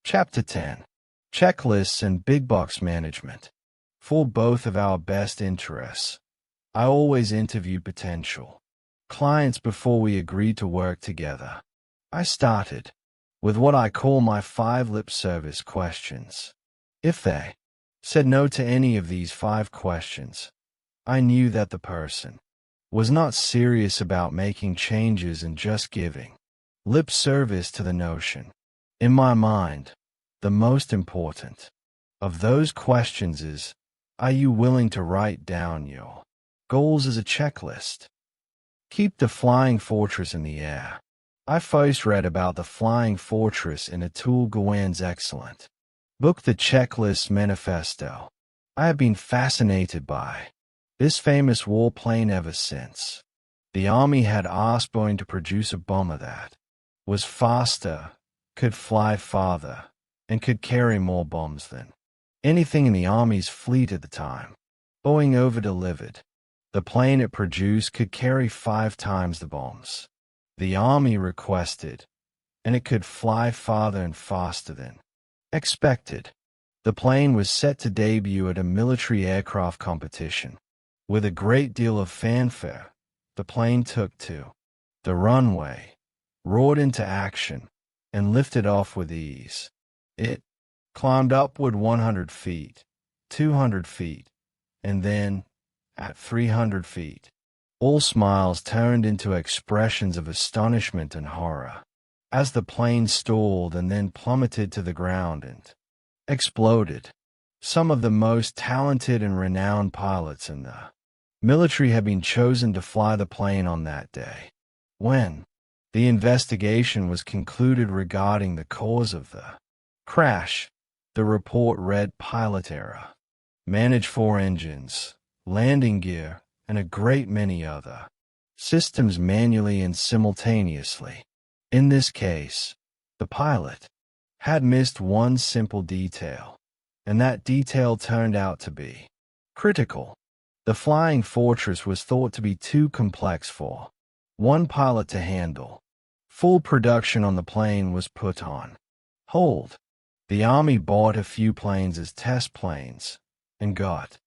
Chapter 10. Checklists and Big Box Management. For both of our best interests, I always interviewed potential clients before we agreed to work together. I started with what I call my 5 lip service questions. If they said no to any of these 5 questions, I knew that the person was not serious about making changes and just giving lip service to the notion. In my mind, the most important of those questions is, are you willing to write down your goals as a checklist? Keep the Flying Fortress in the air. I first read about the Flying Fortress in Atul Gawan's excellent book, The Checklist Manifesto. I have been fascinated by this famous warplane ever since. The Army had asked Boeing to produce a bomber that was faster, could fly farther, and could carry more bombs than anything in the Army's fleet at the time. Boeing over-delivered. The plane it produced could carry 5 times the bombs the Army requested, and it could fly farther and faster than expected. The plane was set to debut at a military aircraft competition. With a great deal of fanfare, the plane took to the runway, roared into action, and lifted off with ease. It climbed upward 100 feet, 200 feet, and then, at 300 feet, all smiles turned into expressions of astonishment and horror as the plane stalled and then plummeted to the ground and exploded. Some of the most talented and renowned pilots in the military had been chosen to fly the plane on that day. When the investigation was concluded regarding the cause of the crash, the report read pilot error, manage 4 engines, landing gear, and a great many other systems manually and simultaneously. In this case, the pilot had missed one simple detail, and that detail turned out to be critical. The Flying Fortress was thought to be too complex for one pilot to handle. Full production on the plane was put on hold. The Army bought a few planes as test planes and got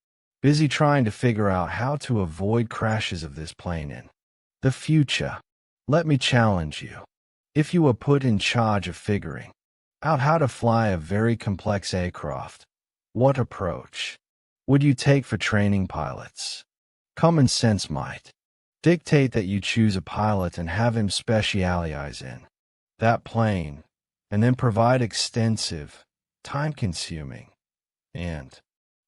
busy trying to figure out how to avoid crashes of this plane in the future. Let me challenge you. If you were put in charge of figuring out how to fly a very complex aircraft, what approach would you take for training pilots? Common sense might dictate that you choose a pilot and have him specialize in that plane, and then provide extensive, time-consuming, and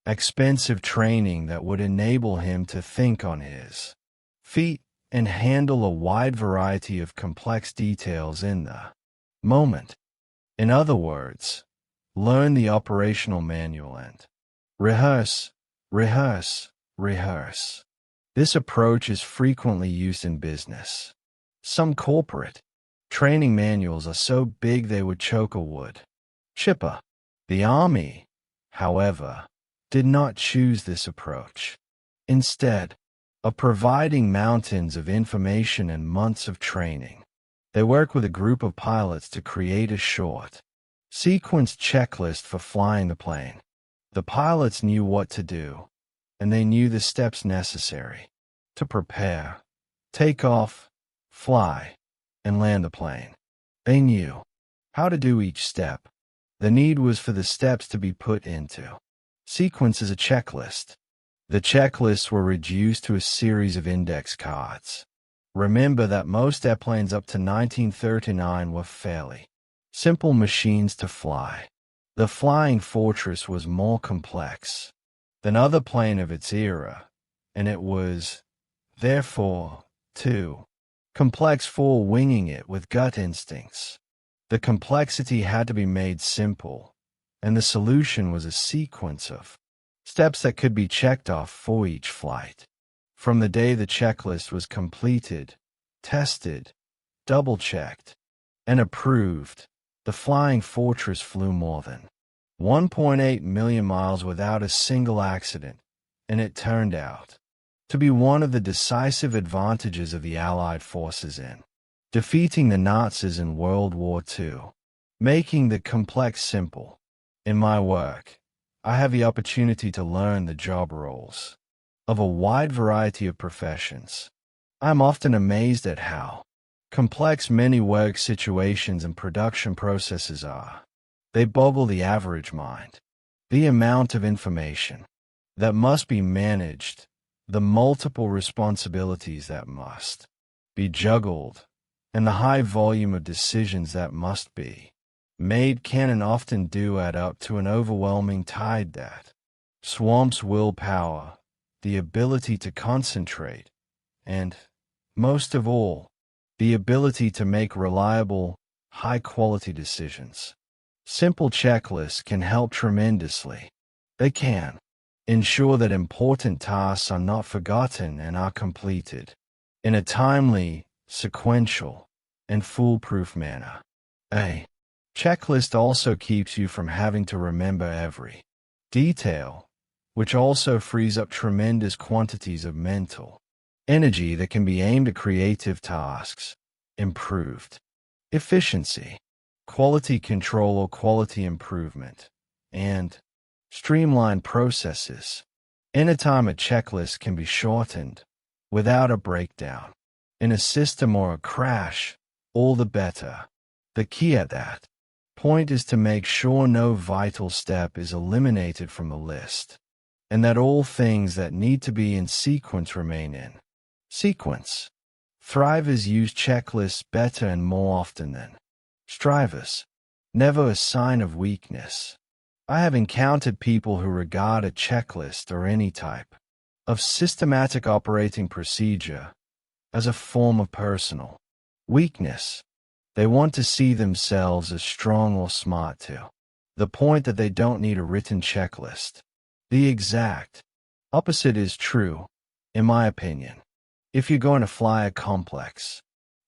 expensive training that would enable him to think on his feet and handle a wide variety of complex details in the moment. In other words, learn the operational manual and rehearse, rehearse, rehearse. This approach is frequently used in business. Some corporate training manuals are so big they would choke a wood chipper. The Army, however, did not choose this approach. Instead of providing mountains of information and months of training, they worked with a group of pilots to create a short, sequenced checklist for flying the plane. The pilots knew what to do, and they knew the steps necessary to prepare, take off, fly, and land the plane. They knew how to do each step. The need was for the steps to be put into sequence as a checklist. The checklists were reduced to a series of index cards. Remember that most airplanes up to 1939 were fairly simple machines to fly. The Flying Fortress was more complex than other plane of its era, and it was, therefore, too complex for winging it with gut instincts. The complexity had to be made simple, and the solution was a sequence of steps that could be checked off for each flight. From the day the checklist was completed, tested, double-checked, and approved, the Flying Fortress flew more than 1.8 million miles without a single accident, and it turned out to be one of the decisive advantages of the Allied forces in defeating the Nazis in World War II. making the complex simple. In my work, I have the opportunity to learn the job roles of a wide variety of professions. I'm often amazed at how complex many work situations and production processes are. They boggle the average mind. The amount of information that must be managed, the multiple responsibilities that must be juggled, and the high volume of decisions that must be made can and often do add up to an overwhelming tide that swamps willpower, the ability to concentrate, and, most of all, the ability to make reliable, high-quality decisions. Simple checklists can help tremendously. They can ensure that important tasks are not forgotten and are completed in a timely, sequential, and foolproof manner. A checklist also keeps you from having to remember every detail, which also frees up tremendous quantities of mental energy that can be aimed at creative tasks, improved efficiency, quality control or quality improvement, and streamlined processes. Anytime a checklist can be shortened without a breakdown in a system or a crash, all the better. The key at that point is to make sure no vital step is eliminated from the list, and that all things that need to be in sequence remain in sequence. Thrivers use checklists better and more often than strivers. Never a sign of weakness. I have encountered people who regard a checklist or any type of systematic operating procedure as a form of personal weakness. They want to see themselves as strong or smart to the point that they don't need a written checklist. The exact opposite is true, in my opinion. If you're going to fly a complex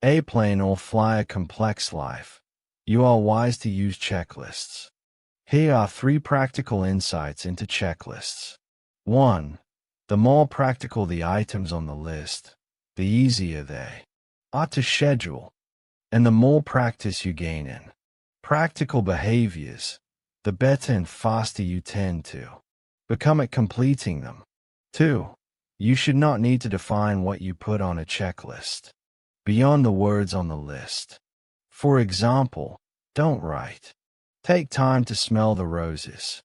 airplane or fly a complex life, you are wise to use checklists. Here are 3 practical insights into checklists. 1. The more practical the items on the list, the easier they are to schedule, and the more practice you gain in practical behaviors, the better and faster you tend to become at completing them. 2. You should not need to define what you put on a checklist beyond the words on the list. For example, don't write, "Take time to smell the roses."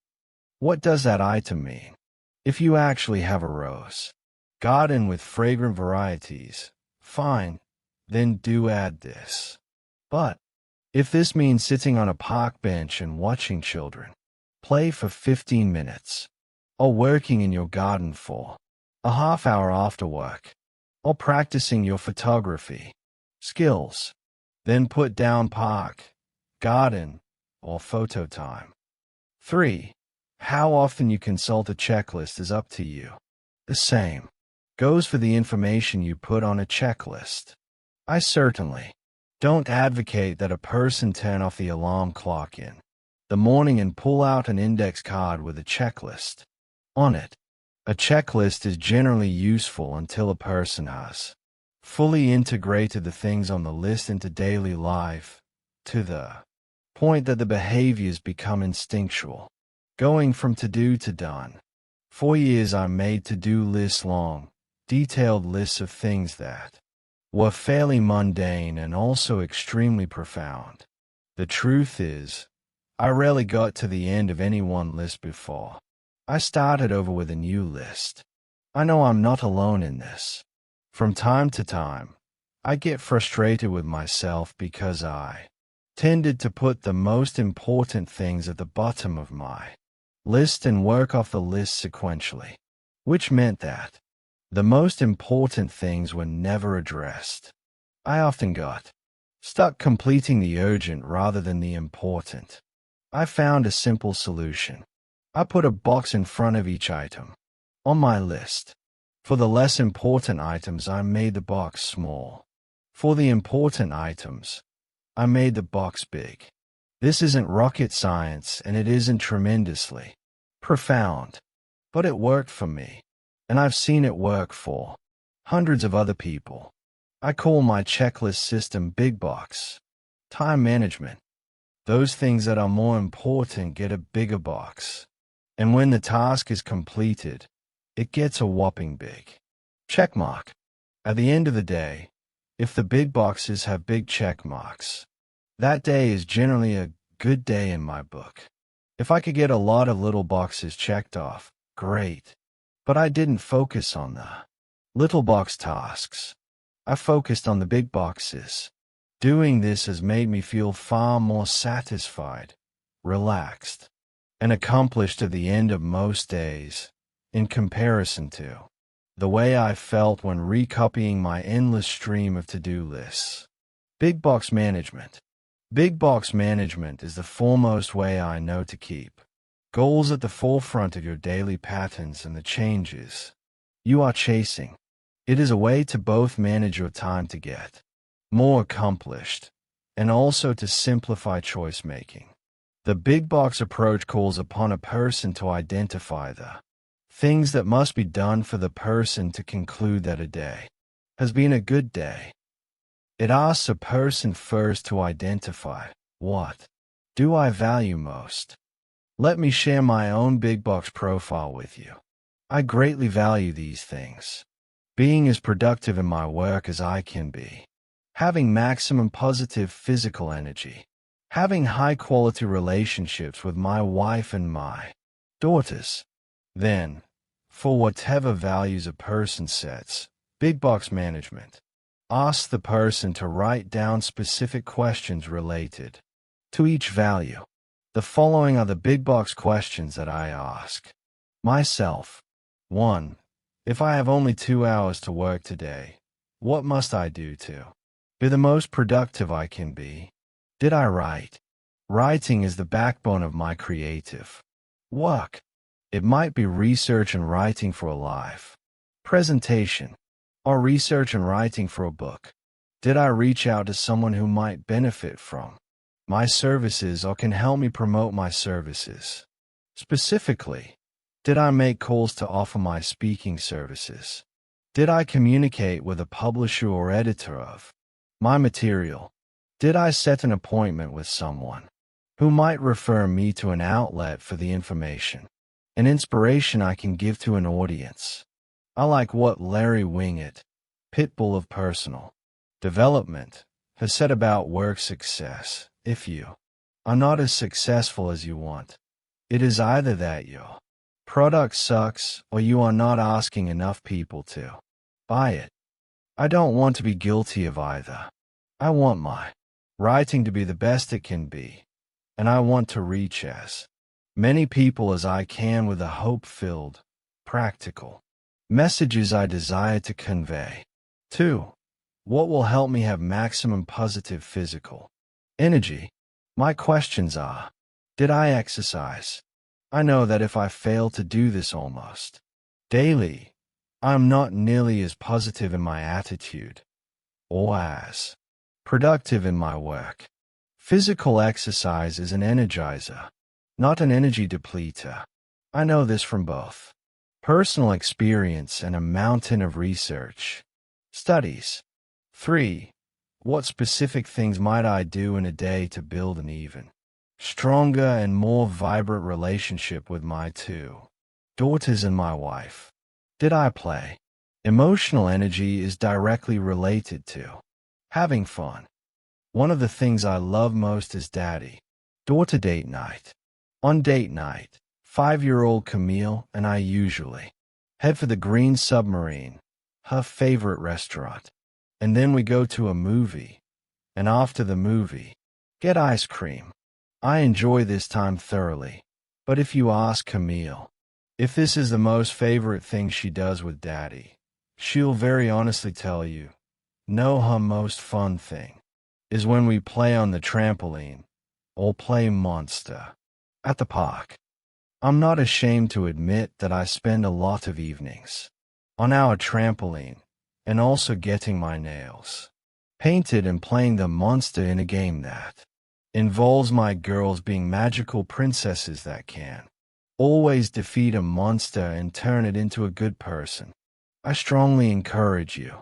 What does that item mean? If you actually have a rose garden with fragrant varieties, fine, then do add this. But if this means sitting on a park bench and watching children play for 15 minutes, or working in your garden for a half hour after work, or practicing your photography skills, then put down park, garden, or photo time. 3. How often you consult a checklist is up to you. The same goes for the information you put on a checklist. I certainly don't advocate that a person turn off the alarm clock in the morning and pull out an index card with a checklist on it. A checklist is generally useful until a person has fully integrated the things on the list into daily life, to the point that the behaviors become instinctual, going from to-do to done. For years I made to-do lists long, detailed lists of things that were fairly mundane and also extremely profound. The truth is, I rarely got to the end of any one list before I started over with a new list. I know I'm not alone in this. From time to time, I get frustrated with myself because I tended to put the most important things at the bottom of my list and work off the list sequentially, which meant that the most important things were never addressed. I often got stuck completing the urgent rather than the important. I found a simple solution. I put a box in front of each item on my list. For the less important items, I made the box small. For the important items, I made the box big. This isn't rocket science and it isn't tremendously profound, but it worked for me, and I've seen it work for hundreds of other people. I call my checklist system Big Box Time Management. Those things that are more important get a bigger box. And when the task is completed, it gets a whopping big check mark. At the end of the day, if the big boxes have big check marks, that day is generally a good day in my book. If I could get a lot of little boxes checked off, great. But I didn't focus on the little box tasks. I focused on the big boxes. Doing this has made me feel far more satisfied, relaxed, and accomplished at the end of most days, in comparison to the way I felt when recopying my endless stream of to-do lists. Big box management. Big box management is the foremost way I know to keep goals at the forefront of your daily patterns and the changes you are chasing. It is a way to both manage your time to get more accomplished and also to simplify choice making. The big box approach calls upon a person to identify the things that must be done for the person to conclude that a day has been a good day. It asks a person first to identify, what do I value most? Let me share my own big box profile with you. I greatly value these things. Being as productive in my work as I can be. Having maximum positive physical energy. Having high-quality relationships with my wife and my daughters. Then, for whatever values a person sets, big box management asks the person to write down specific questions related to each value. The following are the big box questions that I ask myself. 1. If I have only 2 hours to work today, what must I do to be the most productive I can be? Did I write? Writing is the backbone of my creative work. It might be research and writing for a live presentation, or research and writing for a book. Did I reach out to someone who might benefit from my services or can help me promote my services? Specifically, did I make calls to offer my speaking services? Did I communicate with a publisher or editor of my material? Did I set an appointment with someone who might refer me to an outlet for the information and inspiration I can give to an audience? I like what Larry Wingett, Pitbull of Personal Development, has said about work success. If you are not as successful as you want, it is either that your product sucks or you are not asking enough people to buy it. I don't want to be guilty of either. I want my writing to be the best it can be, and I want to reach as many people as I can with the hope-filled, practical messages I desire to convey. 2. What will help me have maximum positive physical energy? My questions are, did I exercise? I know that if I fail to do this almost daily, I am not nearly as positive in my attitude or as productive in my work. Physical exercise is an energizer, not an energy depleter. I know this from both personal experience and a mountain of research studies. 3. What specific things might I do in a day to build an even stronger and more vibrant relationship with my 2 daughters and my wife? Did I play? Emotional energy is directly related to having fun. One of the things I love most is daddy-daughter date night. On date night, 5-year-old Camille and I usually head for the Green Submarine, her favorite restaurant. And then we go to a movie, and after the movie, get ice cream. I enjoy this time thoroughly, but if you ask Camille if this is the most favorite thing she does with daddy, she'll very honestly tell you, no, her most fun thing is when we play on the trampoline or play Monster at the park. I'm not ashamed to admit that I spend a lot of evenings on our trampoline and also getting my nails painted and playing the Monster in a game that involves my girls being magical princesses that can always defeat a monster and turn it into a good person. I strongly encourage you,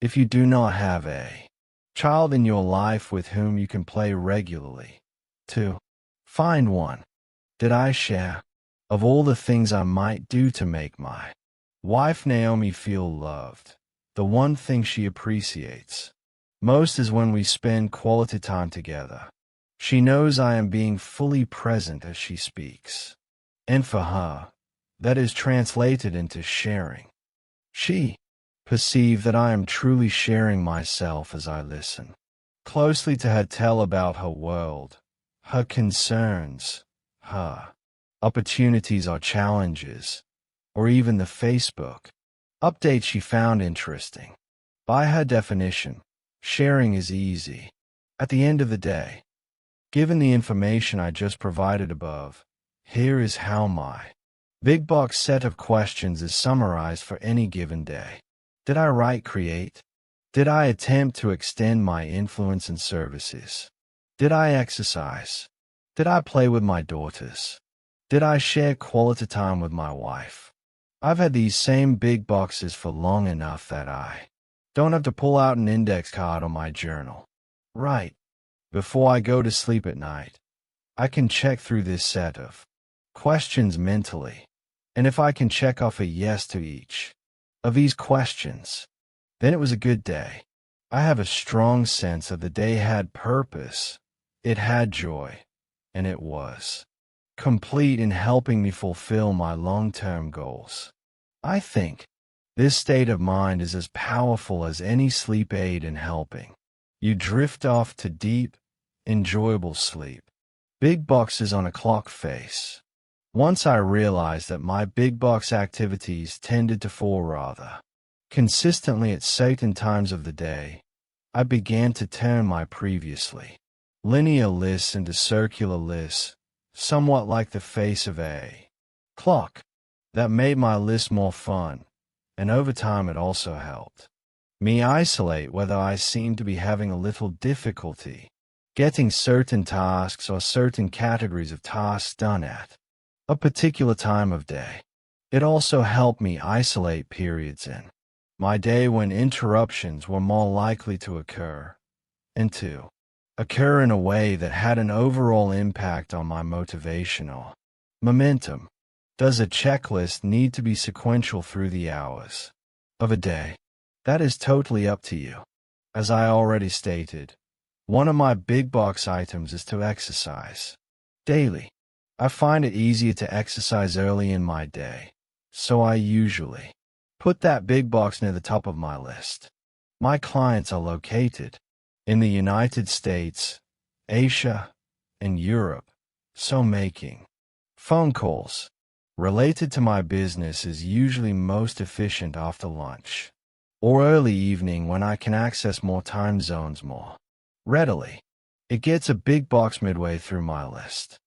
if you do not have a child in your life with whom you can play regularly, 2. Find one. Did I share? Of all the things I might do to make my wife Naomi feel loved, the one thing she appreciates most is when we spend quality time together. She knows I am being fully present as she speaks. And for her, that is translated into sharing. She perceives that I am truly sharing myself as I listen closely to her tell about her world, her concerns, her opportunities or challenges, or even the Facebook update she found interesting. By her definition, sharing is easy. At the end of the day, given the information I just provided above, here is how my big box set of questions is summarized for any given day. Did I write, create? Did I attempt to extend my influence and services? Did I exercise? Did I play with my daughters? Did I share quality time with my wife? I've had these same big boxes for long enough that I don't have to pull out an index card on my journal. Right before I go to sleep at night, I can check through this set of questions mentally, and if I can check off a yes to each of these questions, then it was a good day. I have a strong sense that the day had purpose, it had joy, and it was complete in helping me fulfill my long-term goals. I think this state of mind is as powerful as any sleep aid in helping you drift off to deep, enjoyable sleep. Big boxes on a clock face. Once I realized that my big box activities tended to fall rather consistently at certain times of the day, I began to turn my previously linear lists into circular lists, somewhat like the face of a clock. That made my list more fun, and over time it also helped me isolate whether I seemed to be having a little difficulty getting certain tasks or certain categories of tasks done at a particular time of day. It also helped me isolate periods in my day when interruptions were more likely to occur, and to occur in a way that had an overall impact on my motivation or momentum. Does a checklist need to be sequential through the hours of a day? That is totally up to you. As I already stated, one of my big box items is to exercise daily. I find it easier to exercise early in my day, so I usually put that big box near the top of my list. My clients are located in the United States, Asia, and Europe, so making phone calls related to my business is usually most efficient after lunch or early evening when I can access more time zones more readily. It gets a big box midway through my list.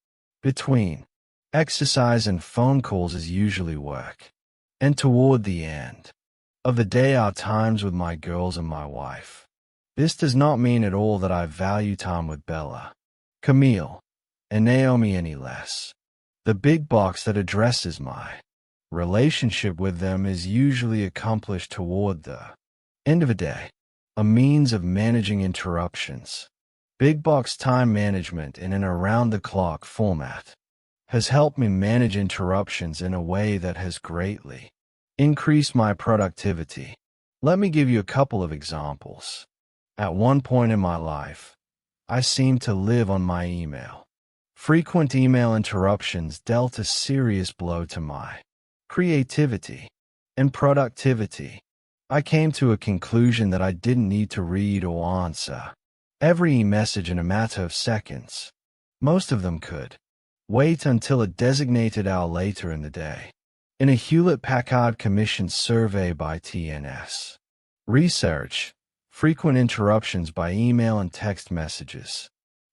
Between exercise and phone calls is usually work, and toward the end of the day are times with my girls and my wife. This does not mean at all that I value time with Bella, Camille, and Naomi any less. The big box that addresses my relationship with them is usually accomplished toward the end of a day, a means of managing interruptions. Big box time management in an around-the-clock format has helped me manage interruptions in a way that has greatly increased my productivity. Let me give you a couple of examples. At one point in my life, I seemed to live on my email. Frequent email interruptions dealt a serious blow to my creativity and productivity. I came to a conclusion that I didn't need to read or answer every message in a matter of seconds. Most of them could wait until a designated hour later in the day. In a Hewlett-Packard commissioned survey by TNS Research, frequent interruptions by email and text messages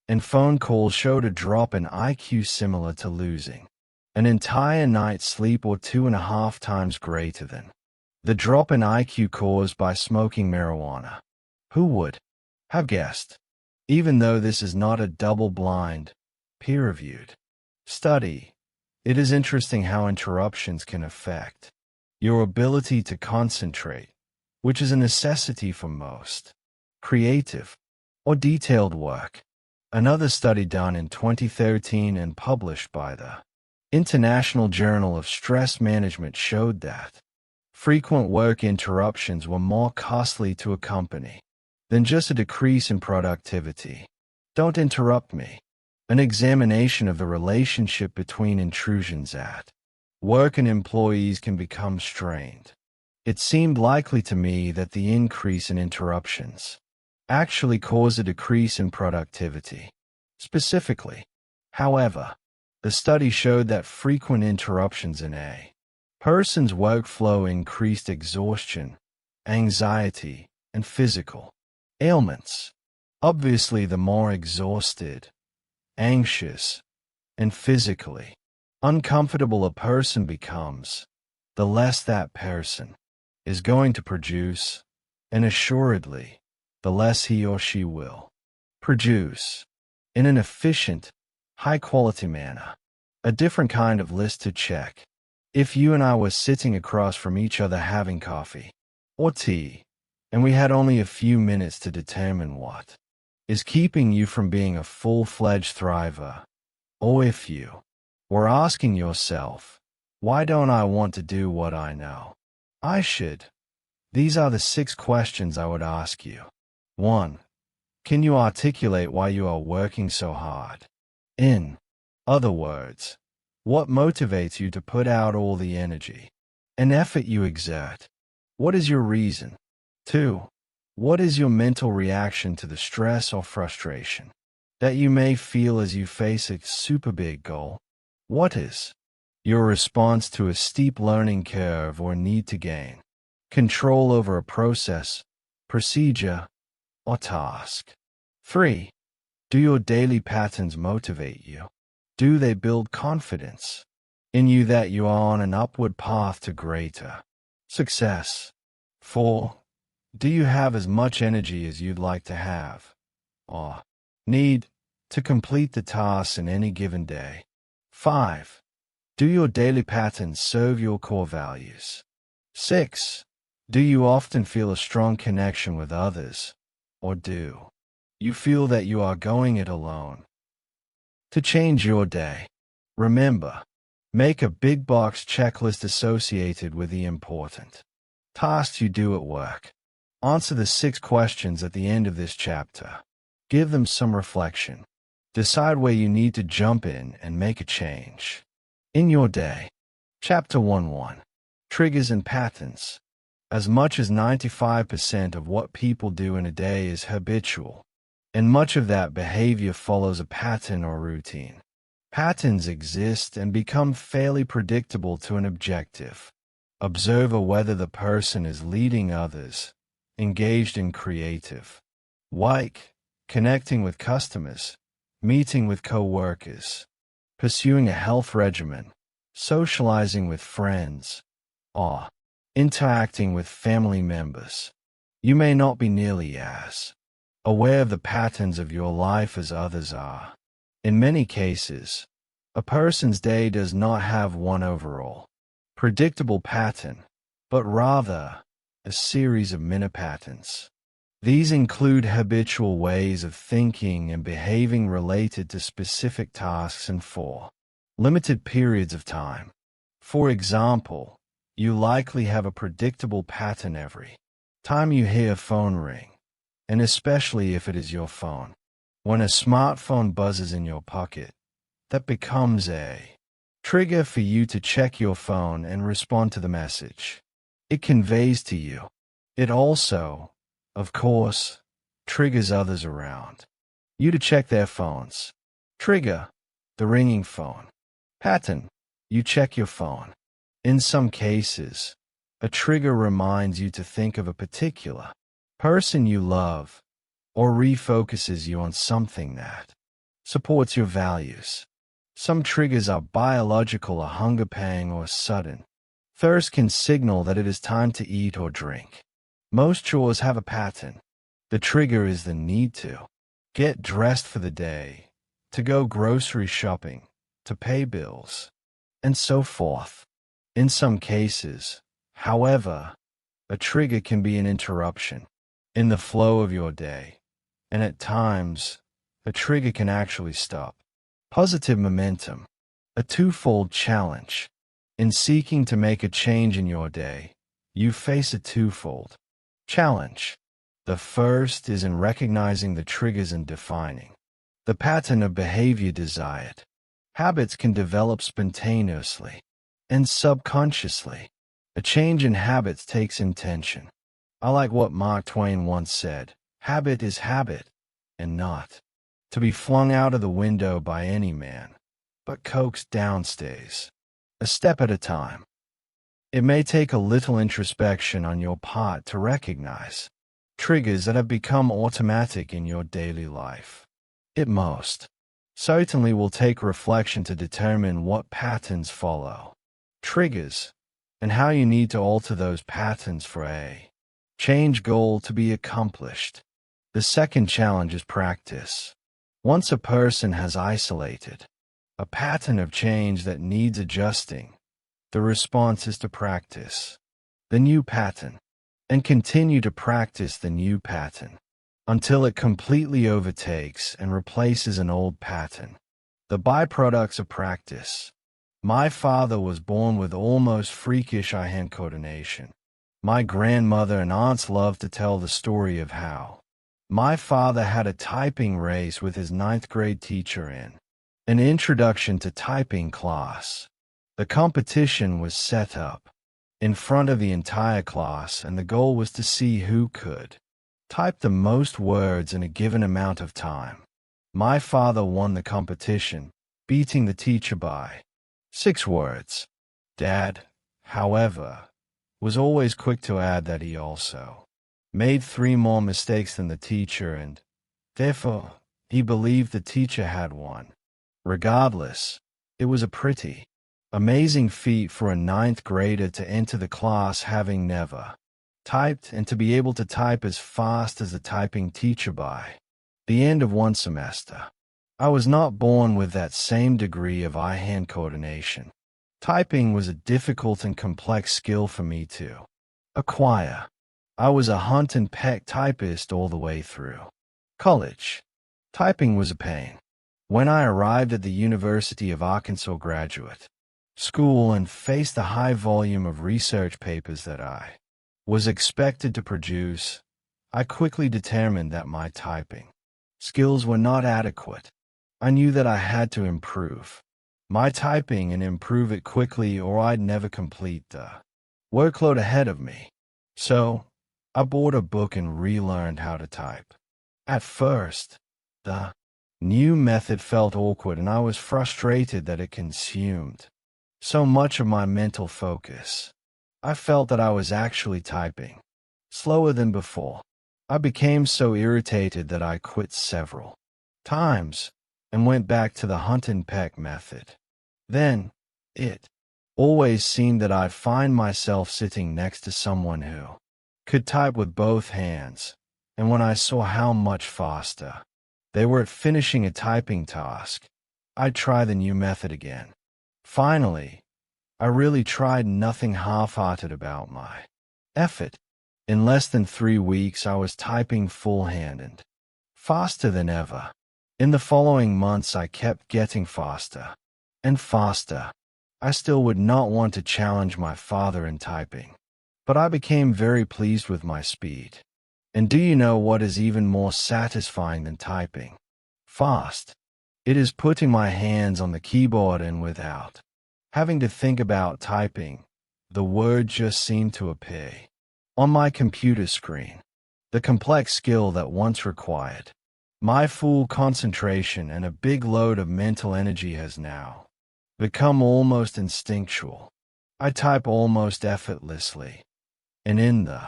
and phone calls showed a drop in IQ similar to losing an entire night's sleep or 2.5 times greater than the drop in IQ caused by smoking marijuana. Who would have guessed? Even though this is not a double-blind, peer-reviewed study, it is interesting how interruptions can affect your ability to concentrate, which is a necessity for most creative or detailed work. Another study done in 2013 and published by the International Journal of Stress Management showed that frequent work interruptions were more costly to a company than just a decrease in productivity. Don't interrupt me. An examination of the relationship between intrusions at work and employees can become strained. It seemed likely to me that the increase in interruptions actually caused a decrease in productivity. Specifically, however, the study showed that frequent interruptions in a person's workflow increased exhaustion, anxiety, and physical ailments. Obviously, the more exhausted, anxious, and physically uncomfortable a person becomes, the less that person is going to produce, and assuredly, the less he or she will produce in an efficient, high-quality manner. A different kind of list to check. If you and I were sitting across from each other having coffee or tea, and we had only a few minutes to determine what is keeping you from being a full-fledged thriver, or if you were asking yourself, why don't I want to do what I know I should? These are the 6 questions I would ask you. 1. Can you articulate why you are working so hard? In other words, what motivates you to put out all the energy and effort you exert? What is your reason? 2. What is your mental reaction to the stress or frustration that you may feel as you face a super big goal? What is your response to a steep learning curve or need to gain control over a process, procedure, or task? 3. Do your daily patterns motivate you? Do they build confidence in you that you are on an upward path to greater success? 4. Do you have as much energy as you'd like to have, or need, to complete the tasks in any given day? 5. Do your daily patterns serve your core values? 6. Do you often feel a strong connection with others, or do you feel that you are going it alone? To change your day, remember, make a big box checklist associated with the important tasks you do at work. Answer the 6 questions at the end of this chapter. Give them some reflection. Decide where you need to jump in and make a change in your day. Chapter 1:1. Triggers and patterns. As much as 95% of what people do in a day is habitual, and much of that behavior follows a pattern or routine. Patterns exist and become fairly predictable to an objective observer, whether the person is leading others, engaged in creative work, connecting with customers, meeting with co-workers, pursuing a health regimen, socializing with friends, or interacting with family members. You may not be nearly as aware of the patterns of your life as others are. In many cases, a person's day does not have one overall predictable pattern, but rather a series of mini-patterns. These include habitual ways of thinking and behaving related to specific tasks and for limited periods of time. For example, you likely have a predictable pattern every time you hear a phone ring, and especially if it is your phone. When a smartphone buzzes in your pocket, that becomes a trigger for you to check your phone and respond to the message it conveys to you. It also, of course, triggers others around you to check their phones. Trigger: the ringing phone. Pattern: you check your phone. In some cases, a trigger reminds you to think of a particular person you love, or refocuses you on something that supports your values. Some triggers are biological: a hunger pang or sudden thirst can signal that it is time to eat or drink. Most chores have a pattern. The trigger is the need to get dressed for the day, to go grocery shopping, to pay bills, and so forth. In some cases, however, a trigger can be an interruption in the flow of your day, and at times, a trigger can actually stop. Positive momentum, a twofold challenge. In seeking to make a change in your day, you face a twofold challenge. The first is in recognizing the triggers and defining the pattern of behavior desired. Habits can develop spontaneously and subconsciously. A change in habits takes intention. I like what Mark Twain once said, habit is habit, and not to be flung out of the window by any man, but coaxed downstairs, a step at a time. It may take a little introspection on your part to recognize triggers that have become automatic in your daily life. It most certainly will take reflection to determine what patterns follow triggers and how you need to alter those patterns for a change goal to be accomplished. The second challenge is practice. Once a person has isolated a pattern of change that needs adjusting, the response is to practice the new pattern and continue to practice the new pattern until it completely overtakes and replaces an old pattern. The byproducts of practice. My father was born with almost freakish eye-hand coordination. My grandmother and aunts loved to tell the story of how my father had a typing race with his ninth grade teacher in an introduction to typing class. The competition was set up in front of the entire class, and the goal was to see who could type the most words in a given amount of time. My father won the competition, beating the teacher by 6 words. Dad, however, was always quick to add that he also made 3 more mistakes than the teacher, and therefore he believed the teacher had won. Regardless, it was a pretty amazing feat for a ninth grader to enter the class having never typed and to be able to type as fast as the typing teacher by the end of one semester. I was not born with that same degree of eye-hand coordination. Typing was a difficult and complex skill for me to acquire. I was a hunt and peck typist all the way through college. Typing was a pain. When I arrived at the University of Arkansas graduate school and faced the high volume of research papers that I was expected to produce, I quickly determined that my typing skills were not adequate. I knew that I had to improve my typing and improve it quickly, or I'd never complete the workload ahead of me. So, I bought a book and relearned how to type. At first, the new method felt awkward, and I was frustrated that it consumed so much of my mental focus. I felt that I was actually typing slower than before. I became so irritated that I quit several times and went back to the hunt and peck method. Then, it always seemed that I'd find myself sitting next to someone who could type with both hands, and when I saw how much faster they were at finishing a typing task, I'd try the new method again. Finally, I really tried, nothing half-hearted about my effort. In less than 3 weeks, I was typing full-handed, faster than ever. In the following months, I kept getting faster and faster. I still would not want to challenge my father in typing, but I became very pleased with my speed. And do you know what is even more satisfying than typing fast? It is putting my hands on the keyboard and without having to think about typing, the word just seemed to appear on my computer screen. The complex skill that once required my full concentration and a big load of mental energy has now become almost instinctual. I type almost effortlessly, and in the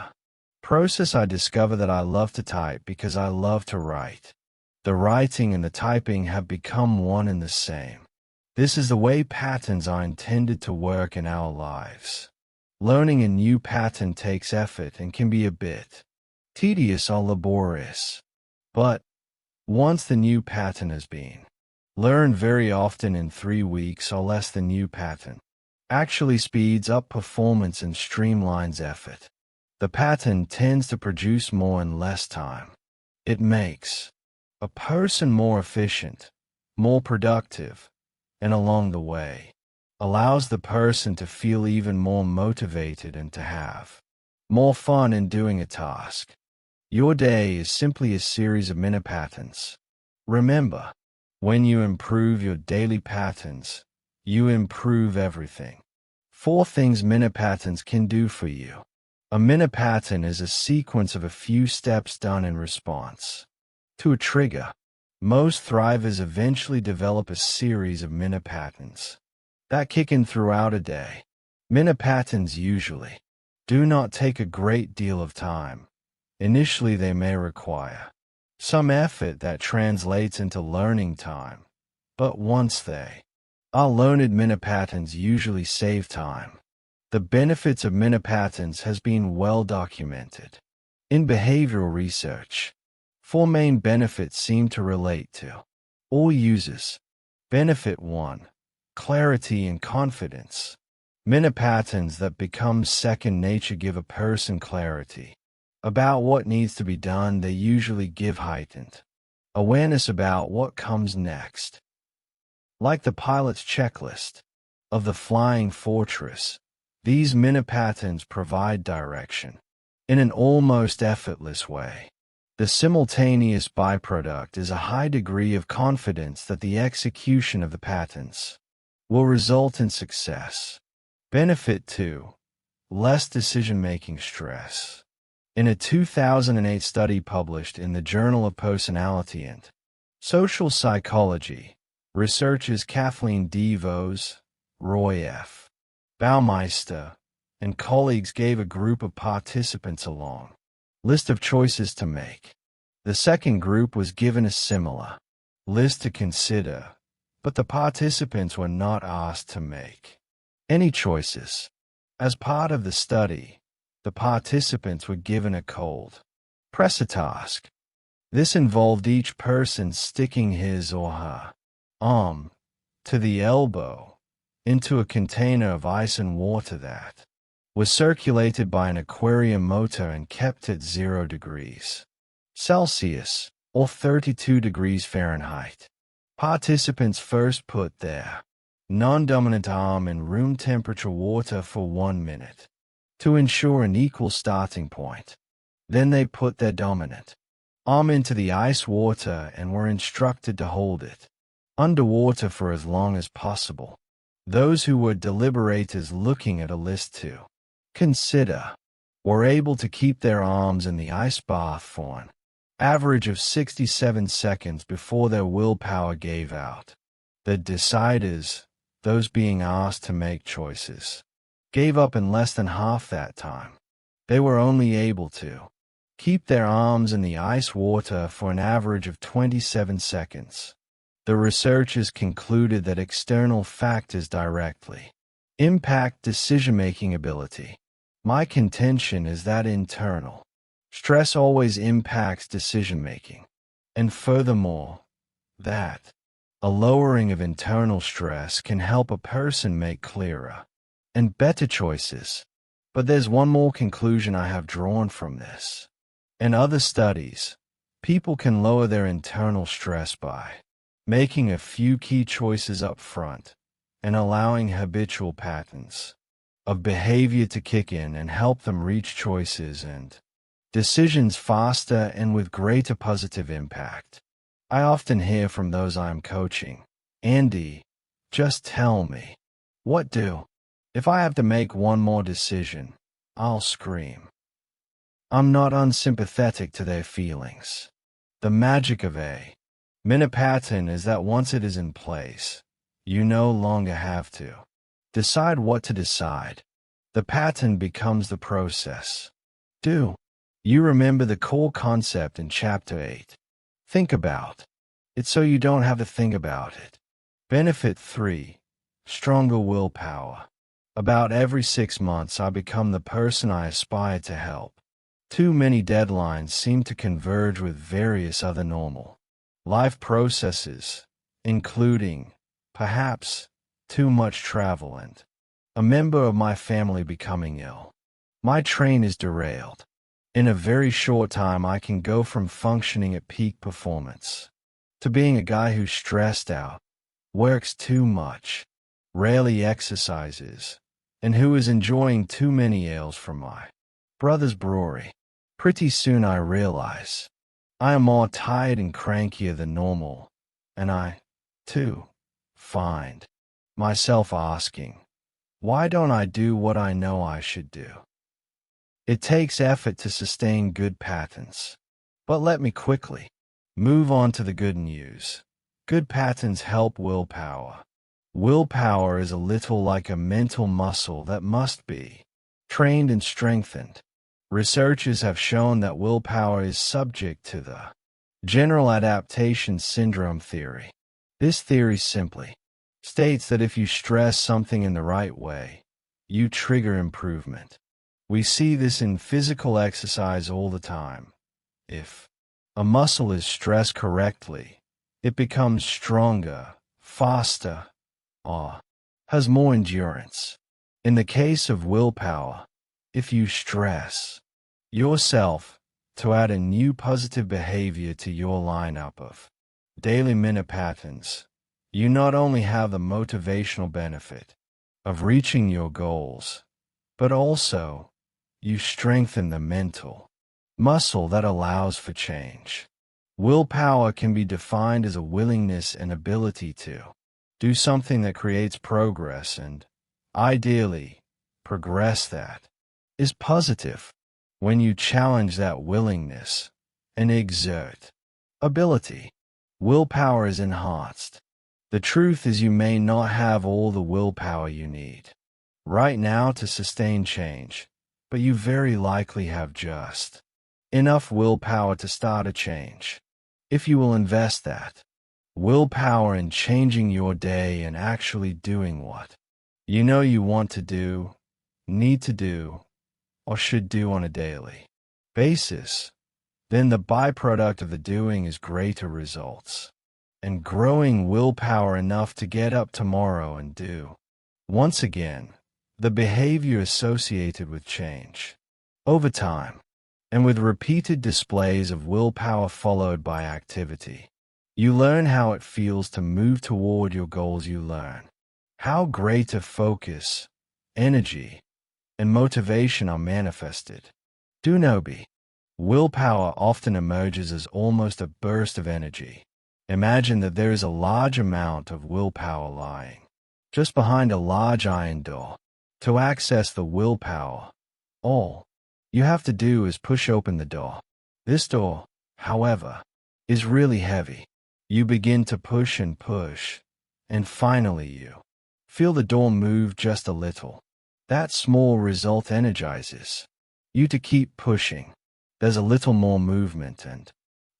process I discover that I love to type because I love to write. The writing and the typing have become one and the same. This is the way patterns are intended to work in our lives. Learning a new pattern takes effort and can be a bit tedious or laborious. But once the new pattern has been learned, very often in 3 weeks or less, the new pattern actually speeds up performance and streamlines effort. The pattern tends to produce more in less time. It makes A person more efficient, more productive, and along the way, allows the person to feel even more motivated and to have more fun in doing a task. Your day is simply a series of minute patterns. Remember, when you improve your daily patterns, you improve everything. 4 things minute patterns can do for you. A minute pattern is a sequence of a few steps done in response to a trigger. Most thrivers eventually develop a series of minute patterns that kick in throughout a day. Minute patterns usually do not take a great deal of time. Initially, they may require some effort that translates into learning time, but once they are learned, minute patterns usually save time. The benefits of minute patterns has been well documented in behavioral research. 4 main benefits seem to relate to all users. Benefit 1. Clarity and confidence. Minute patterns that become second nature give a person clarity about what needs to be done. They usually give heightened awareness about what comes next. Like the pilot's checklist of the Flying Fortress, these minute patterns provide direction in an almost effortless way. The simultaneous byproduct is a high degree of confidence that the execution of the patterns will result in success. Benefit 2. Less decision-making stress. In a 2008 study published in the Journal of Personality and Social Psychology, researchers Kathleen D. Vos, Roy F. Baumeister, and colleagues gave a group of participants a long list of choices to make. The second group was given a similar list to consider, but the participants were not asked to make any choices. As part of the study, the participants were given a cold press task. This involved each person sticking his or her arm to the elbow into a container of ice and water that was circulated by an aquarium motor and kept at 0 degrees Celsius or 32 degrees Fahrenheit. Participants first put their non-dominant arm in room temperature water for 1 minute to ensure an equal starting point. Then they put their dominant arm into the ice water and were instructed to hold it underwater for as long as possible. Those who were deliberators looking at a list to consider were able to keep their arms in the ice bath for an average of 67 seconds before their willpower gave out. The deciders, those being asked to make choices, gave up in less than half that time. They were only able to keep their arms in the ice water for an average of 27 seconds. The researchers concluded that external factors directly impact decision-making ability. My contention is that internal stress always impacts decision-making, and furthermore, that a lowering of internal stress can help a person make clearer and better choices. But there's one more conclusion I have drawn from this. In other studies, people can lower their internal stress by making a few key choices up front and allowing habitual patterns of behavior to kick in and help them reach choices and decisions faster and with greater positive impact. I often hear from those I am coaching, "Andy, just tell me what do. If I have to make one more decision, I'll scream." I'm not unsympathetic to their feelings. The magic of a minute pattern is that once it is in place, you no longer have to decide what to decide. The pattern becomes the process. Do you remember the core concept in Chapter 8? Think about it so you don't have to think about it. Benefit 3. Stronger willpower. About every 6 months I become the person I aspire to help. Too many deadlines seem to converge with various other normal life processes, including, perhaps, too much travel and a member of my family becoming ill. My train is derailed. In a very short time I can go from functioning at peak performance to being a guy who's stressed out, works too much, rarely exercises, and who is enjoying too many ales from my brother's brewery. Pretty soon I realize I am more tired and crankier than normal, and I, too, find myself asking, why don't I do what I know I should do? It takes effort to sustain good patterns. But let me quickly move on to the good news. Good patterns help willpower. Willpower is a little like a mental muscle that must be trained and strengthened. Researchers have shown that willpower is subject to the general adaptation syndrome theory. This theory simply states that if you stress something in the right way, you trigger improvement. We see this in physical exercise all the time. If a muscle is stressed correctly, it becomes stronger, faster, or has more endurance. In the case of willpower, if you stress yourself to add a new positive behavior to your lineup of daily minute patterns, you not only have the motivational benefit of reaching your goals, but also you strengthen the mental muscle that allows for change. Willpower can be defined as a willingness and ability to do something that creates progress and, ideally, progress that is positive. When you challenge that willingness and exert ability, willpower is enhanced. The truth is you may not have all the willpower you need right now to sustain change, but you very likely have just enough willpower to start a change. If you will invest that willpower in changing your day and actually doing what you know you want to do, need to do, or should do on a daily basis, then the byproduct of the doing is greater results and growing willpower enough to get up tomorrow and do, once again, the behavior associated with change. Over time, and with repeated displays of willpower followed by activity, you learn how it feels to move toward your goals. You learn how greater focus, energy, and motivation are manifested. Do know willpower often emerges as almost a burst of energy. Imagine that there is a large amount of willpower lying just behind a large iron door. To access the willpower, all you have to do is push open the door. This door, however, is really heavy. You begin to push, and finally you feel the door move just a little. That small result energizes you to keep pushing. There's a little more movement, and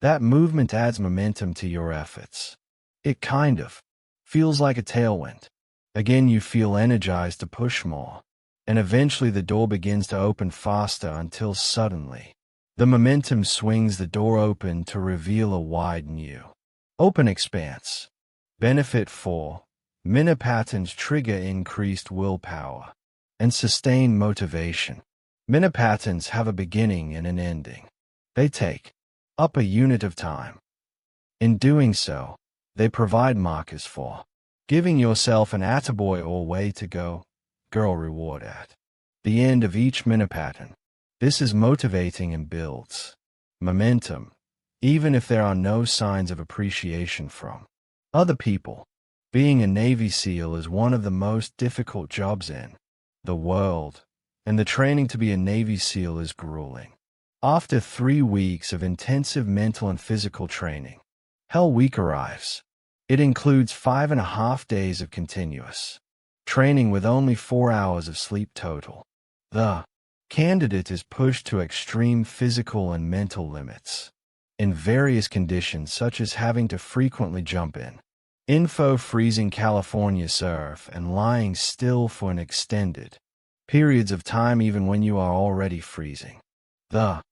that movement adds momentum to your efforts. It kind of feels like a tailwind. Again, you feel energized to push more, and eventually the door begins to open faster until suddenly the momentum swings the door open to reveal a wide new open expanse. Benefit 4. Minute patterns trigger increased willpower and sustain motivation. Minute patterns have a beginning and an ending. They take up a unit of time. In doing so, they provide markers for giving yourself an attaboy or way to go, girl reward at the end of each minute pattern. This is motivating and builds momentum, even if there are no signs of appreciation from other people. Being a Navy SEAL is one of the most difficult jobs in the world, and the training to be a Navy SEAL is grueling. After 3 weeks of intensive mental and physical training, Hell Week arrives. It includes 5.5 days of continuous training with only 4 hours of sleep total. The candidate is pushed to extreme physical and mental limits in various conditions, such as having to frequently jump in freezing California surf and lying still for an extended periods of time even when you are already freezing. The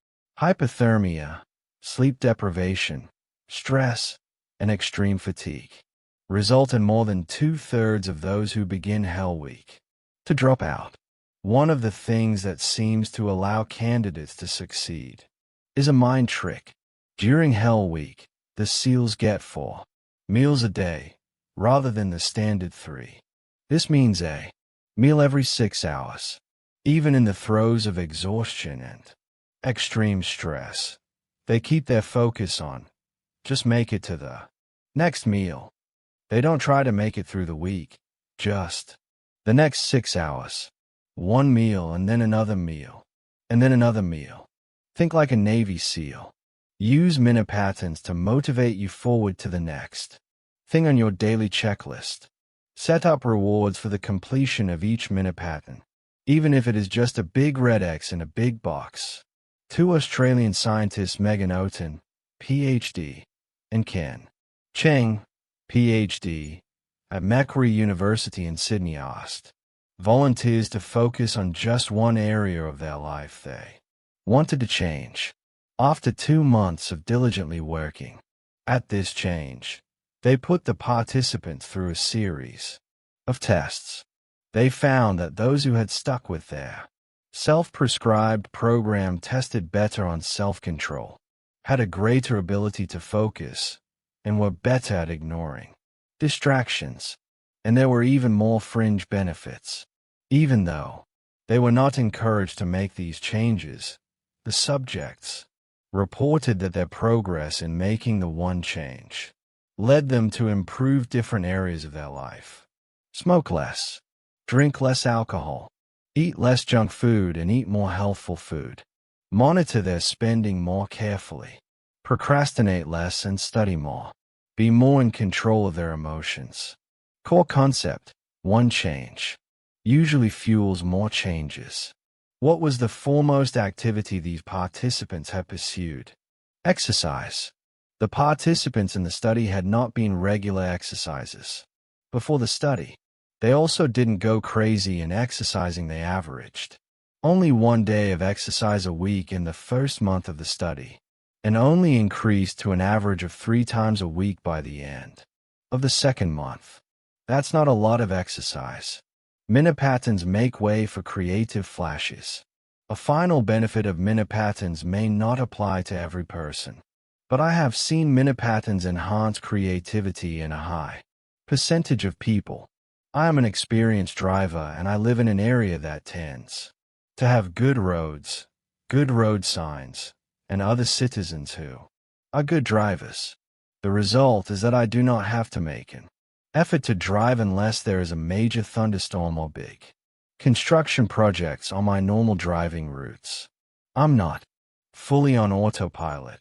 hypothermia, sleep deprivation, stress, and extreme fatigue result in more than 2/3 of those who begin Hell Week to drop out. One of the things that seems to allow candidates to succeed is a mind trick. During Hell Week, The SEALs get 4 meals a day, rather than the standard 3. This means a meal every 6 hours. Even in the throes of exhaustion and extreme stress, they keep their focus on just make it to the next meal. They don't try to make it through the week, just the next 6 hours. One meal and then another meal, and then another meal. Think like a Navy SEAL. Use minute patterns to motivate you forward to the next thing on your daily checklist. Set up rewards for the completion of each minute pattern, even if it is just a big red X in a big box. 2 Australian scientists, Megan Oaten, PhD, and Ken Cheng, PhD, at Macquarie University in Sydney asked volunteers to focus on just one area of their life they wanted to change. After 2 months of diligently working at this change, they put the participants through a series of tests. They found that those who had stuck with their self-prescribed program tested better on self-control, had a greater ability to focus, and were better at ignoring distractions. And there were even more fringe benefits. Even though they were not encouraged to make these changes, the subjects reported that their progress in making the one change led them to improve different areas of their life. Smoke less, drink less alcohol, eat less junk food and eat more healthful food. Monitor their spending more carefully. Procrastinate less and study more. Be more in control of their emotions. Core concept: one change usually fuels more changes. What was the foremost activity these participants had pursued? Exercise. The participants in the study had not been regular exercisers before the study. They also didn't go crazy in exercising. They averaged only 1 day of exercise a week in the first month of the study, and only increased to an average of 3 times a week by the end of the second month. That's not a lot of exercise. Minute patterns make way for creative flashes. A final benefit of minute patterns may not apply to every person, but I have seen minute patterns enhance creativity in a high percentage of people. I am an experienced driver and I live in an area that tends to have good roads, good road signs, and other citizens who are good drivers. The result is that I do not have to make an effort to drive unless there is a major thunderstorm or big construction projects on my normal driving routes. I'm not fully on autopilot,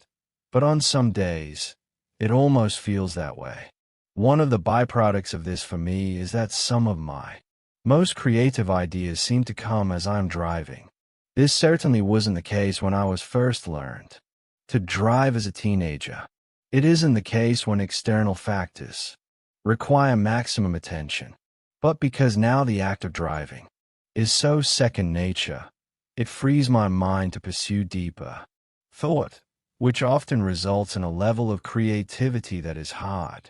but on some days, it almost feels that way. One of the byproducts of this for me is that some of my most creative ideas seem to come as I'm driving. This certainly wasn't the case when I was first learned to drive as a teenager. It isn't the case when external factors require maximum attention. But because now the act of driving is so second nature, it frees my mind to pursue deeper thought, which often results in a level of creativity that is hard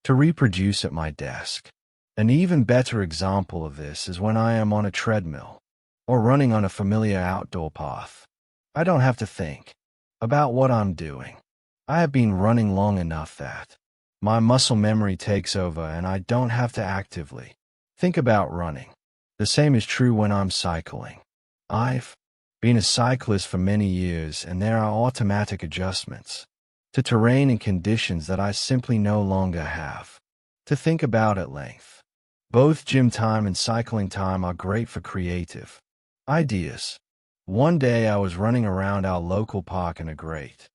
to reproduce at my desk. An even better example of this is when I am on a treadmill or running on a familiar outdoor path. I don't have to think about what I'm doing. I have been running long enough that my muscle memory takes over and I don't have to actively think about running. The same is true when I'm cycling. I've been a cyclist for many years and there are automatic adjustments to terrain and conditions that I simply no longer have to think about at length. Both gym time and cycling time are great for creative ideas. One day I was running around our local park and a great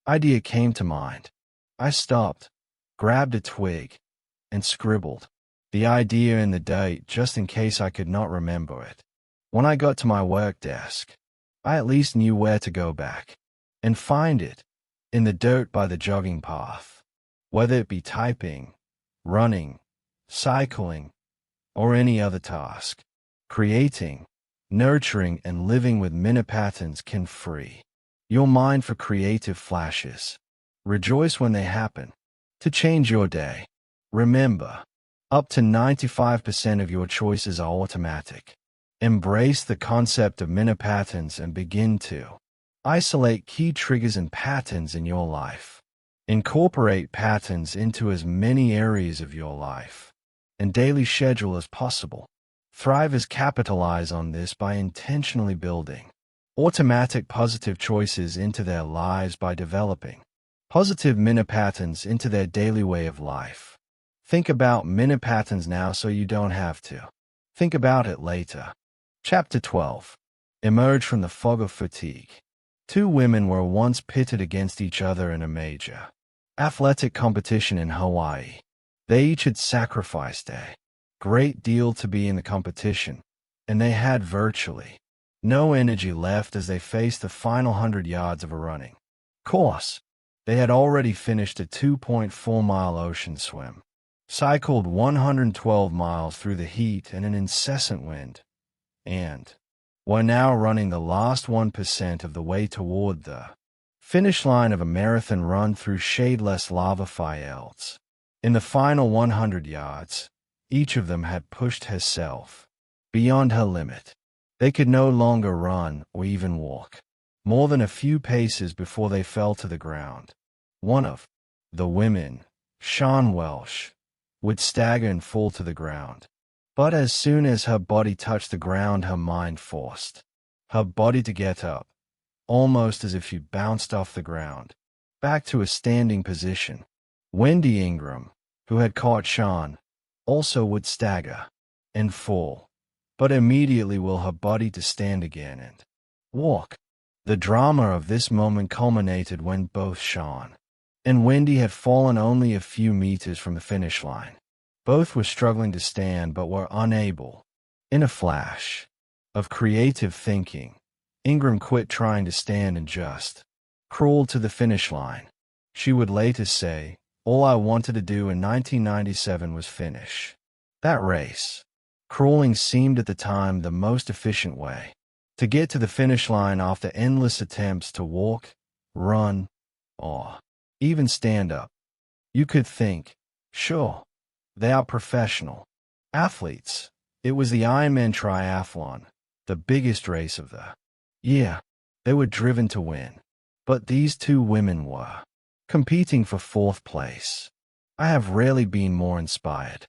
idea came to mind. I stopped, grabbed a twig, and scribbled the idea and the date just in case I could not remember it. When I got to my work desk, I at least knew where to go back and find it in the dirt by the jogging path. Whether it be typing, running, cycling, or any other task, creating, nurturing, and living with minute patterns can free your mind for creative flashes. Rejoice when they happen to change your day. Remember, up to 95% of your choices are automatic. Embrace the concept of minute patterns and begin to isolate key triggers and patterns in your life. Incorporate patterns into as many areas of your life and daily schedule as possible. Thrivers capitalize on this by intentionally building automatic positive choices into their lives by developing positive mini-patterns into their daily way of life. Think about mini-patterns now so you don't have to think about it later. Chapter 12. Emerge from the fog of fatigue. Two women were once pitted against each other in a major athletic competition in Hawaii. They each had sacrificed a great deal to be in the competition, and they had virtually no energy left as they faced the final 100 yards of a running course. They had already finished a 2.4-mile ocean swim, cycled 112 miles through the heat and an incessant wind, and were now running the last 1% of the way toward the finish line of a marathon run through shadeless lava fields. In the final 100 yards, each of them had pushed herself beyond her limit. They could no longer run or even walk more than a few paces before they fell to the ground. One of the women, Shawn Welsh, would stagger and fall to the ground. But as soon as her body touched the ground, her mind forced her body to get up, almost as if she bounced off the ground, back to a standing position. Wendy Ingram, who had caught Shawn, also would stagger and fall, but immediately will her body to stand again and walk. The drama of this moment culminated when both Shawn and Wendy had fallen only a few meters from the finish line. Both were struggling to stand but were unable. In a flash of creative thinking, Ingram quit trying to stand and just crawled to the finish line. She would later say, "All I wanted to do in 1997 was finish that race." Crawling seemed at the time the most efficient way to get to the finish line after endless attempts to walk, run, or even stand up. You could think, sure, they are professional athletes. It was the Ironman Triathlon, the biggest race of the year. They were driven to win. But these two women were competing for fourth place. I have rarely been more inspired.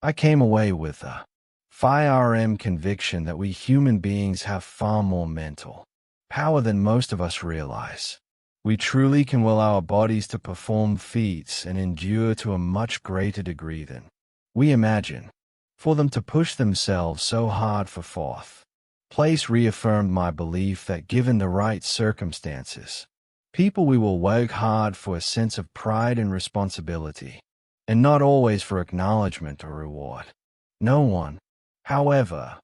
I came away with a firm conviction that we human beings have far more mental power than most of us realize. We truly can will our bodies to perform feats and endure to a much greater degree than we imagine. For them to push themselves so hard for fourth place reaffirmed my belief that given the right circumstances, people we will work hard for a sense of pride and responsibility, and not always for acknowledgement or reward. No one, however,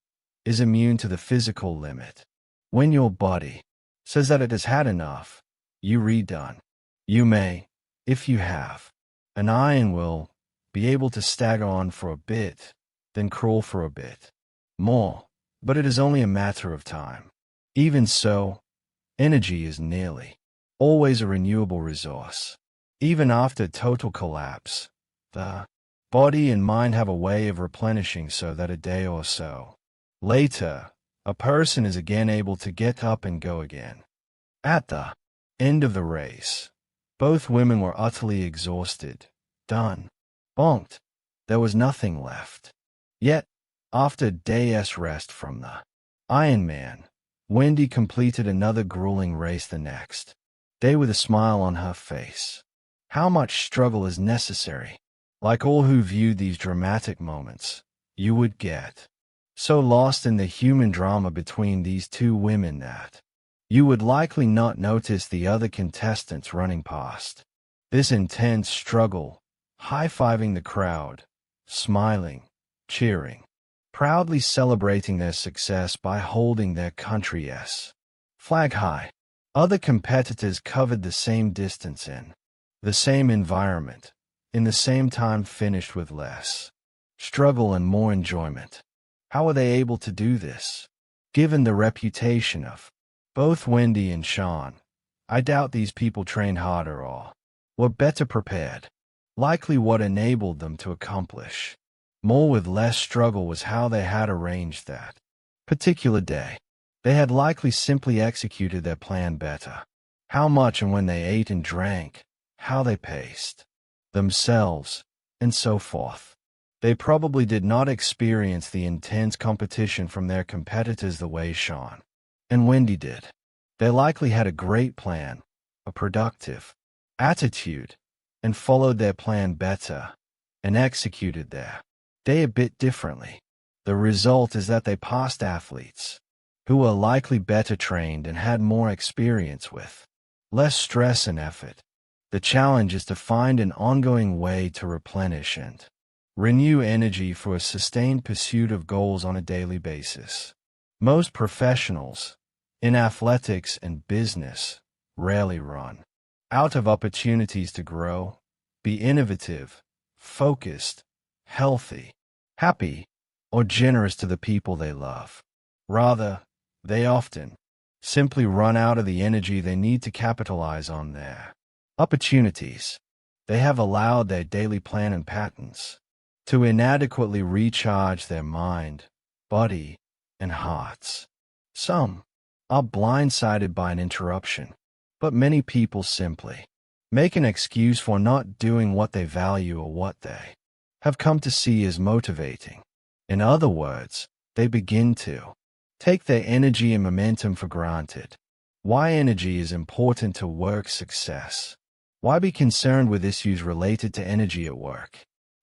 is immune to the physical limit. When your body says that it has had enough, you redone. You may, if you have an iron will, be able to stagger on for a bit, then crawl for a bit more, but it is only a matter of time. Even so, energy is nearly always a renewable resource. Even after total collapse, the body and mind have a way of replenishing so that a day or so later, a person is again able to get up and go again. At the end of the race, both women were utterly exhausted, done, bonked. There was nothing left. Yet, after a day's rest from the Ironman, Wendy completed another grueling race the next day with a smile on her face. How much struggle is necessary? Like all who viewed these dramatic moments, you would get so lost in the human drama between these two women that you would likely not notice the other contestants running past. This intense struggle, high-fiving the crowd, smiling, cheering, proudly celebrating their success by holding their country's flag high. Other competitors covered the same distance in the same environment, in the same time finished with less struggle and more enjoyment. How are they able to do this? Given the reputation of both Wendy and Shawn, I doubt these people trained harder or were better prepared. Likely what enabled them to accomplish more with less struggle was how they had arranged that particular day. They had likely simply executed their plan better. How much and when they ate and drank, how they paced themselves, and so forth. They probably did not experience the intense competition from their competitors the way Sean and Wendy did. They likely had a great plan, a productive attitude, and followed their plan better and executed their day a bit differently. The result is that they passed athletes who were likely better trained and had more experience with less stress and effort. The challenge is to find an ongoing way to replenish and renew energy for a sustained pursuit of goals on a daily basis. Most professionals in athletics and business rarely run out of opportunities to grow, be innovative, focused, healthy, happy, or generous to the people they love. Rather, they often simply run out of the energy they need to capitalize on their opportunities. They have allowed their daily plan and patterns to inadequately recharge their mind, body, and hearts. Some are blindsided by an interruption, but many people simply make an excuse for not doing what they value or what they have come to see as motivating. In other words, they begin to take their energy and momentum for granted. Why energy is important to work success. Why be concerned with issues related to energy at work?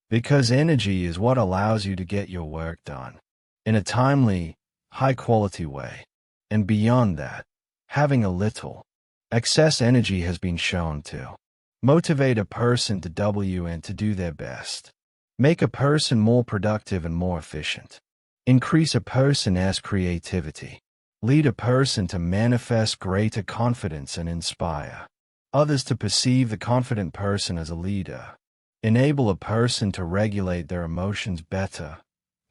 Because energy is what allows you to get your work done in a timely, high-quality way. And beyond that, having a little excess energy has been shown to motivate a person to and to do their best, make a person more productive and more efficient, increase a person's creativity, lead a person to manifest greater confidence and inspire others to perceive the confident person as a leader, enable a person to regulate their emotions better,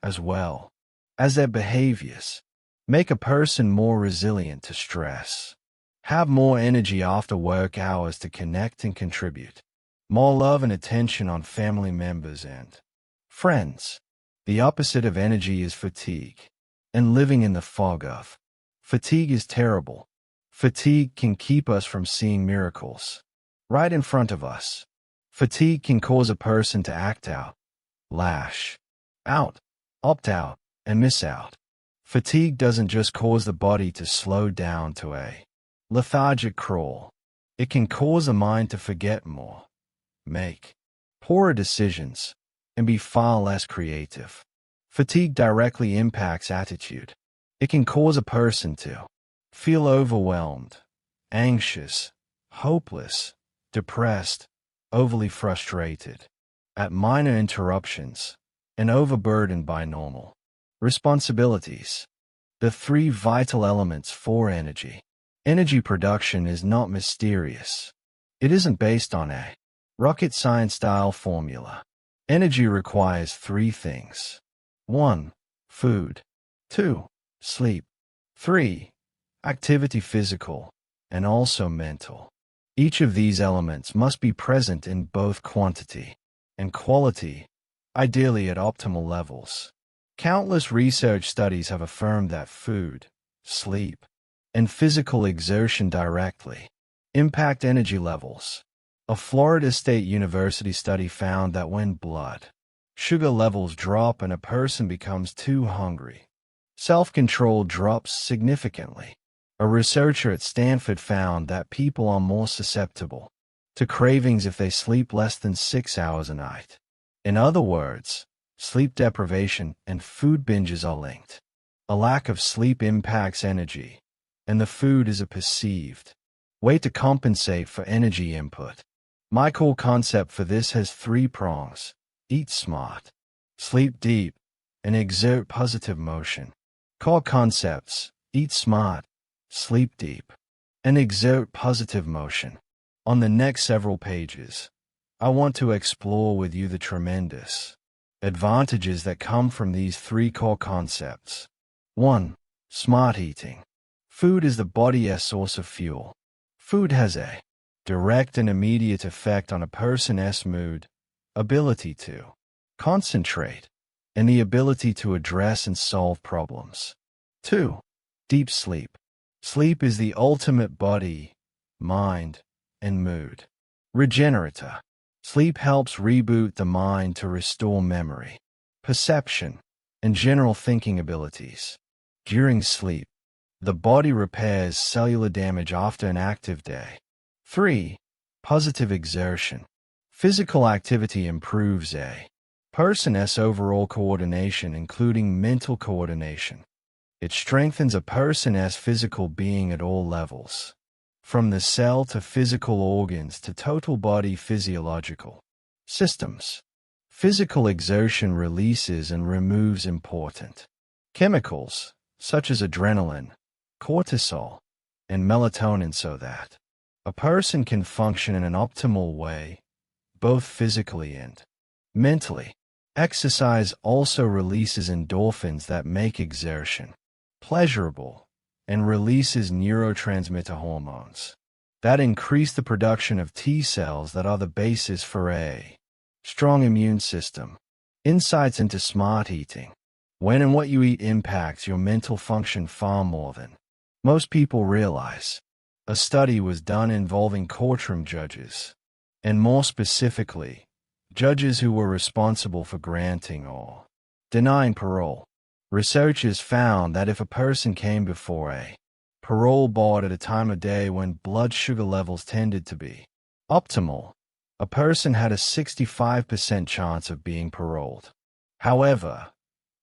as well as their behaviors, make a person more resilient to stress, have more energy after work hours to connect and contribute, more love and attention on family members and friends. The opposite of energy is fatigue, and living in the fog of fatigue is terrible. Fatigue can keep us from seeing miracles right in front of us. Fatigue can cause a person to act out, lash out, opt out, and miss out. Fatigue doesn't just cause the body to slow down to a lethargic crawl. It can cause the mind to forget more, make poorer decisions, and be far less creative. Fatigue directly impacts attitude. It can cause a person to feel overwhelmed, anxious, hopeless, depressed, overly frustrated at minor interruptions, and overburdened by normal responsibilities. The three vital elements for energy. Energy production is not mysterious. It isn't based on a rocket science-style formula. Energy requires three things. 1. Food. 2. Sleep. 3. Activity, physical and also mental. Each of these elements must be present in both quantity and quality, ideally at optimal levels. Countless research studies have affirmed that food, sleep, and physical exertion directly impact energy levels. A Florida State University study found that when blood sugar levels drop and a person becomes too hungry, self-control drops significantly. A researcher at Stanford found that people are more susceptible to cravings if they sleep less than 6 hours a night. In other words, sleep deprivation and food binges are linked. A lack of sleep impacts energy, and the food is a perceived way to compensate for energy input. My core concept for this has 3 prongs: eat smart, sleep deep, and exert positive motion. Core concepts: eat smart, sleep deep, and exert positive motion. On the next several pages, I want to explore with you the tremendous advantages that come from these 3 core concepts. 1. Smart eating. Food is the body's source of fuel. Food has a direct and immediate effect on a person's mood, ability to concentrate, and the ability to address and solve problems. 2. Deep sleep. Sleep is the ultimate body, mind, and mood Regenerator. Sleep helps reboot the mind to restore memory, perception, and general thinking abilities. During sleep, the body repairs cellular damage after an active day. 3. Positive exertion. Physical activity improves a person's overall coordination, including mental coordination. It strengthens a person's physical being at all levels, from the cell to physical organs to total body physiological systems. Physical exertion releases and removes important chemicals, such as adrenaline, cortisol, and melatonin so that a person can function in an optimal way, both physically and mentally. Exercise also releases endorphins that make exertion pleasurable and releases neurotransmitter hormones that increase the production of T cells that are the basis for a strong immune system. Insights into smart eating. When and what you eat impacts your mental function far more than most people realize. A study was done involving courtroom judges, and more specifically, judges who were responsible for granting or denying parole. Researchers found that if a person came before a parole board at a time of day when blood sugar levels tended to be optimal, a person had a 65% chance of being paroled. However,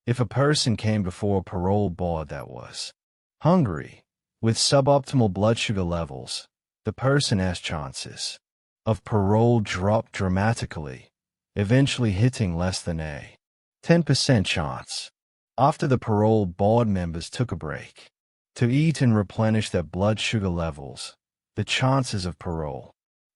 if a person came before a parole board that was hungry, with suboptimal blood sugar levels, the person's chances of parole dropped dramatically, eventually hitting less than a 10% chance. After the parole board members took a break to eat and replenish their blood sugar levels, the chances of parole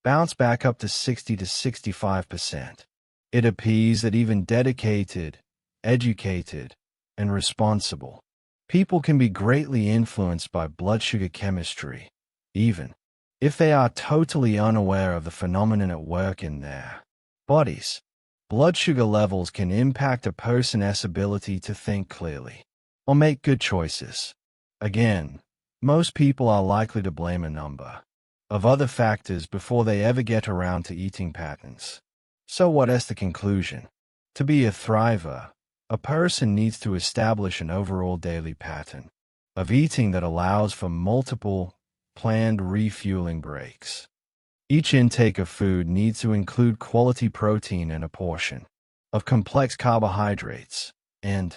bounced back up to 60 to 65%. It appears that even dedicated, educated, and responsible people can be greatly influenced by blood sugar chemistry, even if they are totally unaware of the phenomenon at work in their bodies. Blood sugar levels can impact a person's ability to think clearly or make good choices. Again, most people are likely to blame a number of other factors before they ever get around to eating patterns. So what is the conclusion? To be a thriver, a person needs to establish an overall daily pattern of eating that allows for multiple, planned refueling breaks. Each intake of food needs to include quality protein and a portion of complex carbohydrates and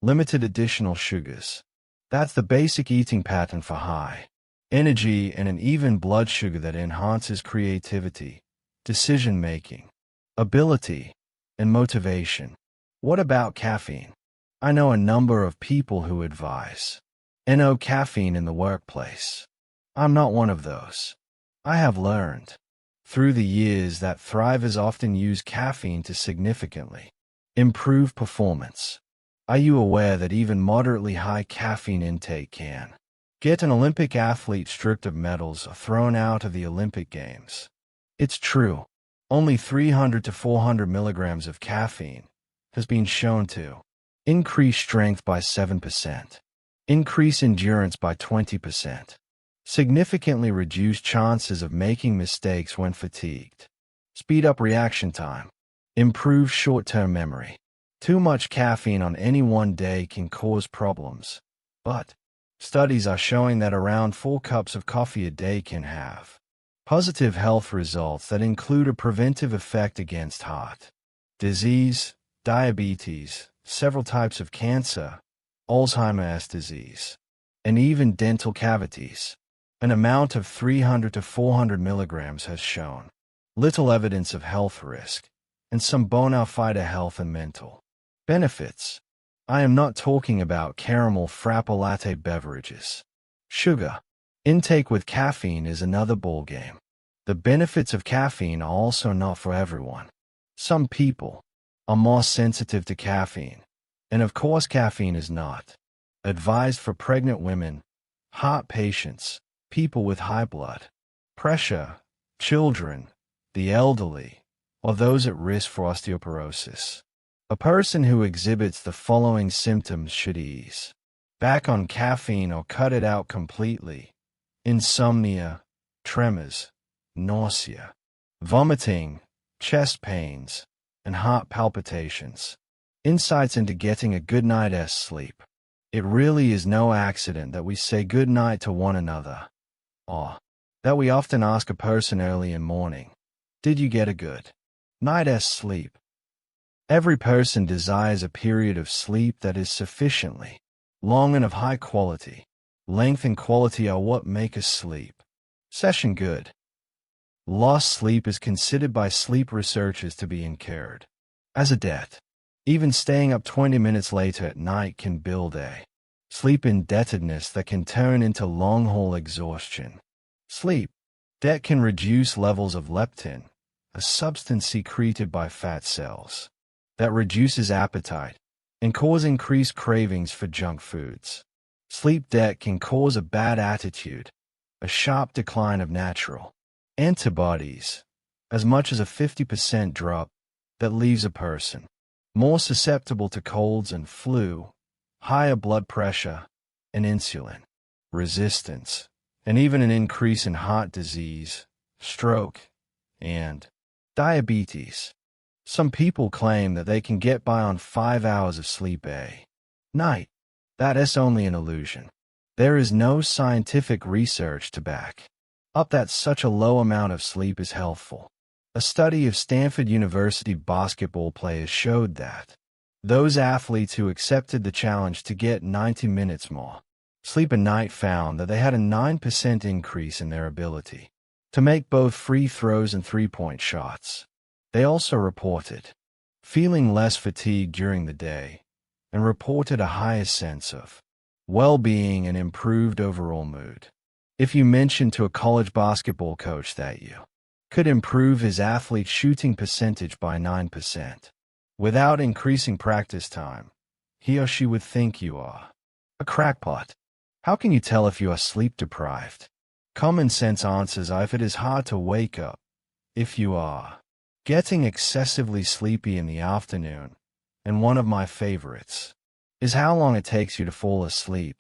limited additional sugars. That's the basic eating pattern for high energy and an even blood sugar that enhances creativity, decision-making, ability, and motivation. What about caffeine? I know a number of people who advise no caffeine in the workplace. I'm not one of those. I have learned through the years that thrivers often use caffeine to significantly improve performance. Are you aware that even moderately high caffeine intake can get an Olympic athlete stripped of medals or thrown out of the Olympic Games? It's true. Only 300 to 400 milligrams of caffeine has been shown to increase strength by 7%, increase endurance by 20%, significantly reduce chances of making mistakes when fatigued, speed up reaction time, improve short-term memory. Too much caffeine on any one day can cause problems, but studies are showing that around 4 cups of coffee a day can have positive health results that include a preventive effect against heart disease, diabetes, several types of cancer, Alzheimer's disease, and even dental cavities. An amount of 300 to 400 milligrams has shown little evidence of health risk and some bona fide health and mental benefits. I am not talking about caramel frappe latte beverages. Sugar intake with caffeine is another ballgame. The benefits of caffeine are also not for everyone. Some people are more sensitive to caffeine, and of course caffeine is not advised for pregnant women, heart patients, people with high blood pressure, children, the elderly, or those at risk for osteoporosis. A person who exhibits the following symptoms should ease back on caffeine or cut it out completely: insomnia, tremors, nausea, vomiting, chest pains, and heart palpitations. Insights into getting a good night's sleep. It really is no accident that we say good night to one another, or that we often ask a person early in morning, did you get a good night's sleep? Every person desires a period of sleep that is sufficiently long and of high quality. Length and quality are what make a sleep session good. Lost sleep is considered by sleep researchers to be incurred as a debt. Even staying up 20 minutes later at night can build a sleep indebtedness that can turn into long-haul exhaustion. Sleep debt can reduce levels of leptin, a substance secreted by fat cells that reduces appetite and cause increased cravings for junk foods. Sleep debt can cause a bad attitude, a sharp decline of natural antibodies, as much as a 50% drop that leaves a person more susceptible to colds and flu, higher blood pressure, and insulin resistance, and even an increase in heart disease, stroke, and diabetes. Some people claim that they can get by on 5 hours of sleep a night. That is only an illusion. There is no scientific research to back up that such a low amount of sleep is healthful. A study of Stanford University basketball players showed that those athletes who accepted the challenge to get 90 minutes more sleep a night found that they had a 9% increase in their ability to make both free throws and three-point shots. They also reported feeling less fatigued during the day and reported a higher sense of well-being and improved overall mood. If you mentioned to a college basketball coach that you could improve his athlete's shooting percentage by 9% without increasing practice time, he or she would think you are a crackpot. How can you tell if you are sleep-deprived? Common sense answers are if it is hard to wake up, if you are getting excessively sleepy in the afternoon, and one of my favorites is how long it takes you to fall asleep,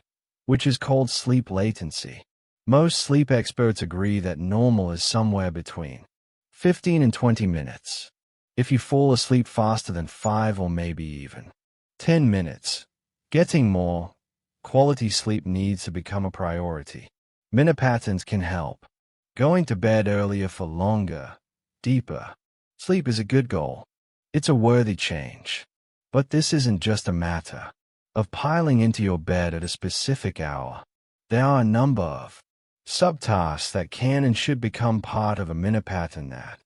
which is called sleep latency. Most sleep experts agree that normal is somewhere between 15 and 20 minutes. If you fall asleep faster than 5 or maybe even 10 minutes, getting more quality sleep needs to become a priority. Minute patterns can help. Going to bed earlier for longer, deeper sleep is a good goal. It's a worthy change. But this isn't just a matter of piling into your bed at a specific hour. There are a number of subtasks that can and should become part of a minute pattern that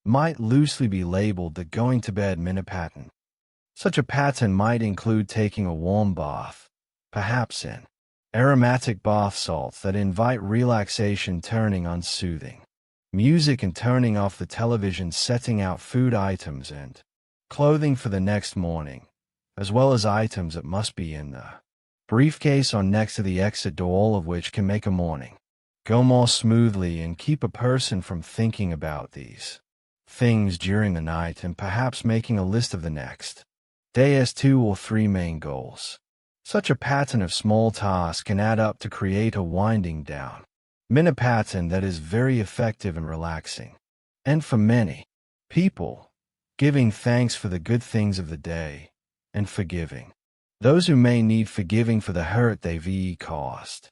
might loosely be labeled the going to bed minute pattern. Such a pattern might include taking a warm bath, perhaps in aromatic bath salts that invite relaxation, turning on soothing music and turning off the television, setting out food items and clothing for the next morning, as well as items that must be in the briefcase or next to the exit door, all of which can make a morning go more smoothly and keep a person from thinking about these things during the night and perhaps making a list of the next day's 2 or 3 main goals. Such a pattern of small tasks can add up to create a winding down minute pattern that is very effective and relaxing. And for many people, giving thanks for the good things of the day and forgiving those who may need forgiving for the hurt they've caused.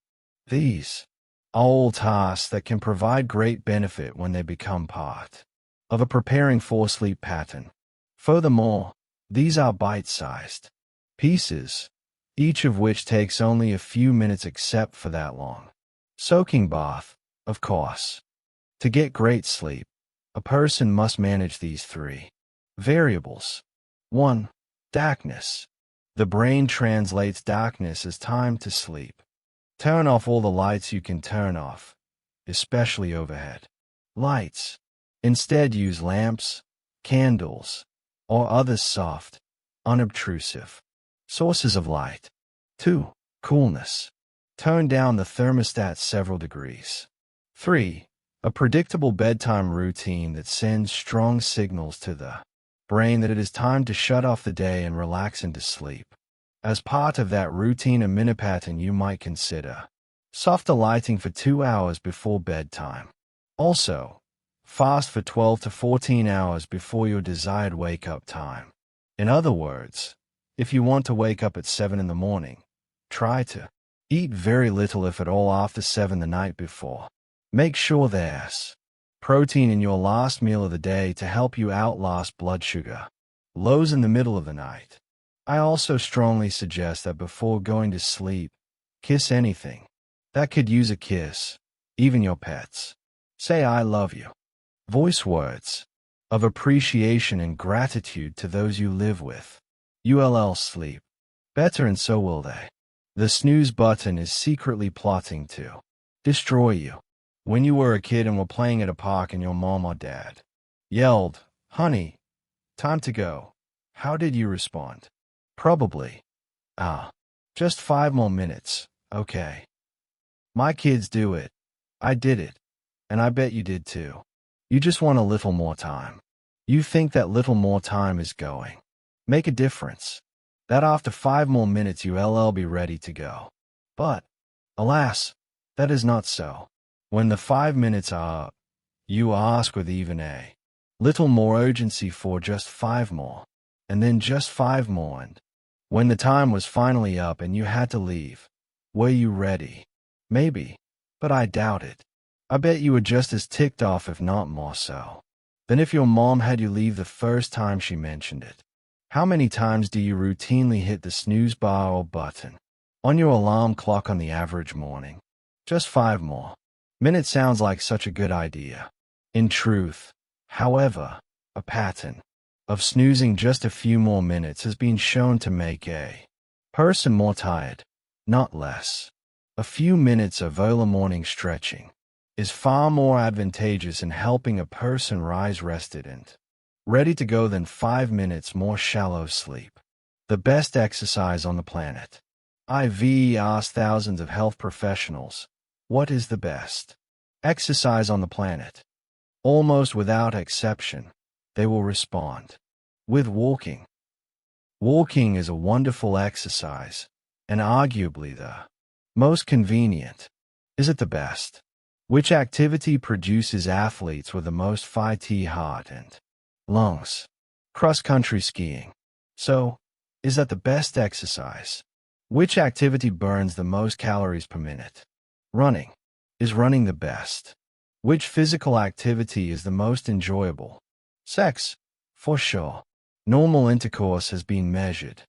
These are all tasks that can provide great benefit when they become part of a preparing for sleep pattern. Furthermore, these are bite-sized pieces, each of which takes only a few minutes except for that long soaking bath, of course. To get great sleep, a person must manage these 3 variables. 1. Darkness. The brain translates darkness as time to sleep. Turn off all the lights you can turn off, especially overhead lights. Instead, use lamps, candles, or other soft, unobtrusive sources of light. 2. Coolness. Turn down the thermostat several degrees. 3. A predictable bedtime routine that sends strong signals to the brain that it is time to shut off the day and relax into sleep. As part of that routine and minute pattern, you might consider softer lighting for 2 hours before bedtime. Also, Fast for 12 to 14 hours before your desired wake-up time. In other words, if you want to wake up at 7 in the morning, try to eat very little if at all after 7 the night before. Make sure there's protein in your last meal of the day to help you outlast blood sugar lows in the middle of the night. I also strongly suggest that before going to sleep, kiss anything that could use a kiss, even your pets. Say I love you. Voice words of appreciation and gratitude to those you live with. You'll sleep better and so will they. The snooze button is secretly plotting to destroy you. When you were a kid and were playing at a park and your mom or dad yelled, "Honey, time to go," how did you respond? Probably, just 5 more minutes, okay. My kids do it. I did it. And I bet you did too. You just want a little more time. You think that little more time is going make a difference. That after 5 more minutes you'll be ready to go. But, alas, that is not so. When the 5 minutes are up, you ask with even a little more urgency for just 5 more, and then just 5 more, and when the time was finally up and you had to leave, were you ready? Maybe, but I doubt it. I bet you were just as ticked off, if not more so, than if your mom had you leave the first time she mentioned it. How many times do you routinely hit the snooze bar or button on your alarm clock on the average morning? Just 5 more minutes sounds like such a good idea. In truth, however, a pattern of snoozing just a few more minutes has been shown to make a person more tired, not less. A few minutes of early morning stretching is far more advantageous in helping a person rise rested and ready to go than 5 minutes more shallow sleep. The best exercise on the planet. I've asked thousands of health professionals, what is the best exercise on the planet? Almost without exception, they will respond with walking. Walking is a wonderful exercise, and arguably the most convenient. Is it the best? Which activity produces athletes with the most fit heart and lungs? Cross-country skiing. So, is that the best exercise? Which activity burns the most calories per minute? Running. Is running the best? Which physical activity is the most enjoyable? Sex. For sure. Normal intercourse has been measured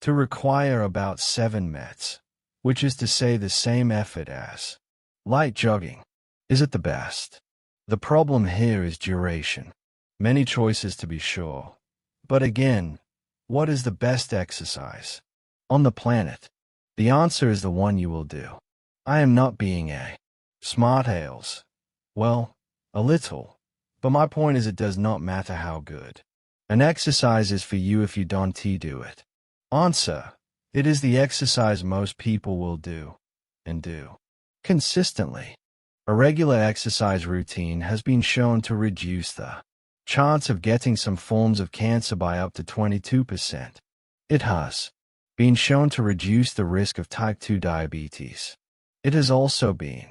to require about 7 minutes, which is to say the same effort as light jogging. Is it the best? The problem here is duration. Many choices to be sure. But again, what is the best exercise on the planet? The answer is the one you will do. I am not being a smart ales. Well, a little. But my point is it does not matter how good an exercise is for you if you don't do it. Answer. It is the exercise most people will do, and do consistently. A regular exercise routine has been shown to reduce the chance of getting some forms of cancer by up to 22%. It has been shown to reduce the risk of type 2 diabetes. It has also been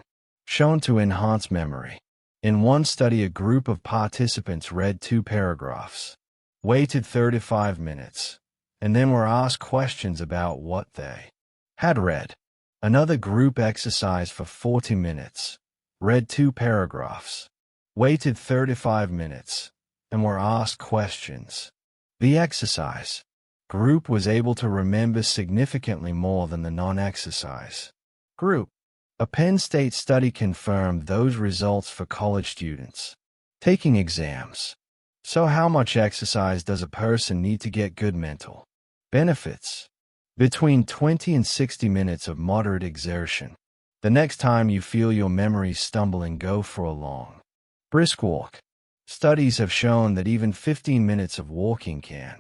shown to enhance memory. In one study, a group of participants read 2 paragraphs, waited 35 minutes, and then were asked questions about what they had read. Another group exercised for 40 minutes, read 2 paragraphs, waited 35 minutes, and were asked questions. The exercise group was able to remember significantly more than the non-exercise group. A Penn State study confirmed those results for college students taking exams. So how much exercise does a person need to get good mental benefits? Between 20 and 60 minutes of moderate exertion. The next time you feel your memory stumbling, go for a long, brisk walk. Studies have shown that even 15 minutes of walking can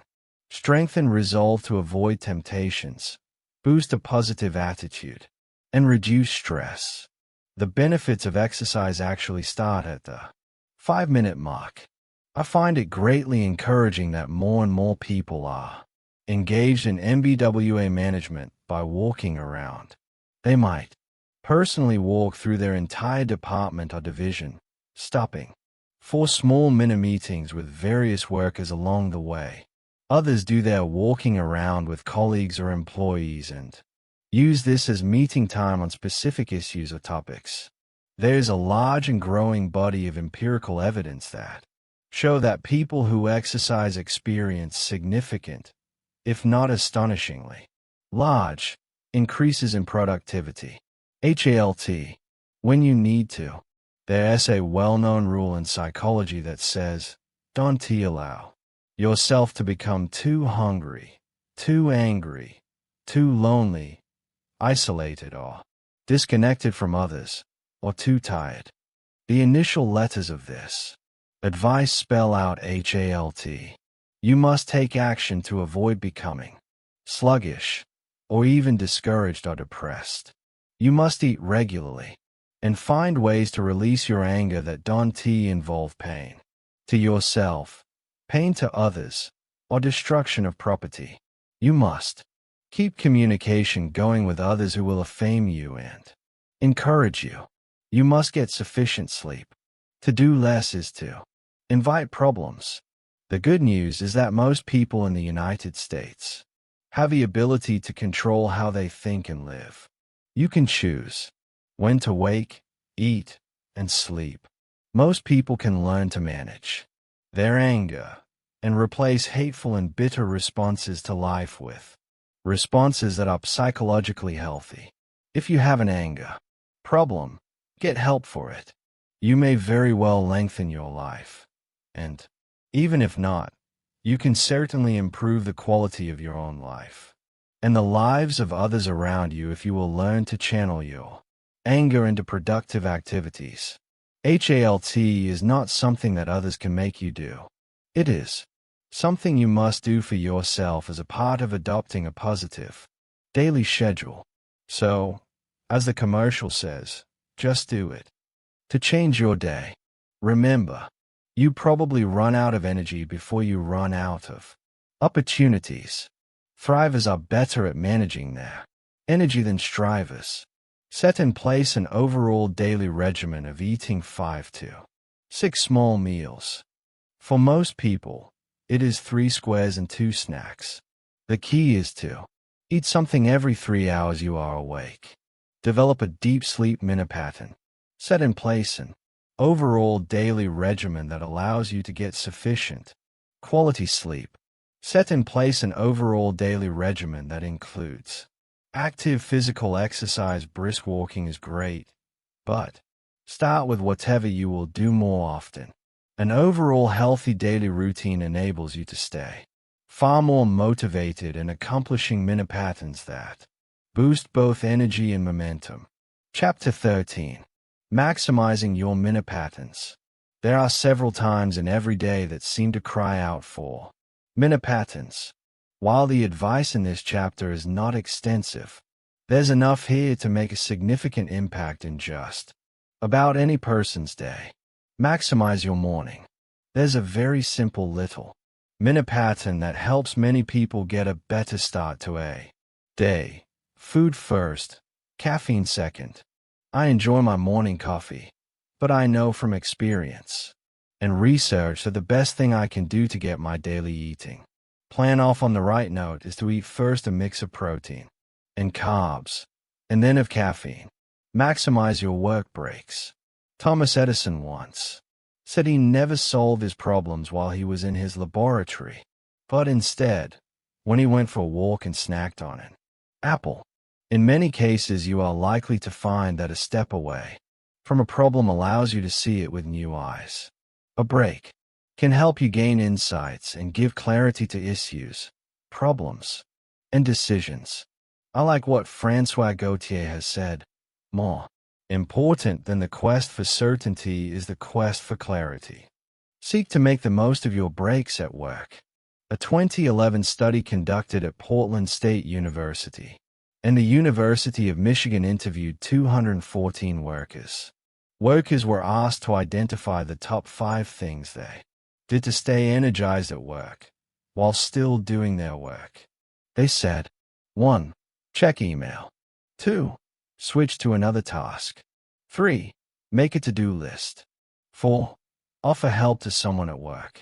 strengthen resolve to avoid temptations, boost a positive attitude, and reduce stress. The benefits of exercise actually start at the 5-minute mark. I find it greatly encouraging that more and more people are engaged in MBWA management by walking around. They might personally walk through their entire department or division, stopping 4 small mini-meetings with various workers along the way. Others do their walking around with colleagues or employees and use this as meeting time on specific issues or topics. There's a large and growing body of empirical evidence that show that people who exercise experience significant, if not astonishingly, large increases in productivity. HALT. When you need to. There's a well-known rule in psychology that says, don't allow yourself to become too hungry, too angry, too lonely, isolated or disconnected from others, or too tired. The initial letters of this advice spell out HALT. You must take action to avoid becoming sluggish, or even discouraged or depressed. You must eat regularly and find ways to release your anger that don't involve pain to yourself, pain to others, or destruction of property. You must keep communication going with others who will affirm you and encourage you. You must get sufficient sleep. To do less is to invite problems. The good news is that most people in the United States have the ability to control how they think and live. You can choose when to wake, eat, and sleep. Most people can learn to manage their anger and replace hateful and bitter responses to life with responses that are psychologically healthy. If you have an anger problem, get help for it. You may very well lengthen your life. And even if not, you can certainly improve the quality of your own life and the lives of others around you if you will learn to channel your anger into productive activities. HALT is not something that others can make you do. It is something you must do for yourself as a part of adopting a positive daily schedule. So, as the commercial says, just do it. To change your day, remember, you probably run out of energy before you run out of opportunities. Thrivers are better at managing their energy than strivers. Set in place an overall daily regimen of eating 5 to 6 small meals. For most people, it is 3 squares and 2 snacks. The key is to eat something every 3 hours you are awake. Develop a deep sleep pattern. Set in place an overall daily regimen that allows you to get sufficient quality sleep. Set in place an overall daily regimen that includes active physical exercise. Brisk walking is great, but start with whatever you will do more often. An overall healthy daily routine enables you to stay far more motivated and accomplishing patterns that boost both energy and momentum. Chapter 13. Maximizing your patterns. There are several times in every day that seem to cry out for patterns. While the advice in this chapter is not extensive, there's enough here to make a significant impact in just about any person's day. Maximize your morning. There's a very simple little pattern that helps many people get a better start to a day. Food first, caffeine second. I enjoy my morning coffee, but I know from experience and research that the best thing I can do to get my daily eating plan off on the right note is to eat first a mix of protein and carbs, and then of caffeine. Maximize your work breaks. Thomas Edison once said he never solved his problems while he was in his laboratory, but instead, when he went for a walk and snacked on an apple. In many cases, you are likely to find that a step away from a problem allows you to see it with new eyes. A break can help you gain insights and give clarity to issues, problems, and decisions. I like what François Gautier has said. More important than the quest for certainty is the quest for clarity. Seek to make the most of your breaks at work. A 2011 study conducted at Portland State University and the University of Michigan interviewed 214 workers. Workers were asked to identify the top 5 things they did to stay energized at work while still doing their work. They said, 1. Check email. 2. Switch to another task. 3. Make a to-do list. 4. Offer help to someone at work.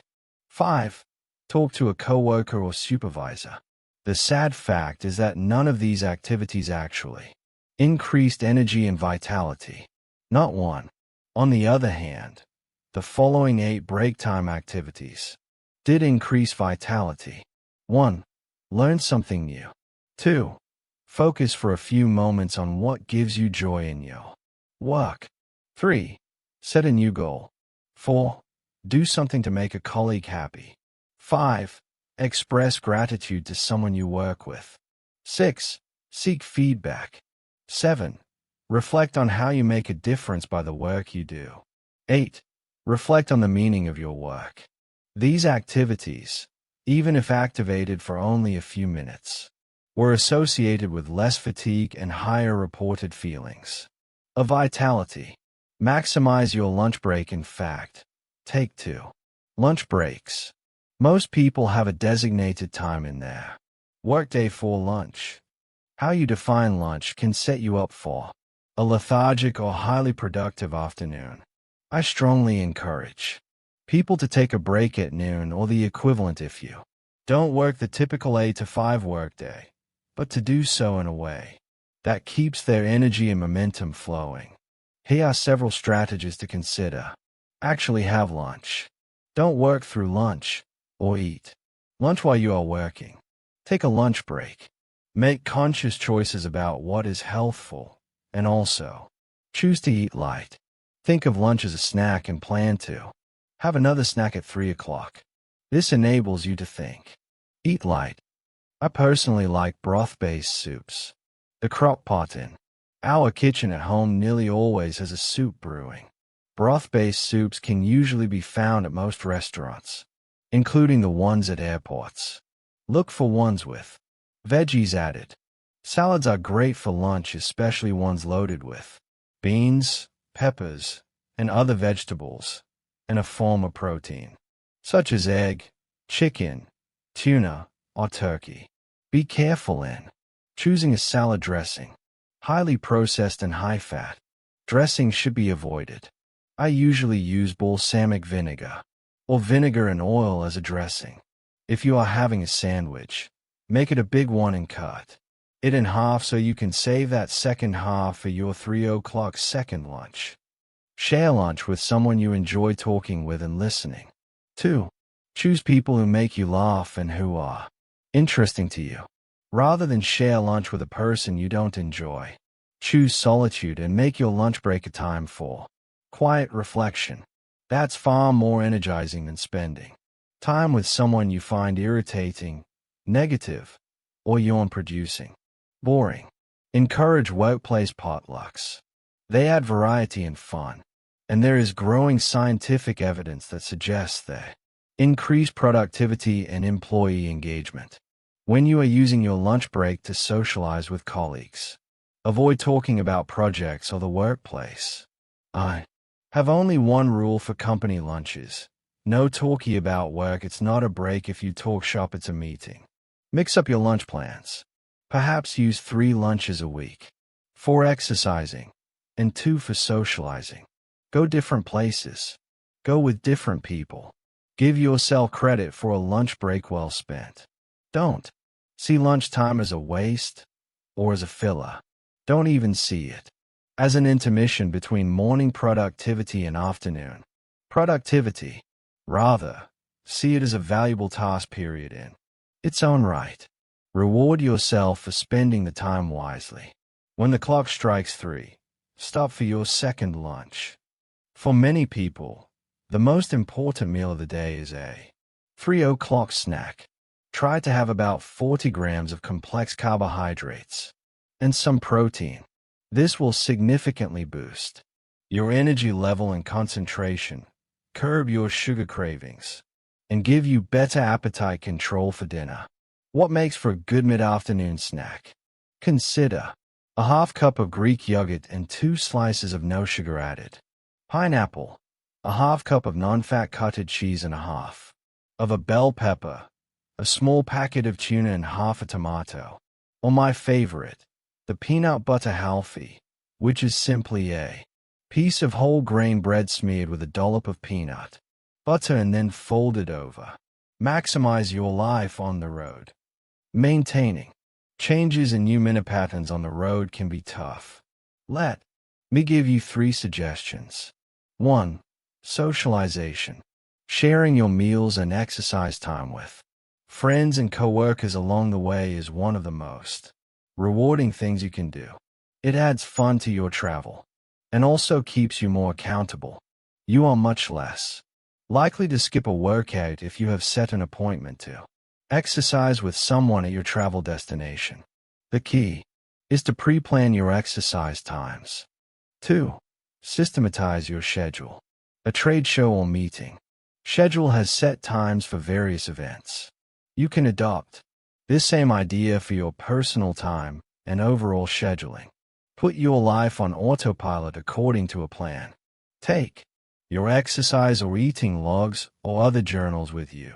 5. Talk to a coworker or supervisor. The sad fact is that none of these activities actually increased energy and vitality. Not one. On the other hand, the following 8 break time activities did increase vitality. 1. Learn something new. 2. Focus for a few moments on what gives you joy in your work. 3. Set a new goal. 4. Do something to make a colleague happy. 5. Express gratitude to someone you work with. 6. Seek feedback. 7. Reflect on how you make a difference by the work you do. 8. Reflect on the meaning of your work. These activities, even if activated for only a few minutes, were associated with less fatigue and higher reported feelings of vitality. Maximize your lunch break. In fact, take 2 lunch breaks. Most people have a designated time in their workday for lunch. How you define lunch can set you up for a lethargic or highly productive afternoon. I strongly encourage people to take a break at noon or the equivalent if you don't work the typical 8 to 5 workday, but to do so in a way that keeps their energy and momentum flowing. Here are several strategies to consider. Actually have lunch. Don't work through lunch or eat lunch while you are working. Take a lunch break. Make conscious choices about what is healthful, and also choose to eat light. Think of lunch as a snack and plan to have another snack at 3 o'clock. This enables you to think. Eat light. I personally like broth-based soups. The crock pot in our kitchen at home nearly always has a soup brewing. Broth-based soups can usually be found at most restaurants, including the ones at airports. Look for ones with veggies added. Salads are great for lunch, especially ones loaded with beans, peppers, and other vegetables, and a form of protein, such as egg, chicken, tuna, or turkey. Be careful in choosing a salad dressing. Highly processed and high-fat dressing should be avoided. I usually use balsamic vinegar or vinegar and oil as a dressing. If you are having a sandwich, make it a big one and cut it in half so you can save that second half for your 3 o'clock second lunch. Share lunch with someone you enjoy talking with and listening. 2. Choose people who make you laugh and who are interesting to you. Rather than share lunch with a person you don't enjoy, choose solitude and make your lunch break a time for quiet reflection. That's far more energizing than spending time with someone you find irritating, negative, or yawn producing. Boring. Encourage workplace potlucks. They add variety and fun, and there is growing scientific evidence that suggests they increase productivity and employee engagement. When you are using your lunch break to socialize with colleagues, avoid talking about projects or the workplace. I have only one rule for company lunches. No talkie about work. It's not a break if you talk shop, it's a meeting. Mix up your lunch plans. Perhaps use 3 lunches a week. 4 exercising, and 2 for socializing. Go different places. Go with different people. Give yourself credit for a lunch break well spent. Don't see lunchtime as a waste or as a filler. Don't even see it as an intermission between morning productivity and afternoon productivity. Rather, see it as a valuable task period in its own right. Reward yourself for spending the time wisely. When the clock strikes 3, stop for your second lunch. For many people, the most important meal of the day is a 3 o'clock snack. Try to have about 40 grams of complex carbohydrates and some protein. This will significantly boost your energy level and concentration, curb your sugar cravings, and give you better appetite control for dinner. What makes for a good mid-afternoon snack? Consider a half cup of Greek yogurt and 2 slices of no sugar added pineapple, a half cup of non-fat cottage cheese and a half of a bell pepper, a small packet of tuna and half a tomato, or my favorite, the peanut butter halfie, which is simply a piece of whole grain bread smeared with a dollop of peanut butter and then fold it over. Maximize your life on the road. Maintaining changes in new minute patterns on the road can be tough. Let me give you 3 suggestions. 1. Socialization. Sharing your meals and exercise time with friends and coworkers along the way is one of the most rewarding things you can do. It adds fun to your travel and also keeps you more accountable. You are much less likely to skip a workout if you have set an appointment to exercise with someone at your travel destination. The key is to pre-plan your exercise times. 2. Systematize your schedule. A trade show or meeting schedule has set times for various events. You can adopt this same idea for your personal time and overall scheduling. Put your life on autopilot according to a plan. Take your exercise or eating logs or other journals with you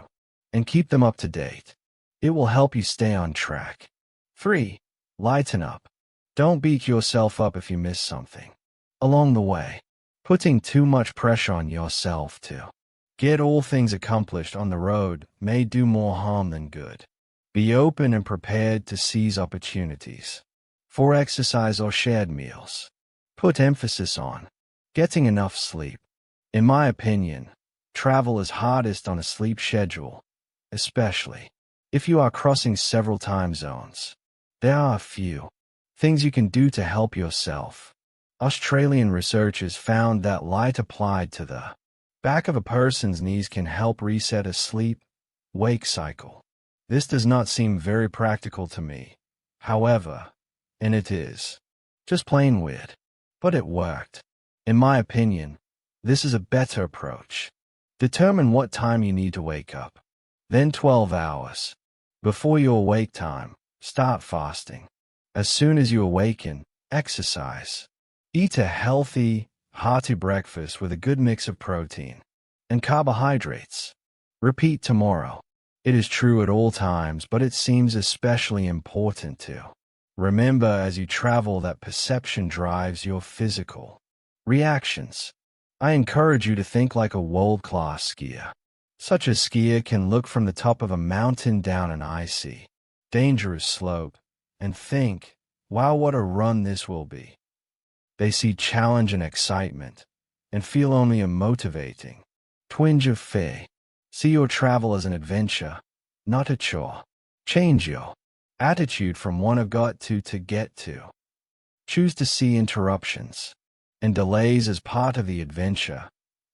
and keep them up to date. It will help you stay on track. 3. Lighten up. Don't beat yourself up if you miss something along the way. Putting too much pressure on yourself to get all things accomplished on the road may do more harm than good. Be open and prepared to seize opportunities for exercise or shared meals. Put emphasis on getting enough sleep. In my opinion, travel is hardest on a sleep schedule, especially if you are crossing several time zones. There are a few things you can do to help yourself. Australian researchers found that light applied to the back of a person's knees can help reset a sleep-wake cycle. This does not seem very practical to me, however, and it is just plain weird. But it worked. In my opinion, this is a better approach. Determine what time you need to wake up. Then 12 hours before your wake time, start fasting. As soon as you awaken, exercise. Eat a healthy, hearty breakfast with a good mix of protein and carbohydrates. Repeat tomorrow. It is true at all times, but it seems especially important to remember as you travel that perception drives your physical reactions. I encourage you to think like a world-class skier. Such a skier can look from the top of a mountain down an icy, dangerous slope and think, wow, what a run this will be. They see challenge and excitement and feel only a motivating twinge of fear. See your travel as an adventure, not a chore. Change your attitude from one of got to get to. Choose to see interruptions and delays as part of the adventure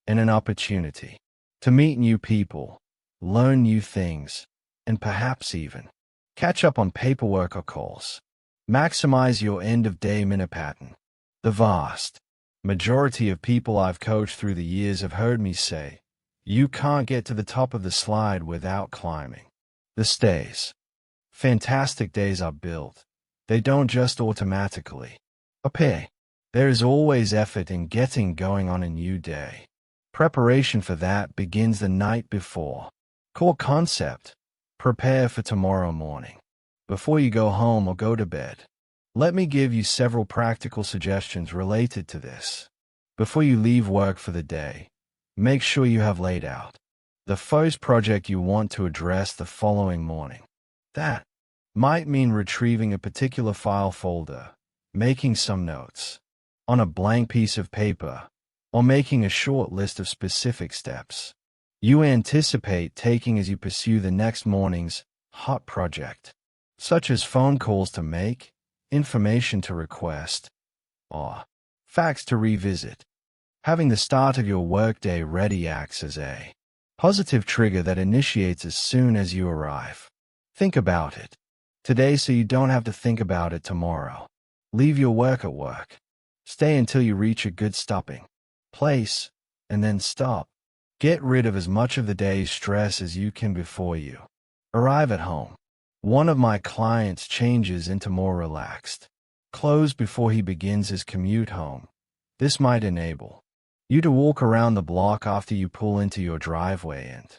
and an opportunity to meet new people, learn new things, and perhaps even catch up on paperwork or calls. Maximize your end-of-day minute pattern. The vast majority of people I've coached through the years have heard me say, you can't get to the top of the slide without climbing the stairs. Fantastic days are built. They don't just automatically appear. There is always effort in getting going on a new day. Preparation for that begins the night before. Core concept: prepare for tomorrow morning before you go home or go to bed. Let me give you several practical suggestions related to this. Before you leave work for the day, make sure you have laid out the first project you want to address the following morning. That might mean retrieving a particular file folder, making some notes on a blank piece of paper, or making a short list of specific steps you anticipate taking as you pursue the next morning's hot project, such as phone calls to make, information to request, or facts to revisit. Having the start of your workday ready acts as a positive trigger that initiates as soon as you arrive. Think about it today so you don't have to think about it tomorrow. Leave your work at work. Stay until you reach a good stopping place, and then stop. Get rid of as much of the day's stress as you can before you arrive at home. One of my clients changes into more relaxed clothes before he begins his commute home. This might enable you to walk around the block after you pull into your driveway and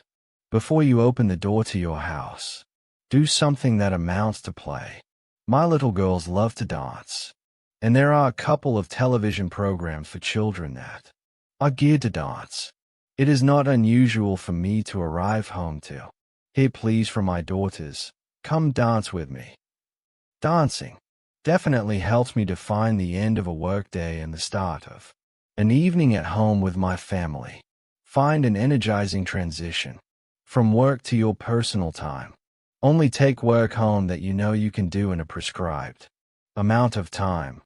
before you open the door to your house. Do something that amounts to play. My little girls love to dance, and there are a couple of television programs for children that are geared to dance. It is not unusual for me to arrive home to hear pleas from my daughters, "Come dance with me." Dancing definitely helps me define the end of a workday and the start of an evening at home with my family. Find an energizing transition from work to your personal time. Only take work home that you know you can do in a prescribed amount of time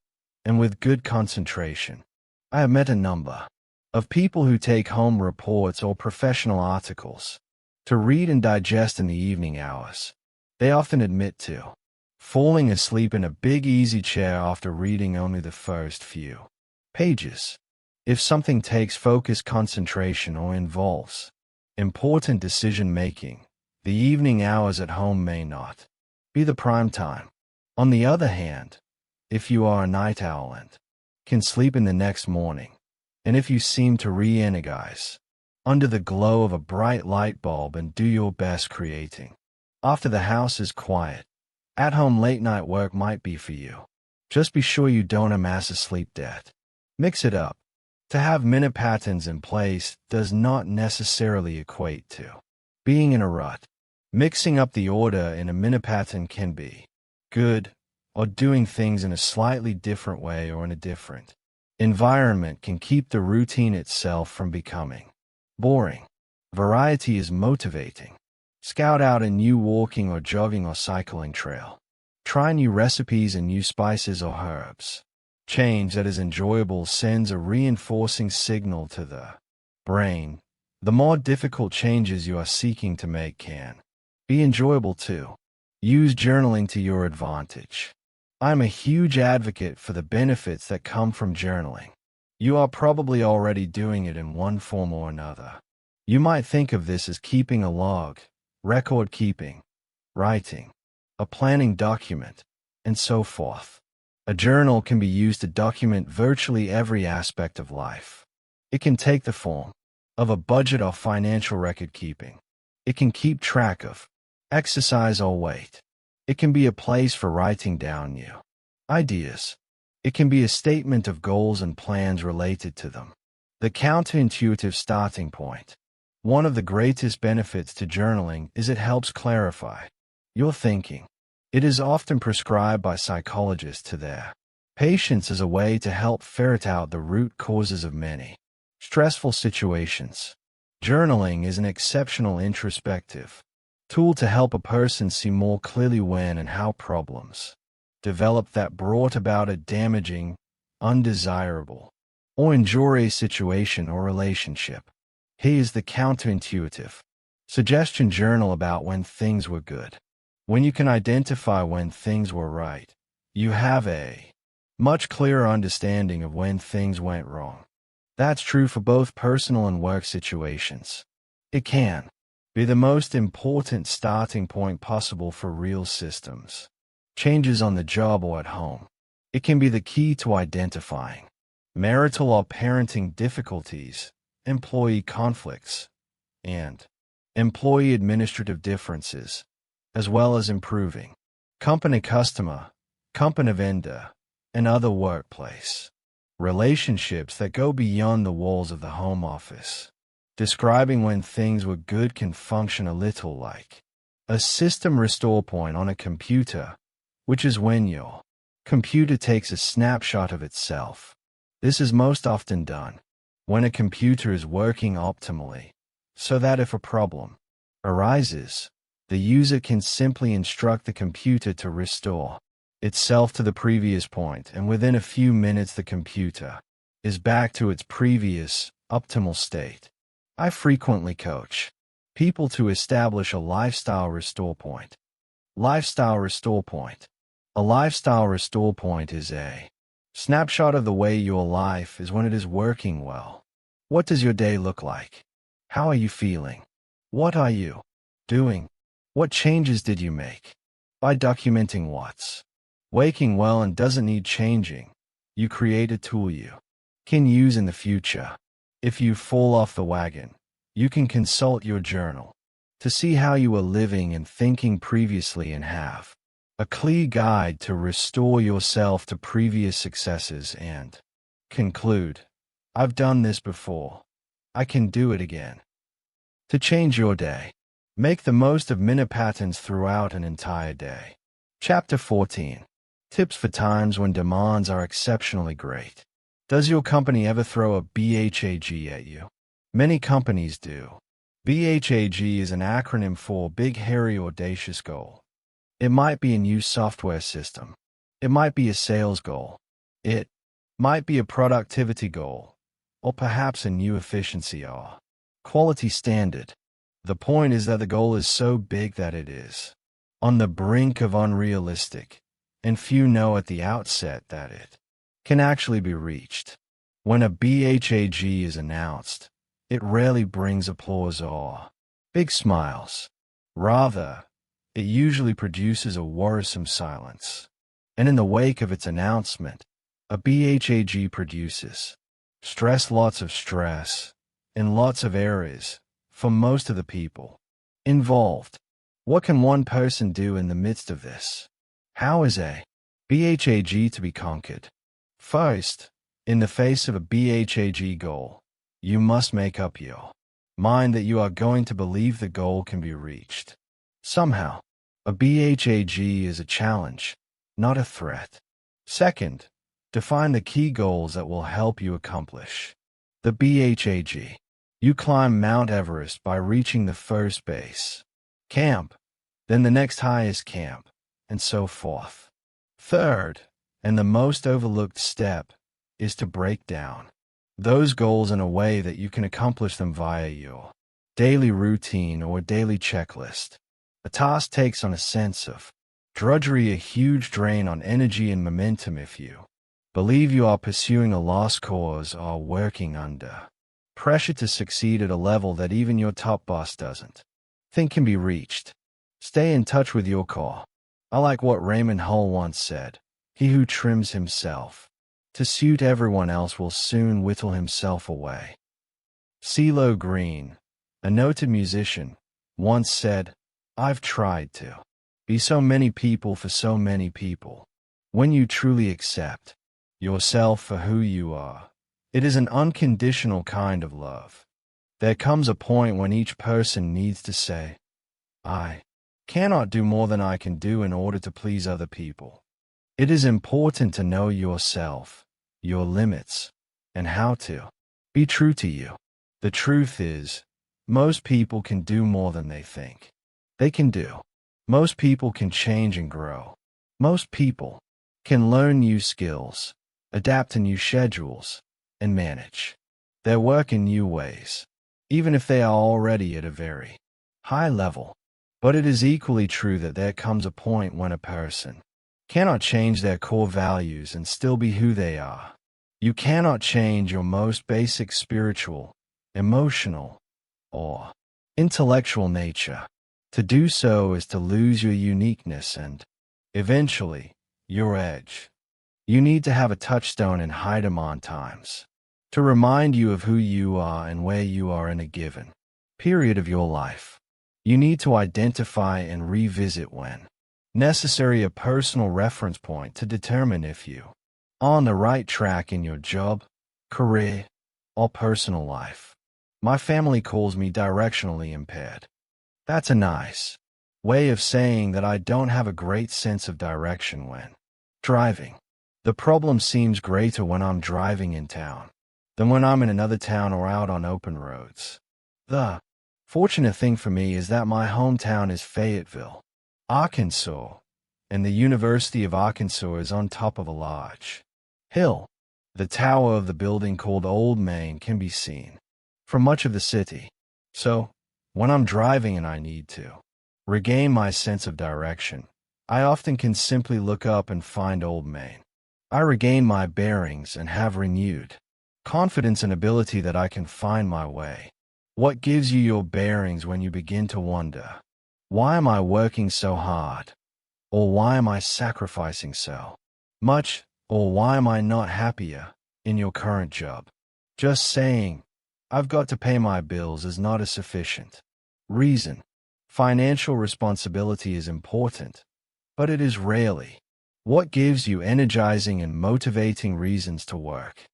and with good concentration. I have met a number of people who take home reports or professional articles to read and digest in the evening hours. They often admit to falling asleep in a big easy chair after reading only the first few pages. If something takes focused concentration or involves important decision-making, the evening hours at home may not be the prime time. On the other hand, if you are a night owl and can sleep in the next morning, and if you seem to re-energize under the glow of a bright light bulb and do your best creating after the house is quiet, at-home late-night work might be for you. Just be sure you don't amass a sleep debt. Mix it up. To have minute patterns in place does not necessarily equate to being in a rut. Mixing up the order in a minute pattern can be good, or doing things in a slightly different way or in a different environment can keep the routine itself from becoming boring. Variety is motivating. Scout out a new walking or jogging or cycling trail. Try new recipes and new spices or herbs. Change that is enjoyable sends a reinforcing signal to the brain. The more difficult changes you are seeking to make can be enjoyable too. Use journaling to your advantage. I'm a huge advocate for the benefits that come from journaling. You are probably already doing it in one form or another. You might think of this as keeping a log, record keeping, writing, a planning document, and so forth. A journal can be used to document virtually every aspect of life. It can take the form of a budget or financial record keeping. It can keep track of exercise or weight. It can be a place for writing down new ideas. It can be a statement of goals and plans related to them. The counterintuitive starting point. One of the greatest benefits to journaling is it helps clarify your thinking. It is often prescribed by psychologists to their patients as a way to help ferret out the root causes of many stressful situations. Journaling is an exceptional introspective tool to help a person see more clearly when and how problems develop that brought about a damaging, undesirable, or injurious situation or relationship. Here is the counterintuitive suggestion journal about when things were good. When you can identify when things were right, you have a much clearer understanding of when things went wrong. That's true for both personal and work situations. It can be the most important starting point possible for real systems changes on the job or at home. It can be the key to identifying marital or parenting difficulties, employee conflicts, and employee administrative differences, as well as improving company customer, company vendor, and other workplace relationships that go beyond the walls of the home office. Describing when things were good can function a little like a system restore point on a computer, which is when your computer takes a snapshot of itself. This is most often done when a computer is working optimally, so that if a problem arises, the user can simply instruct the computer to restore itself to the previous point, and within a few minutes the computer is back to its previous, optimal state. I frequently coach people to establish a lifestyle restore point. Lifestyle restore point. A lifestyle restore point is a snapshot of the way your life is when it is working well. What does your day look like? How are you feeling? What are you doing? What changes did you make? By documenting what's waking well and doesn't need changing, you create a tool you can use in the future. If you fall off the wagon, you can consult your journal to see how you were living and thinking previously and have a clear guide to restore yourself to previous successes and conclude, I've done this before. I can do it again. To change your day. Make the most of minute patterns throughout an entire day. Chapter 14. Tips for times when demands are exceptionally great. Does your company ever throw a BHAG at you? Many companies do. BHAG is an acronym for Big Hairy Audacious Goal. It might be a new software system. It might be a sales goal. It might be a productivity goal, or perhaps a new efficiency or quality standard. The point is that the goal is so big that it is on the brink of unrealistic, and few know at the outset that it can actually be reached. When a BHAG is announced, it rarely brings applause or big smiles. Rather, it usually produces a worrisome silence. And in the wake of its announcement, a BHAG produces lots of stress, and lots of errors for most of the people involved. What can one person do in the midst of this? How is a BHAG to be conquered? First, in the face of a BHAG goal, you must make up your mind that you are going to believe the goal can be reached. Somehow, a BHAG is a challenge, not a threat. Second, define the key goals that will help you accomplish the BHAG. You climb Mount Everest by reaching the first base camp, then the next highest camp, and so forth. Third, and the most overlooked step, is to break down those goals in a way that you can accomplish them via your daily routine or daily checklist. A task takes on a sense of drudgery, a huge drain on energy and momentum if you believe you are pursuing a lost cause or working under pressure to succeed at a level that even your top boss doesn't think can be reached. Stay in touch with your core. I like what Raymond Hull once said, "He who trims himself to suit everyone else will soon whittle himself away." CeeLo Green, a noted musician, once said, "I've tried to be so many people for so many people." When you truly accept yourself for who you are, it is an unconditional kind of love. There comes a point when each person needs to say, "I cannot do more than I can do in order to please other people." It is important to know yourself, your limits, and how to be true to you. The truth is, most people can do more than they think they can do. Most people can change and grow. Most people can learn new skills, adapt to new schedules, and manage their work in new ways, even if they are already at a very high level. But it is equally true that there comes a point when a person cannot change their core values and still be who they are. You cannot change your most basic spiritual, emotional, or intellectual nature. To do so is to lose your uniqueness and, eventually, your edge. You need to have a touchstone and hide them on times to remind you of who you are and where you are in a given period of your life. You need to identify and revisit when necessary a personal reference point to determine if you are on the right track in your job, career, or personal life. My family calls me directionally impaired. That's a nice way of saying that I don't have a great sense of direction when driving. The problem seems greater when I'm driving in town than when I'm in another town or out on open roads. The fortunate thing for me is that my hometown is Fayetteville, Arkansas, and the University of Arkansas is on top of a large hill. The tower of the building called Old Main can be seen from much of the city. So, when I'm driving and I need to regain my sense of direction, I often can simply look up and find Old Main. I regain my bearings and have renewed confidence and ability that I can find my way. What gives you your bearings when you begin to wonder, why am I working so hard? Or why am I sacrificing so much? Or why am I not happier in your current job? Just saying, I've got to pay my bills is not a sufficient reason. Financial responsibility is important, but it is rarely what gives you energizing and motivating reasons to work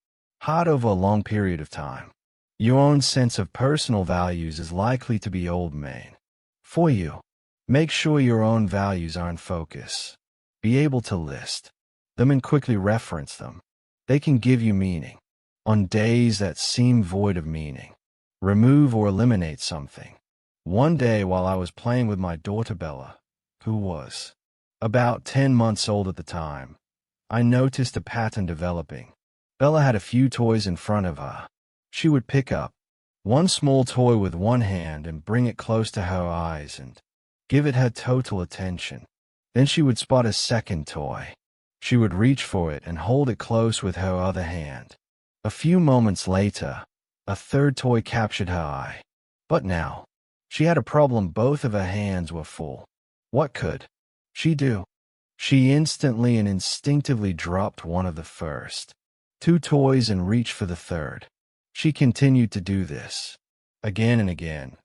hard over a long period of time. Your own sense of personal values is likely to be old main. For you, make sure your own values are in focus. Be able to list them and quickly reference them. They can give you meaning. On days that seem void of meaning, remove or eliminate something. One day while I was playing with my daughter Bella, who was about 10 months old at the time, I noticed a pattern developing. Bella had a few toys in front of her. She would pick up one small toy with one hand and bring it close to her eyes and give it her total attention. Then she would spot a second toy. She would reach for it and hold it close with her other hand. A few moments later, a third toy captured her eye. But now, she had a problem. Both of her hands were full. What could she do? She instantly and instinctively dropped one of the first two toys and reached for the third. She continued to do this again and again,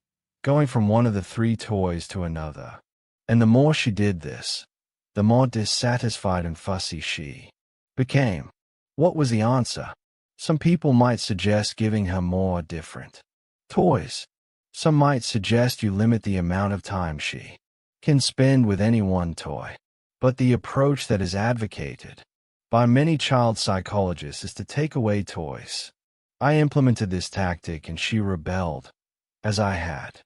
going from one of the three toys to another. And the more she did this, the more dissatisfied and fussy she became. What was the answer? Some people might suggest giving her more different toys. Some might suggest you limit the amount of time she can spend with any one toy. But the approach that is advocated by many child psychologists is to take away toys. I implemented this tactic and she rebelled, as I had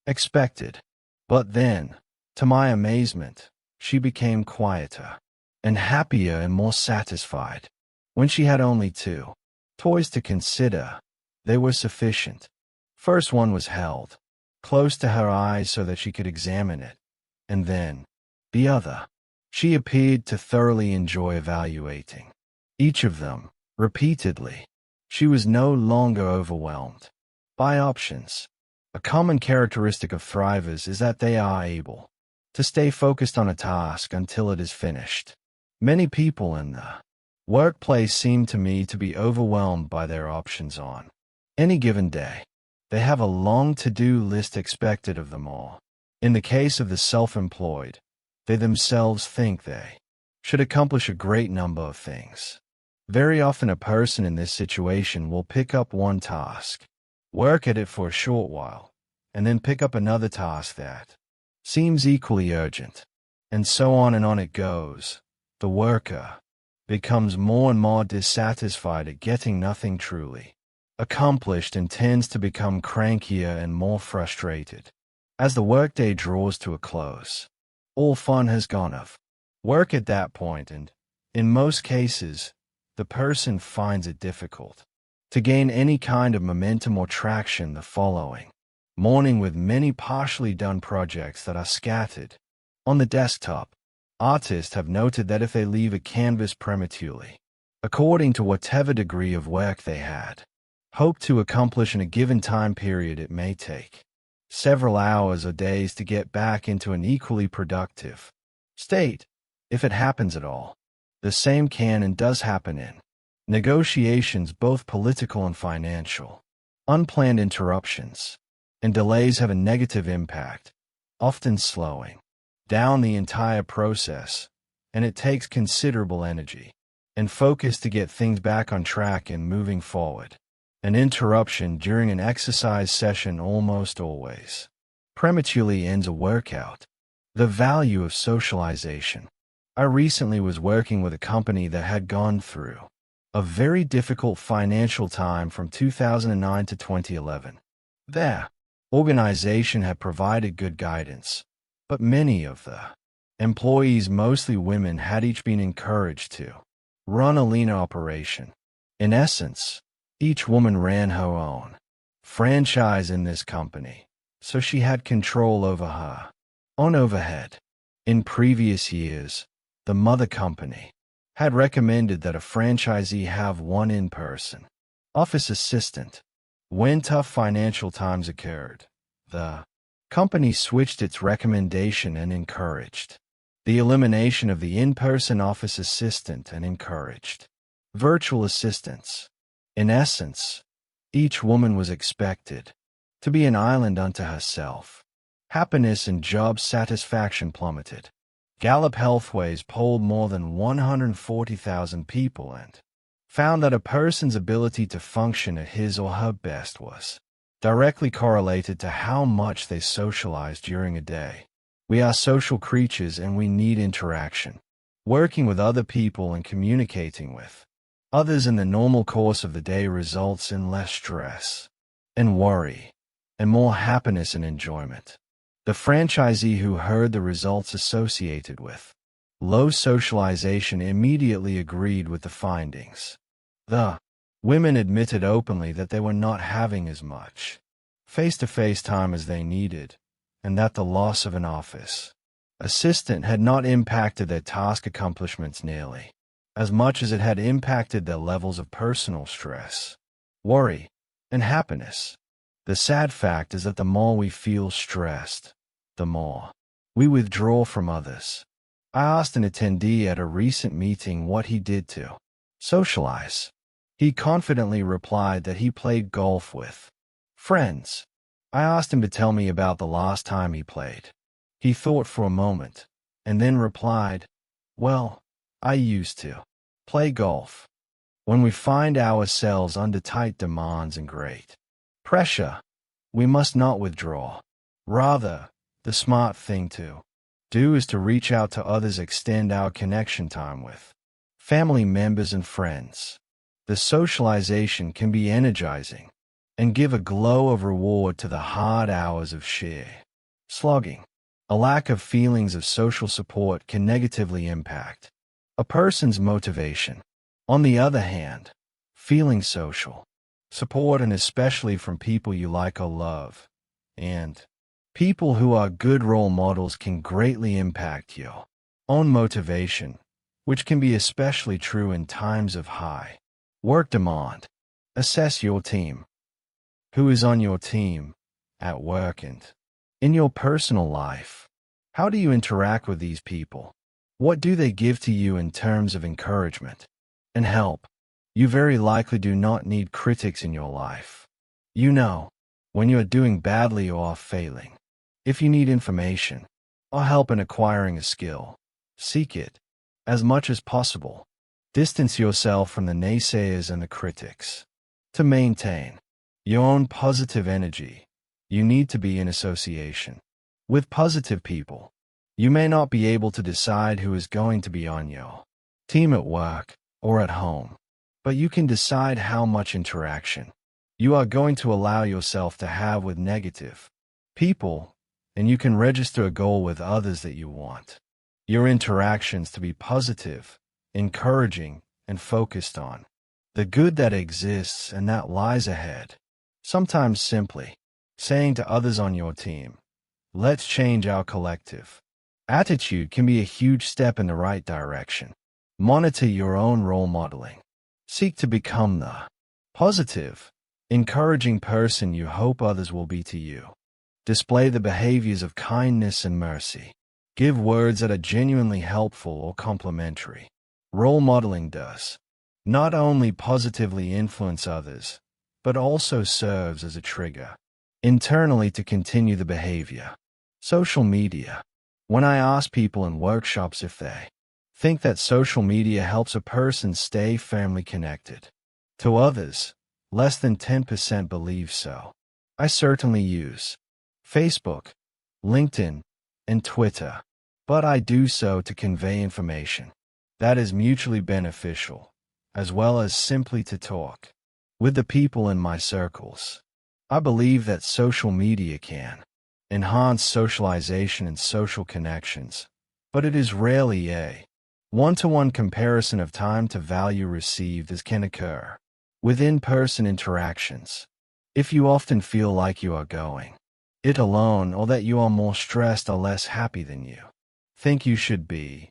expected. But then, to my amazement, she became quieter and happier and more satisfied. When she had only two toys to consider, they were sufficient. First one was held close to her eyes so that she could examine it, and then the other. She appeared to thoroughly enjoy evaluating each of them repeatedly. She was no longer overwhelmed by options. A common characteristic of thrivers is that they are able to stay focused on a task until it is finished. Many people in the workplace seem to me to be overwhelmed by their options on any given day. They have a long to-do list expected of them all. In the case of the self-employed, they themselves think they should accomplish a great number of things. Very often a person in this situation will pick up one task, work at it for a short while, and then pick up another task that seems equally urgent. And so on it goes. The worker becomes more and more dissatisfied at getting nothing truly accomplished and tends to become crankier and more frustrated. As the workday draws to a close, all fun has gone of work at that point, and, in most cases, the person finds it difficult to gain any kind of momentum or traction the following morning with many partially done projects that are scattered on the desktop. Artists have noted that if they leave a canvas prematurely, according to whatever degree of work they had hoped to accomplish in a given time period, it may take several hours or days to get back into an equally productive state, if it happens at all. The same can and does happen in negotiations, both political and financial. Unplanned interruptions and delays have a negative impact, often slowing down the entire process, and it takes considerable energy and focus to get things back on track and moving forward. An interruption during an exercise session almost always prematurely ends a workout. The value of socialization. I recently was working with a company that had gone through a very difficult financial time from 2009 to 2011. Their organization had provided good guidance, but many of the employees, mostly women, had each been encouraged to run a leaner operation. In essence, each woman ran her own franchise in this company, so she had control over her own overhead. In previous years, the mother company had recommended that a franchisee have one in-person office assistant. When tough financial times occurred, the company switched its recommendation and encouraged the elimination of the in-person office assistant and encouraged virtual assistants. In essence, each woman was expected to be an island unto herself. Happiness and job satisfaction plummeted. Gallup Healthways polled more than 140,000 people, and found that a person's ability to function at his or her best was directly correlated to how much they socialized during a day. We are social creatures and we need interaction. Working with other people and communicating with others in the normal course of the day results in less stress and worry and more happiness and enjoyment. The franchisee who heard the results associated with low socialization immediately agreed with the findings. The women admitted openly that they were not having as much face-to-face time as they needed, and that the loss of an office assistant had not impacted their task accomplishments nearly as much as it had impacted their levels of personal stress, worry, and happiness. The sad fact is that the more we feel stressed, the more we withdraw from others. I asked an attendee at a recent meeting what he did to socialize. He confidently replied that he played golf with friends. I asked him to tell me about the last time he played. He thought for a moment, and then replied, "Well, I used to play golf." When we find ourselves under tight demands and great pressure, we must not withdraw. Rather, the smart thing to do is to reach out to others, extend our connection time with family members and friends. The socialization can be energizing and give a glow of reward to the hard hours of sheer slogging. A lack of feelings of social support can negatively impact a person's motivation. On the other hand, feeling social support, and especially from people you like or love, and people who are good role models, can greatly impact your own motivation, which can be especially true in times of high work demand. Assess your team. Who is on your team, at work and in your personal life? How do you interact with these people? What do they give to you in terms of encouragement and help? You very likely do not need critics in your life. You know when you are doing badly or are failing. If you need information or help in acquiring a skill, seek it as much as possible. Distance yourself from the naysayers and the critics. To maintain your own positive energy, you need to be in association with positive people. You may not be able to decide who is going to be on your team at work or at home, but you can decide how much interaction you are going to allow yourself to have with negative people, and you can register a goal with others that you want your interactions to be positive, encouraging, and focused on the good that exists and that lies ahead. Sometimes simply saying to others on your team, "Let's change our collective attitude," can be a huge step in the right direction. Monitor your own role modeling. Seek to become the positive, encouraging person you hope others will be to you. Display the behaviors of kindness and mercy. Give words that are genuinely helpful or complimentary. Role modeling does not only positively influence others, but also serves as a trigger internally to continue the behavior. Social media. When I ask people in workshops if they think that social media helps a person stay firmly connected to others, less than 10% believe so. I certainly use Facebook, LinkedIn, and Twitter, but I do so to convey information that is mutually beneficial, as well as simply to talk with the people in my circles. I believe that social media can enhance socialization and social connections, but it is rarely a one-to-one comparison of time to value received as can occur with in-person interactions. If you often feel like you are going it alone, or that you are more stressed or less happy than you think you should be,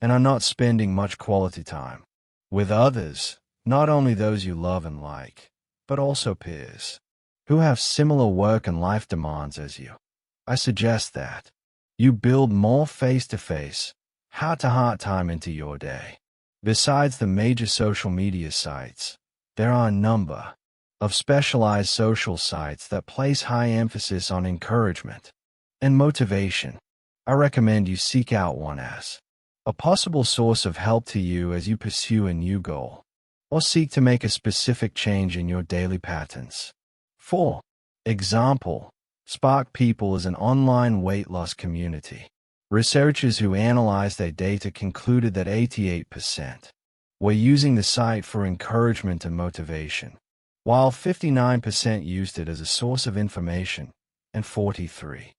and are not spending much quality time with others, not only those you love and like, but also peers who have similar work and life demands as you, I suggest that you build more face-to-face, heart-to-heart time into your day. Besides the major social media sites, there are a number of specialized social sites that place high emphasis on encouragement and motivation. I recommend you seek out one as a possible source of help to you as you pursue a new goal. or seek to make a specific change in your daily patterns. 4. Example. Spark People is an online weight loss community. Researchers who analyzed their data concluded that 88% were using the site for encouragement and motivation, while 59% used it as a source of information and 43%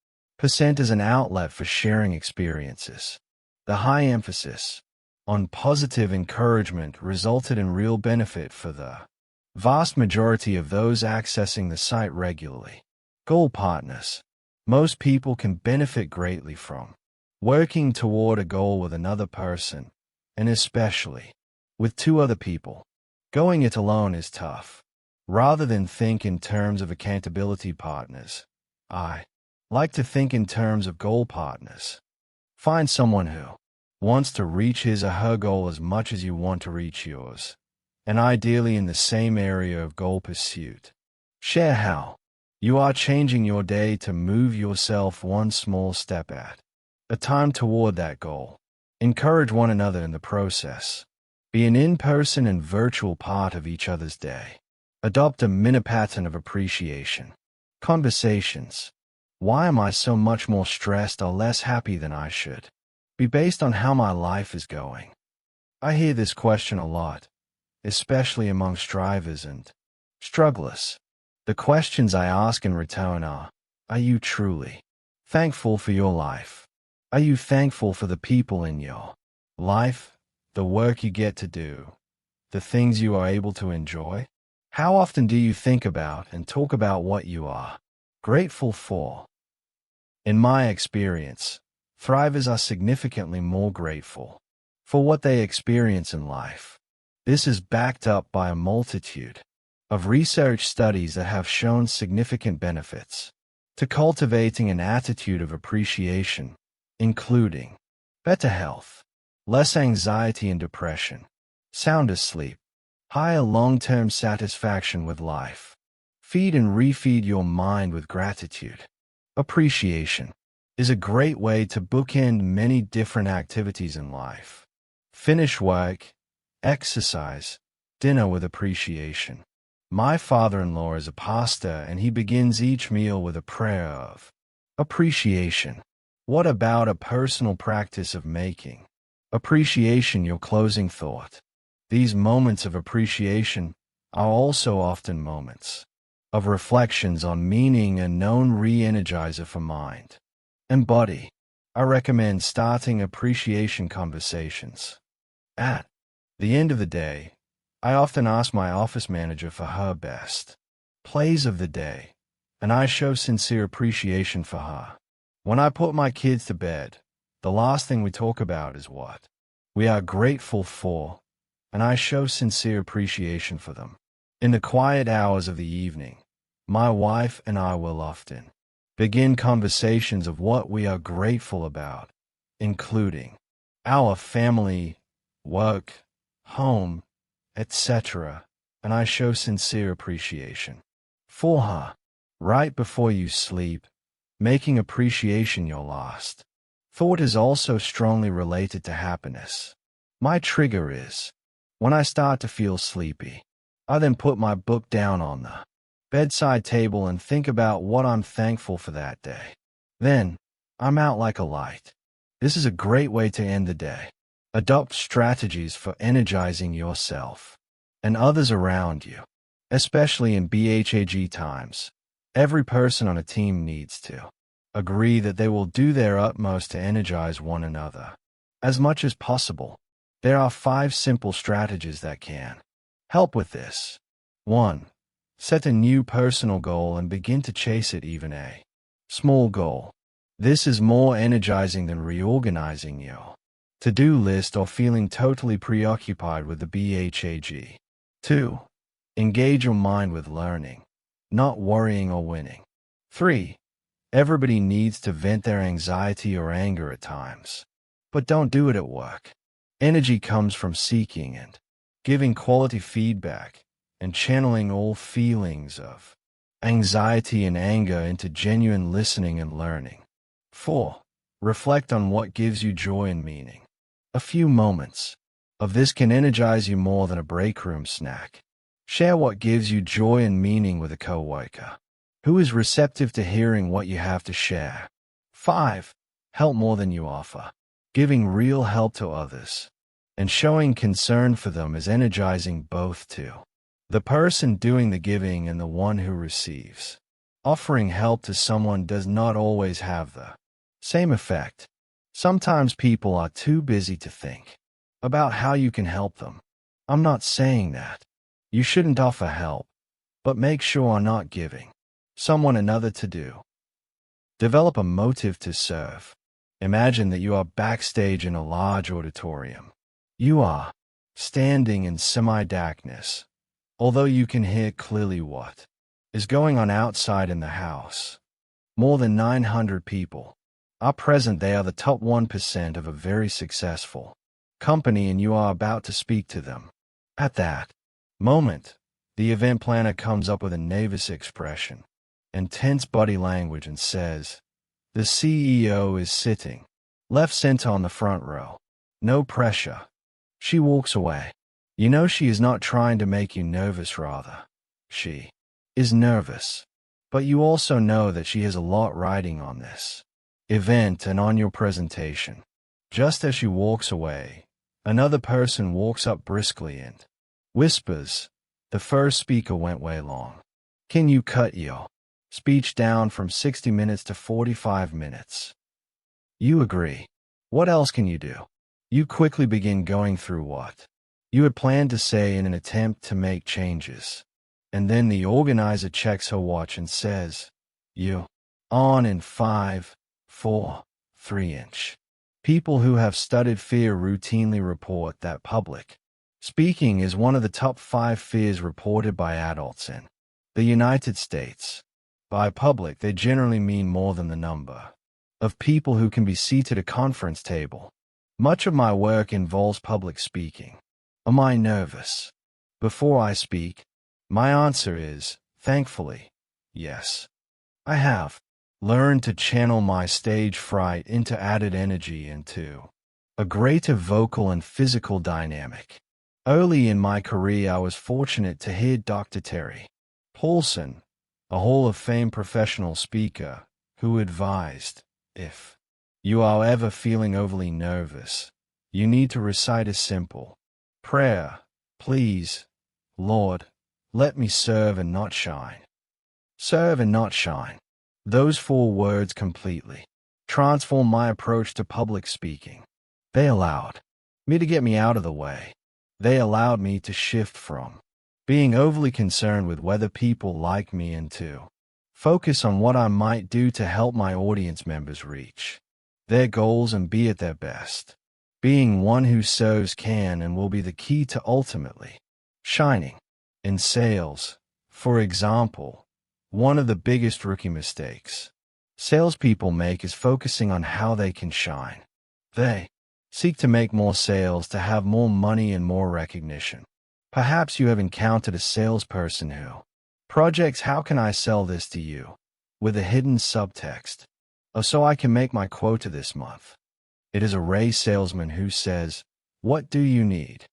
as an outlet for sharing experiences. The high emphasis on positive encouragement resulted in real benefit for the vast majority of those accessing the site regularly. Goal partners. Most people can benefit greatly from working toward a goal with another person, and especially with two other people. Going it alone is tough. Rather than think in terms of accountability partners, I like to think in terms of goal partners. Find someone who wants to reach his or her goal as much as you want to reach yours, and ideally in the same area of goal pursuit. Share how you are changing your day to move yourself one small step at a time toward that goal. Encourage one another in the process. Be an in-person and virtual part of each other's day. Adopt a mini pattern of appreciation. Conversations. Why am I so much more stressed or less happy than I should be based on how my life is going? I hear this question a lot, especially among strivers and strugglers. The questions I ask in return are you truly thankful for your life? Are you thankful for the people in your life, the work you get to do, the things you are able to enjoy? How often do you think about and talk about what you are grateful for? In my experience, thrivers are significantly more grateful for what they experience in life. This is backed up by a multitude of research studies that have shown significant benefits to cultivating an attitude of appreciation, including better health, less anxiety and depression, sounder sleep, higher long-term satisfaction with life. Feed and refeed your mind with gratitude. Appreciation is a great way to bookend many different activities in life. Finish work, exercise, dinner with appreciation. My father-in-law is a pastor, and he begins each meal with a prayer of appreciation. What about a personal practice of making appreciation your closing thought? These moments of appreciation are also often moments of reflections on meaning and known re-energizer for mind and body. I recommend starting appreciation conversations. At the end of the day, I often ask my office manager for her best plays of the day, and I show sincere appreciation for her. When I put my kids to bed, the last thing we talk about is what we are grateful for, and I show sincere appreciation for them. In the quiet hours of the evening, my wife and I will often begin conversations of what we are grateful about, including our family, work, home, etc., and I show sincere appreciation for her. Right before you sleep, making appreciation your last thought is also strongly related to happiness. My trigger is when I start to feel sleepy. I then put my book down on the bedside table and think about what I'm thankful for that day. Then, I'm out like a light. This is a great way to end the day. Adopt strategies for energizing yourself and others around you, especially in BHAG times. Every person on a team needs to agree that they will do their utmost to energize one another as much as possible. There are 5 simple strategies that can help with this. 1. Set a new personal goal and begin to chase it, even a small goal. This is more energizing than reorganizing your to-do list or feeling totally preoccupied with the BHAG. 2. Engage your mind with learning, not worrying or winning. 3. Everybody needs to vent their anxiety or anger at times, but don't do it at work. Energy comes from seeking and giving quality feedback and channeling all feelings of anxiety and anger into genuine listening and learning. 4. Reflect on what gives you joy and meaning. A few moments of this can energize you more than a break room snack. Share what gives you joy and meaning with a coworker who is receptive to hearing what you have to share. 5. Help more than you offer. Giving real help to others and showing concern for them is energizing both too. The person doing the giving and the one who receives. Offering help to someone does not always have the same effect. Sometimes people are too busy to think about how you can help them. I'm not saying that you shouldn't offer help, but make sure you're not giving someone another to do. Develop a motive to serve. Imagine that you are backstage in a large auditorium. You are standing in semi-darkness, although you can hear clearly what is going on outside in the house. More than 900 people are present. They are the top 1% of a very successful company, and you are about to speak to them. At that moment, the event planner comes up with a nervous expression and tense body language and says, "The CEO is sitting left center on the front row. No pressure." She walks away. You know she is not trying to make you nervous, rather. She is nervous. But you also know that she has a lot riding on this event and on your presentation. Just as she walks away, another person walks up briskly and whispers, "The first speaker went way long. Can you cut your speech down from 60 minutes to 45 minutes? You agree. What else can you do? You quickly begin going through what you had planned to say in an attempt to make changes. And then the organizer checks her watch and says, "You on in 5, 4, 3". People who have studied fear routinely report that public speaking is one of the top 5 fears reported by adults in the United States. By public, they generally mean more than the number of people who can be seated at a conference table. Much of my work involves public speaking. Am I nervous before I speak? My answer is, thankfully, yes. I have learned to channel my stage fright into added energy into a greater vocal and physical dynamic. Early in my career, I was fortunate to hear Dr. Terry Paulson, a Hall of Fame professional speaker, who advised, if you are ever feeling overly nervous, you need to recite a simple prayer. Please, Lord, let me serve and not shine. Serve and not shine. Those 4 words completely transformed my approach to public speaking. They allowed me to get me out of the way. They allowed me to shift from being overly concerned with whether people like me and to focus on what I might do to help my audience members reach their goals and be at their best. Being one who serves can and will be the key to ultimately shining. In sales, for example, one of the biggest rookie mistakes salespeople make is focusing on how they can shine. They seek to make more sales, to have more money and more recognition. Perhaps you have encountered a salesperson who projects, "How can I sell this to you?" with a hidden subtext, "Oh, so I can make my quota this month." It is a Ray salesman who says, "What do you need?"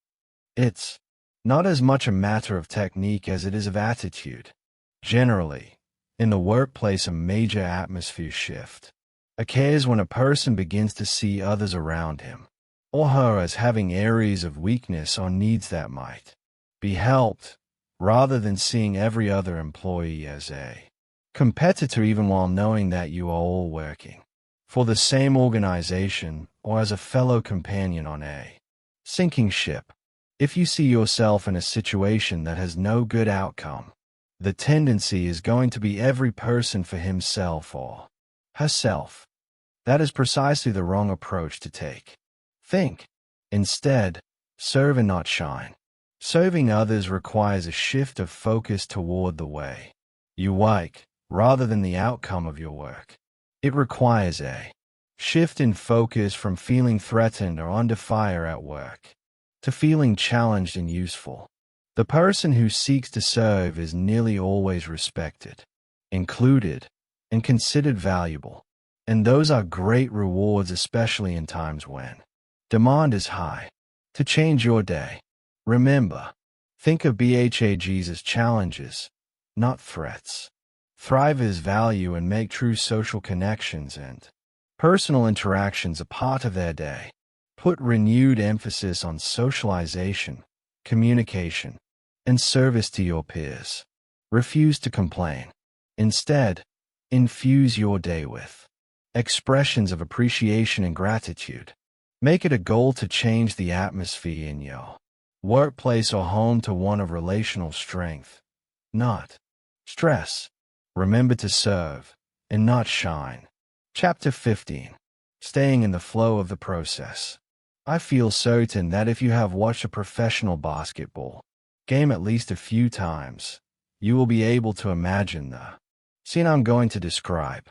It's not as much a matter of technique as it is of attitude. Generally, in the workplace, a major atmosphere shift occurs when a person begins to see others around him or her as having areas of weakness or needs that might be helped, rather than seeing every other employee as a competitor, even while knowing that you are all working for the same organization or as a fellow companion on a sinking ship. If you see yourself in a situation that has no good outcome, the tendency is going to be every person for himself or herself. That is precisely the wrong approach to take. Think. Instead, serve and not shine. Serving others requires a shift of focus toward the way you work, rather than the outcome of your work. It requires a shift in focus from feeling threatened or under fire at work to feeling challenged and useful. The person who seeks to serve is nearly always respected, included, and considered valuable. And those are great rewards, especially in times when demand is high. to change your day. Remember, think of BHAGs as challenges, not threats. Thrive as value and make true social connections and personal interactions a part of their day. Put renewed emphasis on socialization, communication, and service to your peers. Refuse to complain. Instead, infuse your day with expressions of appreciation and gratitude. Make it a goal to change the atmosphere in your workplace or home to one of relational strength, not stress. Remember to serve and not shine. Chapter 15. Staying in the flow of the process. I feel certain that if you have watched a professional basketball game at least a few times, you will be able to imagine the scene I'm going to describe.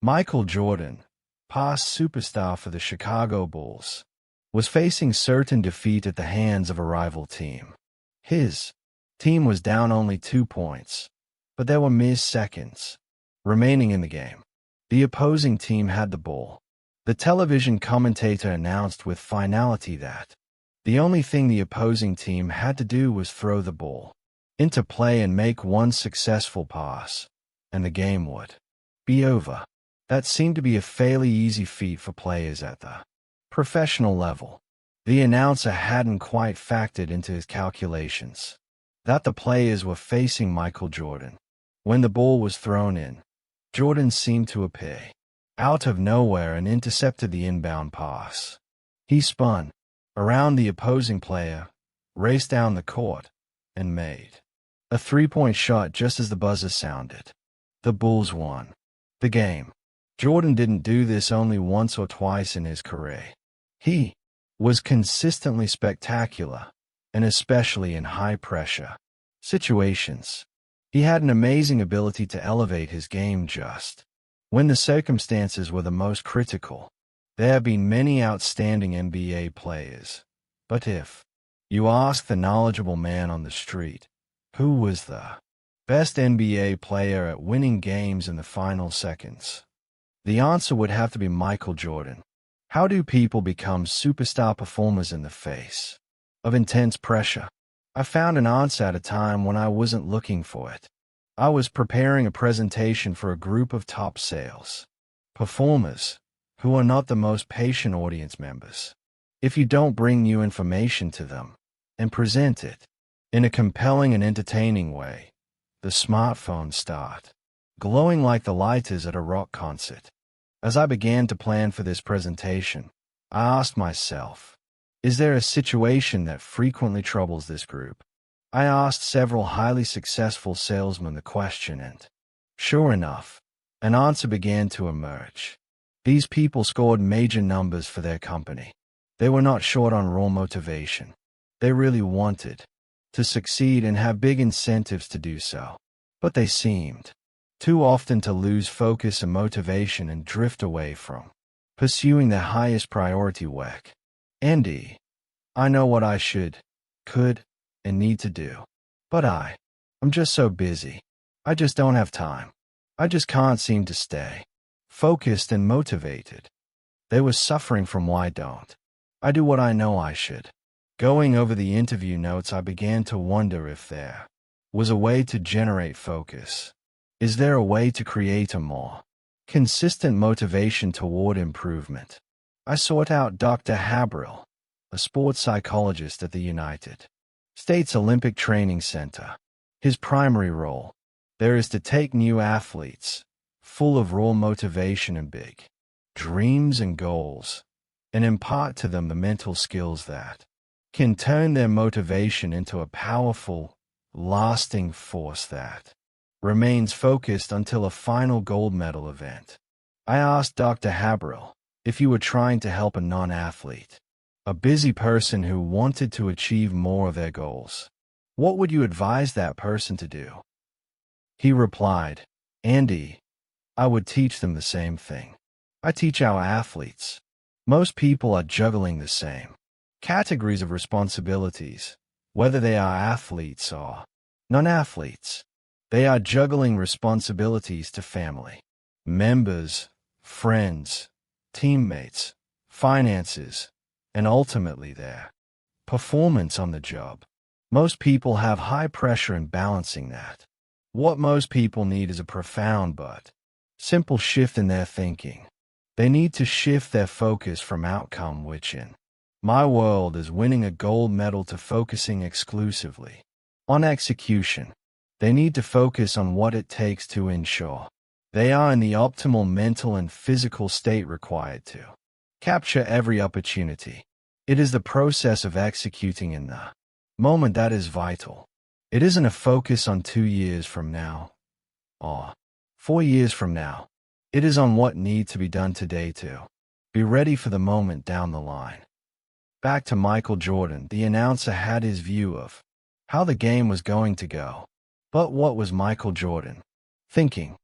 Michael Jordan, past superstar for the Chicago Bulls, was facing certain defeat at the hands of a rival team. His team was down only 2 points, but there were mere seconds remaining in the game. The opposing team had the ball. The television commentator announced with finality that the only thing the opposing team had to do was throw the ball into play and make one successful pass, and the game would be over. That seemed to be a fairly easy feat for players at the professional level. The announcer hadn't quite factored into his calculations that the players were facing Michael Jordan. When the ball was thrown in, Jordan seemed to appear out of nowhere and intercepted the inbound pass. He spun around the opposing player, raced down the court, and made a three-point shot just as the buzzer sounded. The Bulls won the game. Jordan didn't do this only once or twice in his career. He was consistently spectacular, and especially in high-pressure situations. He had an amazing ability to elevate his game just when the circumstances were the most critical. There have been many outstanding NBA players, but if you ask the knowledgeable man on the street, who was the best NBA player at winning games in the final seconds, the answer would have to be Michael Jordan. How do people become superstar performers in the face of intense pressure? I found an answer at a time when I wasn't looking for it. I was preparing a presentation for a group of top sales performers who are not the most patient audience members. If you don't bring new information to them and present it in a compelling and entertaining way, the smartphones start glowing like the lighters at a rock concert. As I began to plan for this presentation, I asked myself, is there a situation that frequently troubles this group? I asked several highly successful salesmen the question, and sure enough, an answer began to emerge. These people scored major numbers for their company. They were not short on raw motivation. They really wanted to succeed and have big incentives to do so. But they seemed too often to lose focus and motivation and drift away from pursuing their highest priority work. Andy, I know what I should, could, and need to do. But I'm just so busy. I just don't have time. I just can't seem to stay focused and motivated. They were suffering from why don't I do what I know I should. Going over the interview notes, I began to wonder if there was a way to generate focus. Is there a way to create a more consistent motivation toward improvement? I sought out Dr. Habril, a sports psychologist at the United States Olympic Training Center. His primary role there is to take new athletes, full of raw motivation and big dreams and goals, and impart to them the mental skills that can turn their motivation into a powerful, lasting force that remains focused until a final gold medal event. I asked Dr. Habril, if you were trying to help a non-athlete, a busy person who wanted to achieve more of their goals, what would you advise that person to do? He replied, Andy, I would teach them the same thing I teach our athletes. Most people are juggling the same categories of responsibilities, whether they are athletes or non-athletes. They are juggling responsibilities to family members, friends, teammates, finances, and ultimately their performance on the job. Most people have high pressure in balancing that. What most people need is a profound but simple shift in their thinking. They need to shift their focus from outcome, which in my world is winning a gold medal, to focusing exclusively on execution. They need to focus on what it takes to ensure they are in the optimal mental and physical state required to capture every opportunity. It is the process of executing in the moment that is vital. It isn't a focus on 2 years from now or 4 years from now. It is on what needs to be done today to be ready for the moment down the line. Back to Michael Jordan, the announcer had his view of how the game was going to go. But what was Michael Jordan thinking?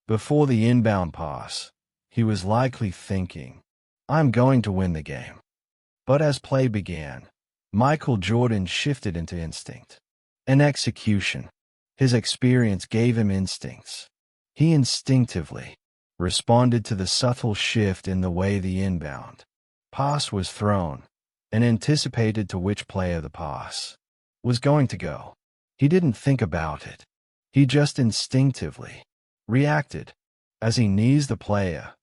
Before the inbound pass, he was likely thinking, "I'm going to win the game." But as play began, Michael Jordan shifted into instinct and execution. His experience gave him instincts. He instinctively responded to the subtle shift in the way the inbound pass was thrown and anticipated to which player the pass was going to go. He didn't think about it. He just instinctively reacted. As he knees the player,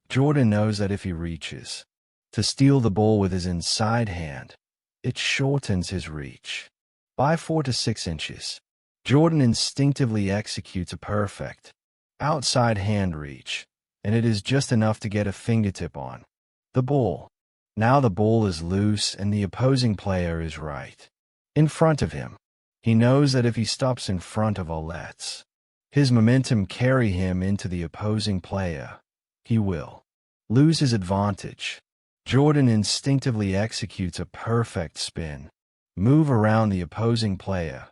Jordan knows that if he reaches to steal the ball with his inside hand, it shortens his reach by 4 to 6 inches. Jordan instinctively executes a perfect outside hand reach, and it is just enough to get a fingertip on the ball. Now the ball is loose and the opposing player is right in front of him. He knows that if he stops in front of or lets his momentum carry him into the opposing player, he will lose his advantage. Jordan instinctively executes a perfect spin move around the opposing player,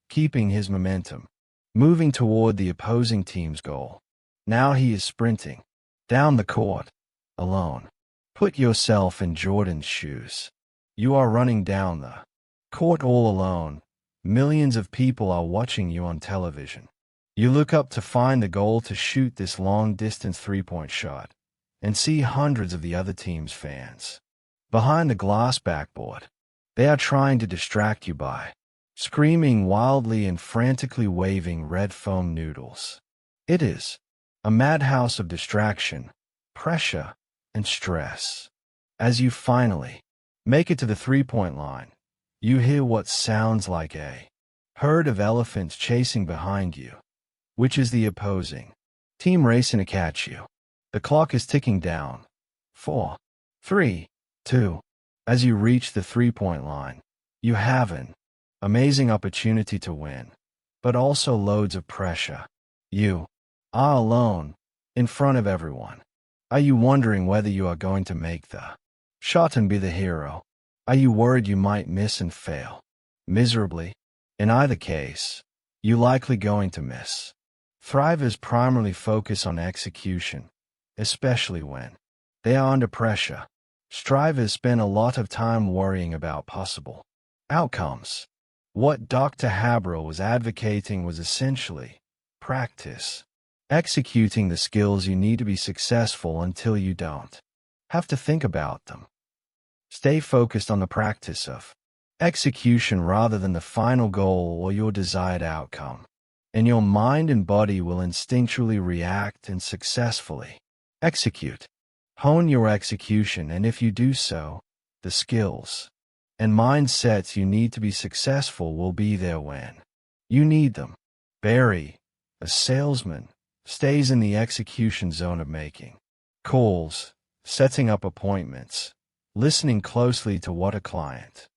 keeping his momentum, moving toward the opposing team's goal. Now he is sprinting down the court alone. Put yourself in Jordan's shoes. You are running down the court all alone. Millions of people are watching you on television. You look up to find the goal to shoot this long-distance three-point shot and see hundreds of the other team's fans behind the glass backboard. They are trying to distract you by screaming wildly and frantically waving red foam noodles. It is a madhouse of distraction, pressure, and stress. As you finally make it to the three-point line, you hear what sounds like a herd of elephants chasing behind you, which is the opposing team racing to catch you. The clock is ticking down. 4, 3, 2. As you reach the three-point line, you have an amazing opportunity to win, but also loads of pressure. You are alone, in front of everyone. Are you wondering whether you are going to make the shot and be the hero? Are you worried you might miss and fail miserably? In either case, you're likely going to miss. Thrivers primarily focus on execution, especially when they are under pressure. Strivers spend a lot of time worrying about possible outcomes. What Dr. Haberl was advocating was essentially practice, executing the skills you need to be successful until you don't have to think about them. Stay focused on the practice of execution rather than the final goal or your desired outcome, and your mind and body will instinctually react and successfully execute. Hone your execution, and if you do so, the skills and mindsets you need to be successful will be there when you need them. Barry, a salesman, stays in the execution zone of making calls, setting up appointments, listening closely to what a client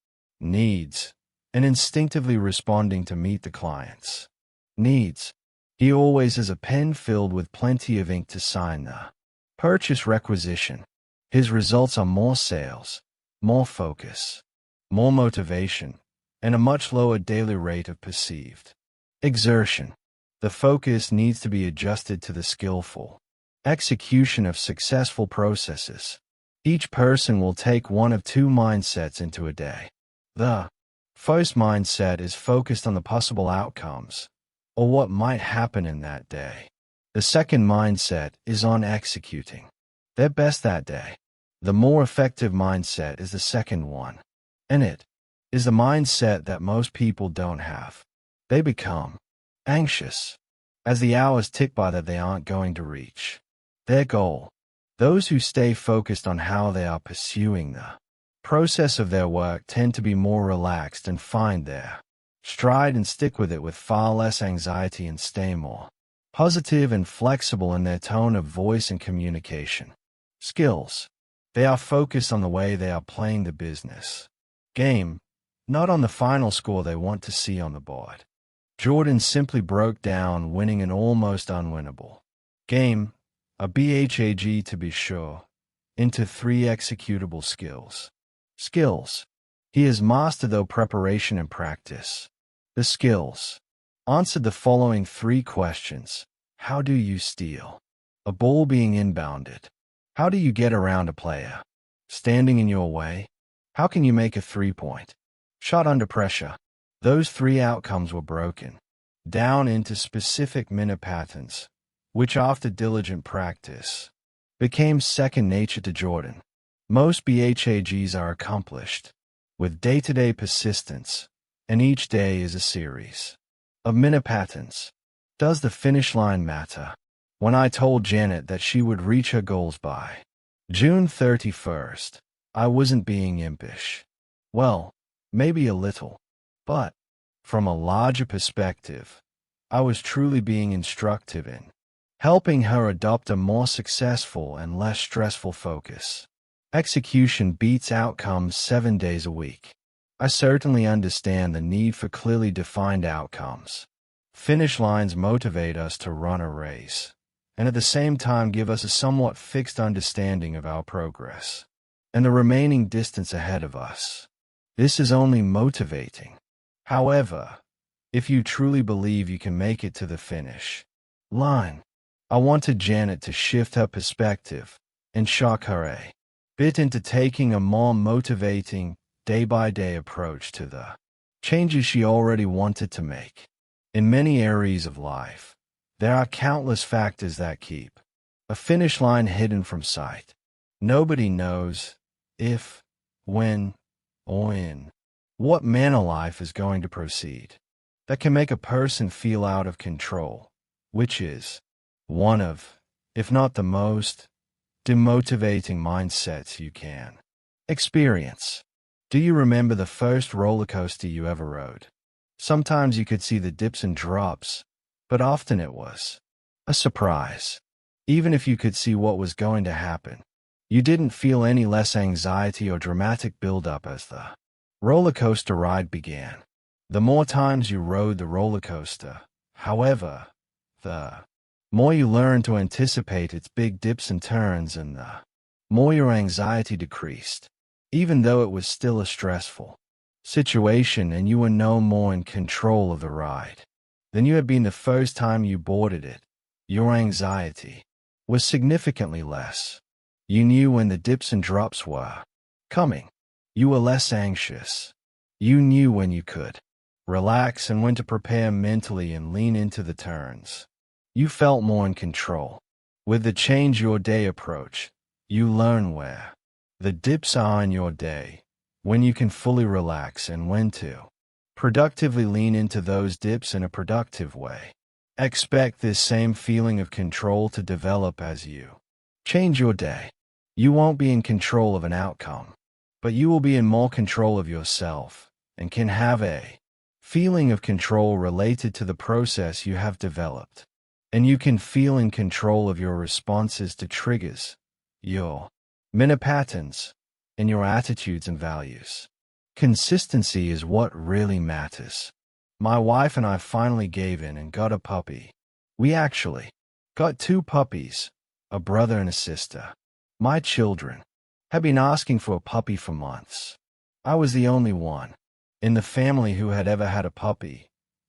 needs, and instinctively responding to meet the client's needs. He always has a pen filled with plenty of ink to sign the purchase requisition. His results are more sales, more focus, more motivation, and a much lower daily rate of perceived exertion. The focus needs to be adjusted to the skillful execution of successful processes. Each person will take one of two mindsets into a day. The first mindset is focused on the possible outcomes, or what might happen in that day. The second mindset is on executing their best that day. The more effective mindset is the second one, and it is the mindset that most people don't have. They become anxious as the hours tick by that they aren't going to reach their goal. Those who stay focused on how they are pursuing the process of their work tend to be more relaxed and find their stride and stick with it with far less anxiety and stay more positive and flexible in their tone of voice and communication skills. They are focused on the way they are playing the business game, not on the final score they want to see on the board. Jordan simply broke down winning an almost unwinnable game, a BHAG to be sure, into 3 executable skills. Skills. He has mastered though preparation and practice. The skills. Answered the following 3 questions. How do you steal a ball being inbounded? How do you get around a player standing in your way? How can you make a 3-point shot under pressure? Those 3 outcomes were broken down into specific minute patterns, which after diligent practice became second nature to Jordan. Most BHAGs are accomplished with day-to-day persistence, and each day is a series of minute patterns. Does the finish line matter? When I told Janet that she would reach her goals by June 31st, I wasn't being impish. Well, maybe a little, but from a larger perspective, I was truly being instructive in helping her adopt a more successful and less stressful focus. Execution beats outcomes 7 days a week. I certainly understand the need for clearly defined outcomes. Finish lines motivate us to run a race, and at the same time give us a somewhat fixed understanding of our progress and the remaining distance ahead of us. This is only motivating. However, if you truly believe you can make it to the finish line, I wanted Janet to shift her perspective and shock her a bit into taking a more motivating, day-by-day approach to the changes she already wanted to make. In many areas of life, there are countless factors that keep a finish line hidden from sight. Nobody knows if, when, or in what manner life is going to proceed. That can make a person feel out of control, which is one of, if not the most, demotivating mindsets you can experience. Do you remember the first roller coaster you ever rode? Sometimes you could see the dips and drops, but often it was a surprise. Even if you could see what was going to happen, you didn't feel any less anxiety or dramatic buildup as the roller coaster ride began. The more times you rode the roller coaster, however, the more you learned to anticipate its big dips and turns, and the more your anxiety decreased, even though it was still a stressful situation and you were no more in control of the ride than you had been the first time you boarded it. Your anxiety was significantly less. You knew when the dips and drops were coming. You were less anxious. You knew when you could relax and when to prepare mentally and lean into the turns. You felt more in control. With the change your day approach, you learn where the dips are in your day, when you can fully relax and when to productively lean into those dips in a productive way. Expect this same feeling of control to develop as you change your day. You won't be in control of an outcome, but you will be in more control of yourself and can have a feeling of control related to the process you have developed. And you can feel in control of your responses to triggers, your minute patterns, and your attitudes and values. Consistency is what really matters. My wife and I finally gave in and got a puppy. We actually got 2 puppies, a brother and a sister. My children had been asking for a puppy for months. I was the only one in the family who had ever had a puppy,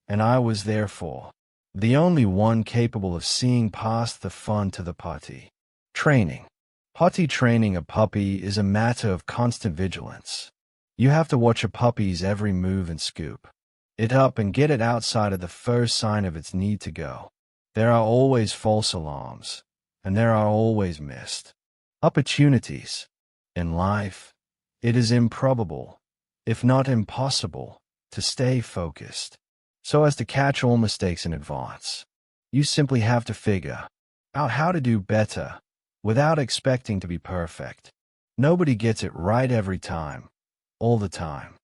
and I was therefore the only one capable of seeing past the fun to the potty training. Potty training a puppy is a matter of constant vigilance. You have to watch a puppy's every move and scoop it up and get it outside of the first sign of its need to go. There are always false alarms, and there are always missed opportunities. In life, it is improbable, if not impossible, to stay focused, so as to catch all mistakes in advance. You simply have to figure out how to do better without expecting to be perfect. Nobody gets it right every time, all the time.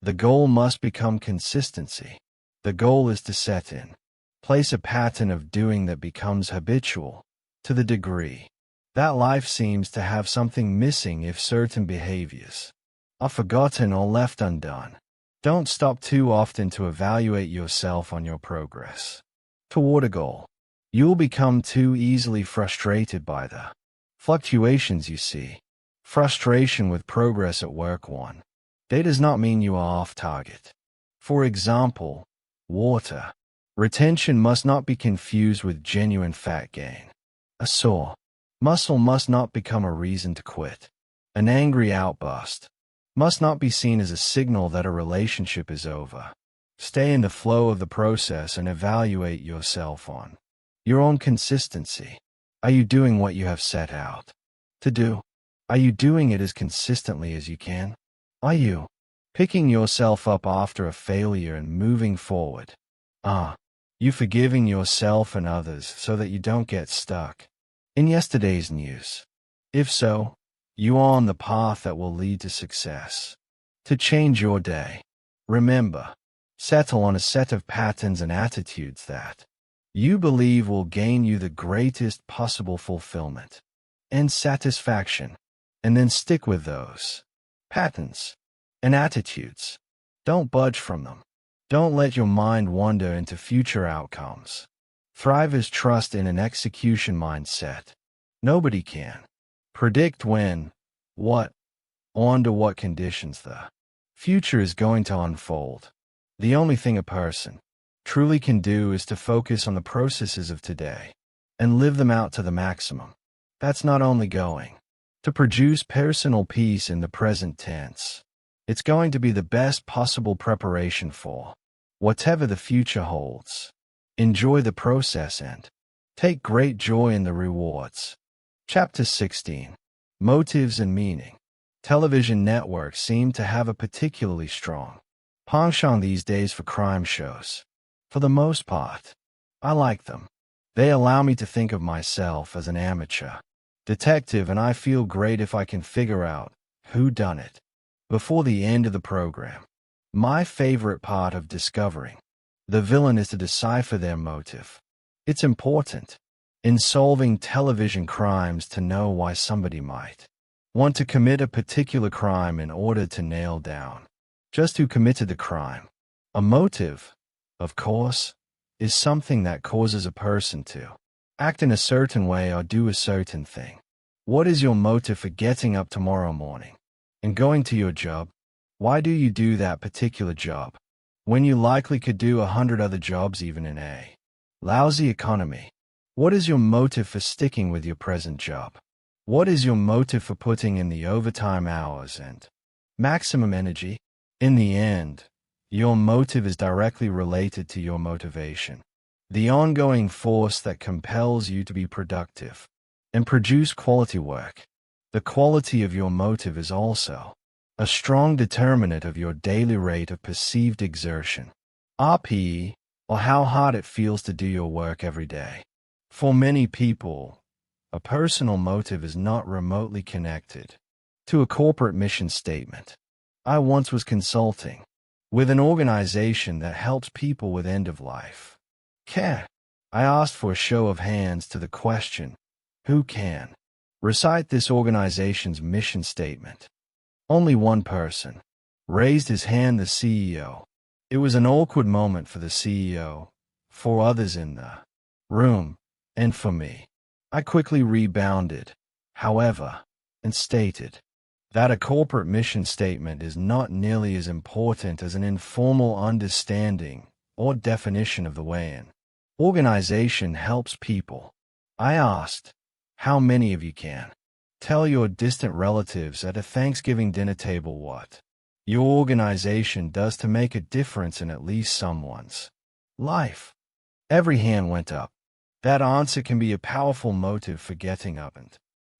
The goal must become consistency. The goal is to set in place a pattern of doing that becomes habitual to the degree that life seems to have something missing if certain behaviors are forgotten or left undone. Don't stop too often to evaluate yourself on your progress toward a goal. You'll become too easily frustrated by the fluctuations you see. Frustration with progress at work one day does not mean you are off target. For example, water retention must not be confused with genuine fat gain. A sore muscle must not become a reason to quit. An angry outburst must not be seen as a signal that a relationship is over. Stay in the flow of the process and evaluate yourself on your own consistency. Are you doing what you have set out to do? Are you doing it as consistently as you can? Are you picking yourself up after a failure and moving forward? Are you forgiving yourself and others so that you don't get stuck in yesterday's news? If so, you are on the path that will lead to success. To change your day, remember, settle on a set of patterns and attitudes that you believe will gain you the greatest possible fulfillment and satisfaction, and then stick with those patterns and attitudes. Don't budge from them. Don't let your mind wander into future outcomes. Thrivers trust in an execution mindset. Nobody can predict when, what, or under what conditions the future is going to unfold. The only thing a person truly can do is to focus on the processes of today and live them out to the maximum. That's not only going to produce personal peace in the present tense, it's going to be the best possible preparation for whatever the future holds. Enjoy the process and take great joy in the rewards. Chapter 16. Motives and Meaning. Television networks seem to have a particularly strong penchant these days for crime shows. For the most part, I like them. They allow me to think of myself as an amateur detective, and I feel great if I can figure out who done it before the end of the program. My favorite part of discovering the villain is to decipher their motive. It's important in solving television crimes to know why somebody might want to commit a particular crime in order to nail down just who committed the crime. A motive, of course, is something that causes a person to act in a certain way or do a certain thing. What is your motive for getting up tomorrow morning and going to your job? Why do you do that particular job when you likely could do 100 other jobs even in a lousy economy? What is your motive for sticking with your present job? What is your motive for putting in the overtime hours and maximum energy? In the end, your motive is directly related to your motivation, the ongoing force that compels you to be productive and produce quality work. The quality of your motive is also a strong determinant of your daily rate of perceived exertion, RPE, or how hard it feels to do your work every day. For many people, a personal motive is not remotely connected to a corporate mission statement. I once was consulting with an organization that helps people with end-of-life care. I asked for a show of hands to the question, who can recite this organization's mission statement? Only one person raised his hand, the CEO. It was an awkward moment for the CEO, for others in the room, and for me. I quickly rebounded, however, and stated that a corporate mission statement is not nearly as important as an informal understanding or definition of the way an organization helps people. I asked, how many of you can tell your distant relatives at a Thanksgiving dinner table what your organization does to make a difference in at least someone's life? Every hand went up. That answer can be a powerful motive for getting up and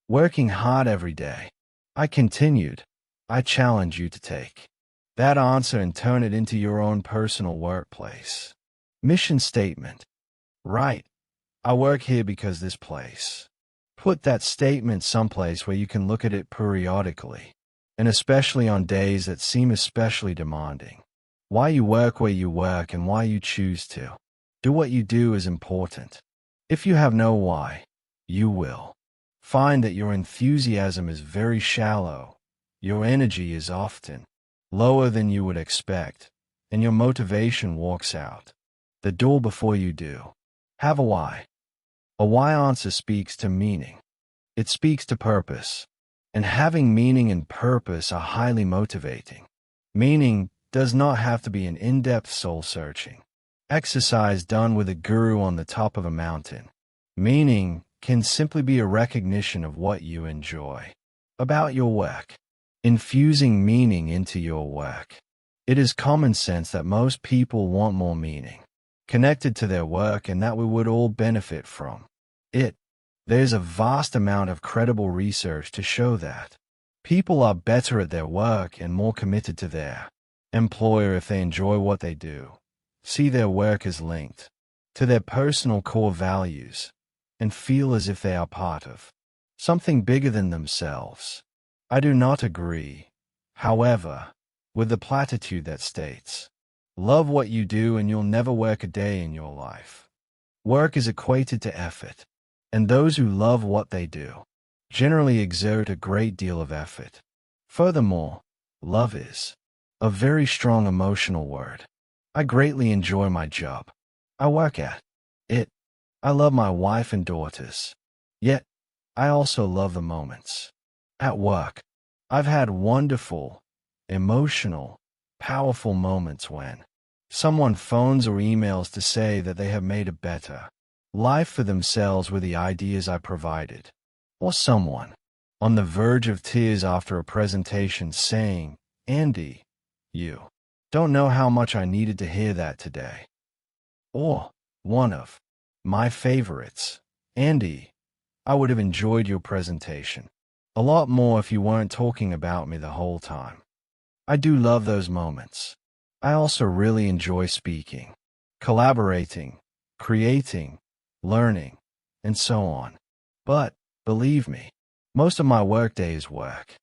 working hard every day. I continued, I challenge you to take that answer and turn it into your own personal workplace. Mission statement. Right. I work here because this place. Put that statement someplace where you can look at it periodically, and especially on days that seem especially demanding. Why you work where you work and why you choose to do what you do is important. If you have no why, you will find that your enthusiasm is very shallow, your energy is often lower than you would expect, and your motivation walks out the door before you do. Have a why. A why answer speaks to meaning. It speaks to purpose. And having meaning and purpose are highly motivating. Meaning does not have to be an in-depth soul-searching exercise done with a guru on the top of a mountain. Meaning can simply be a recognition of what you enjoy about your work. Infusing meaning into your work. It is common sense that most people want more meaning connected to their work and that we would all benefit from it. There's a vast amount of credible research to show that people are better at their work and more committed to their employer if they enjoy what they do, see their work as linked to their personal core values, and feel as if they are part of something bigger than themselves. I do not agree, however, with the platitude that states, love what you do and you'll never work a day in your life. Work is equated to effort, and those who love what they do generally exert a great deal of effort. Furthermore, love is a very strong emotional word. I greatly enjoy my job. I work at it. I love my wife and daughters. Yet, I also love the moments at work. I've had wonderful, emotional, powerful moments when someone phones or emails to say that they have made a better life for themselves with the ideas I provided, or someone on the verge of tears after a presentation saying, "Andy, you don't know how much I needed to hear that today." Or one of my favorites, "Andy, I would have enjoyed your presentation a lot more if you weren't talking about me the whole time." I do love those moments. I also really enjoy speaking, collaborating, creating, learning, and so on. But, believe me, most of my workday is work.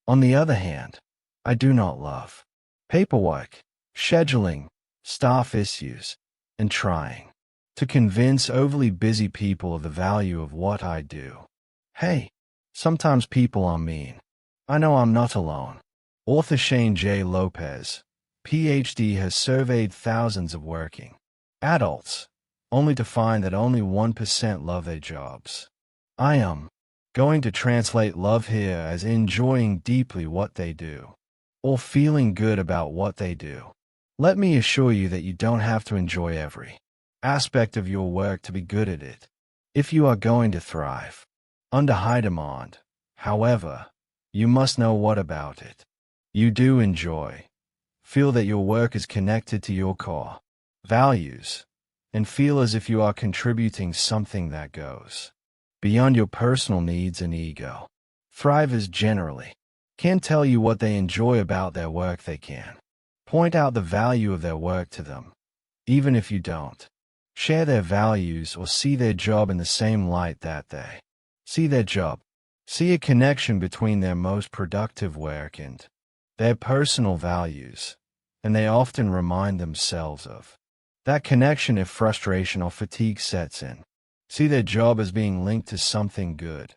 On the other hand, I do not love paperwork, scheduling, staff issues, and trying to convince overly busy people of the value of what I do. Hey, sometimes people are mean. I know I'm not alone. Author Shane J. Lopez, PhD, has surveyed thousands of working adults, only to find that only 1% love their jobs. I am going to translate love here as enjoying deeply what they do, or feeling good about what they do. Let me assure you that you don't have to enjoy every aspect of your work to be good at it. If you are going to thrive under high demand, however, you must know what about it you do enjoy. Feel that your work is connected to your core values, and feel as if you are contributing something that goes beyond your personal needs and ego. Thrivers generally can't tell you what they enjoy about their work. They can point out the value of their work to them, even if you don't share their values or see their job in the same light that they see their job. See a connection between their most productive work and their personal values, and they often remind themselves of that connection if frustration or fatigue sets in. See their job as being linked to something good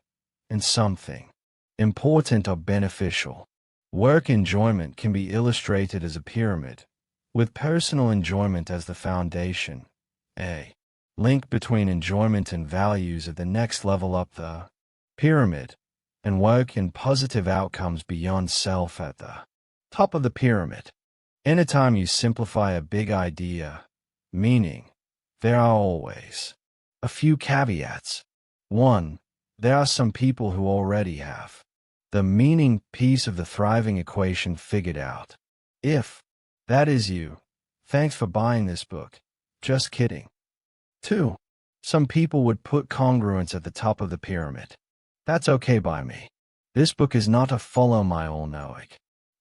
and something important or beneficial. Work enjoyment can be illustrated as a pyramid, with personal enjoyment as the foundation. A link between enjoyment and values at the next level up the pyramid, and work and positive outcomes beyond self at the top of the pyramid. Anytime you simplify a big idea, meaning, there are always a few caveats. 1. There are some people who already have the meaning piece of the thriving equation figured out. If that is you, thanks for buying this book. Just kidding. 2. Some people would put congruence at the top of the pyramid. That's okay by me. This book is not a follow my all-knowing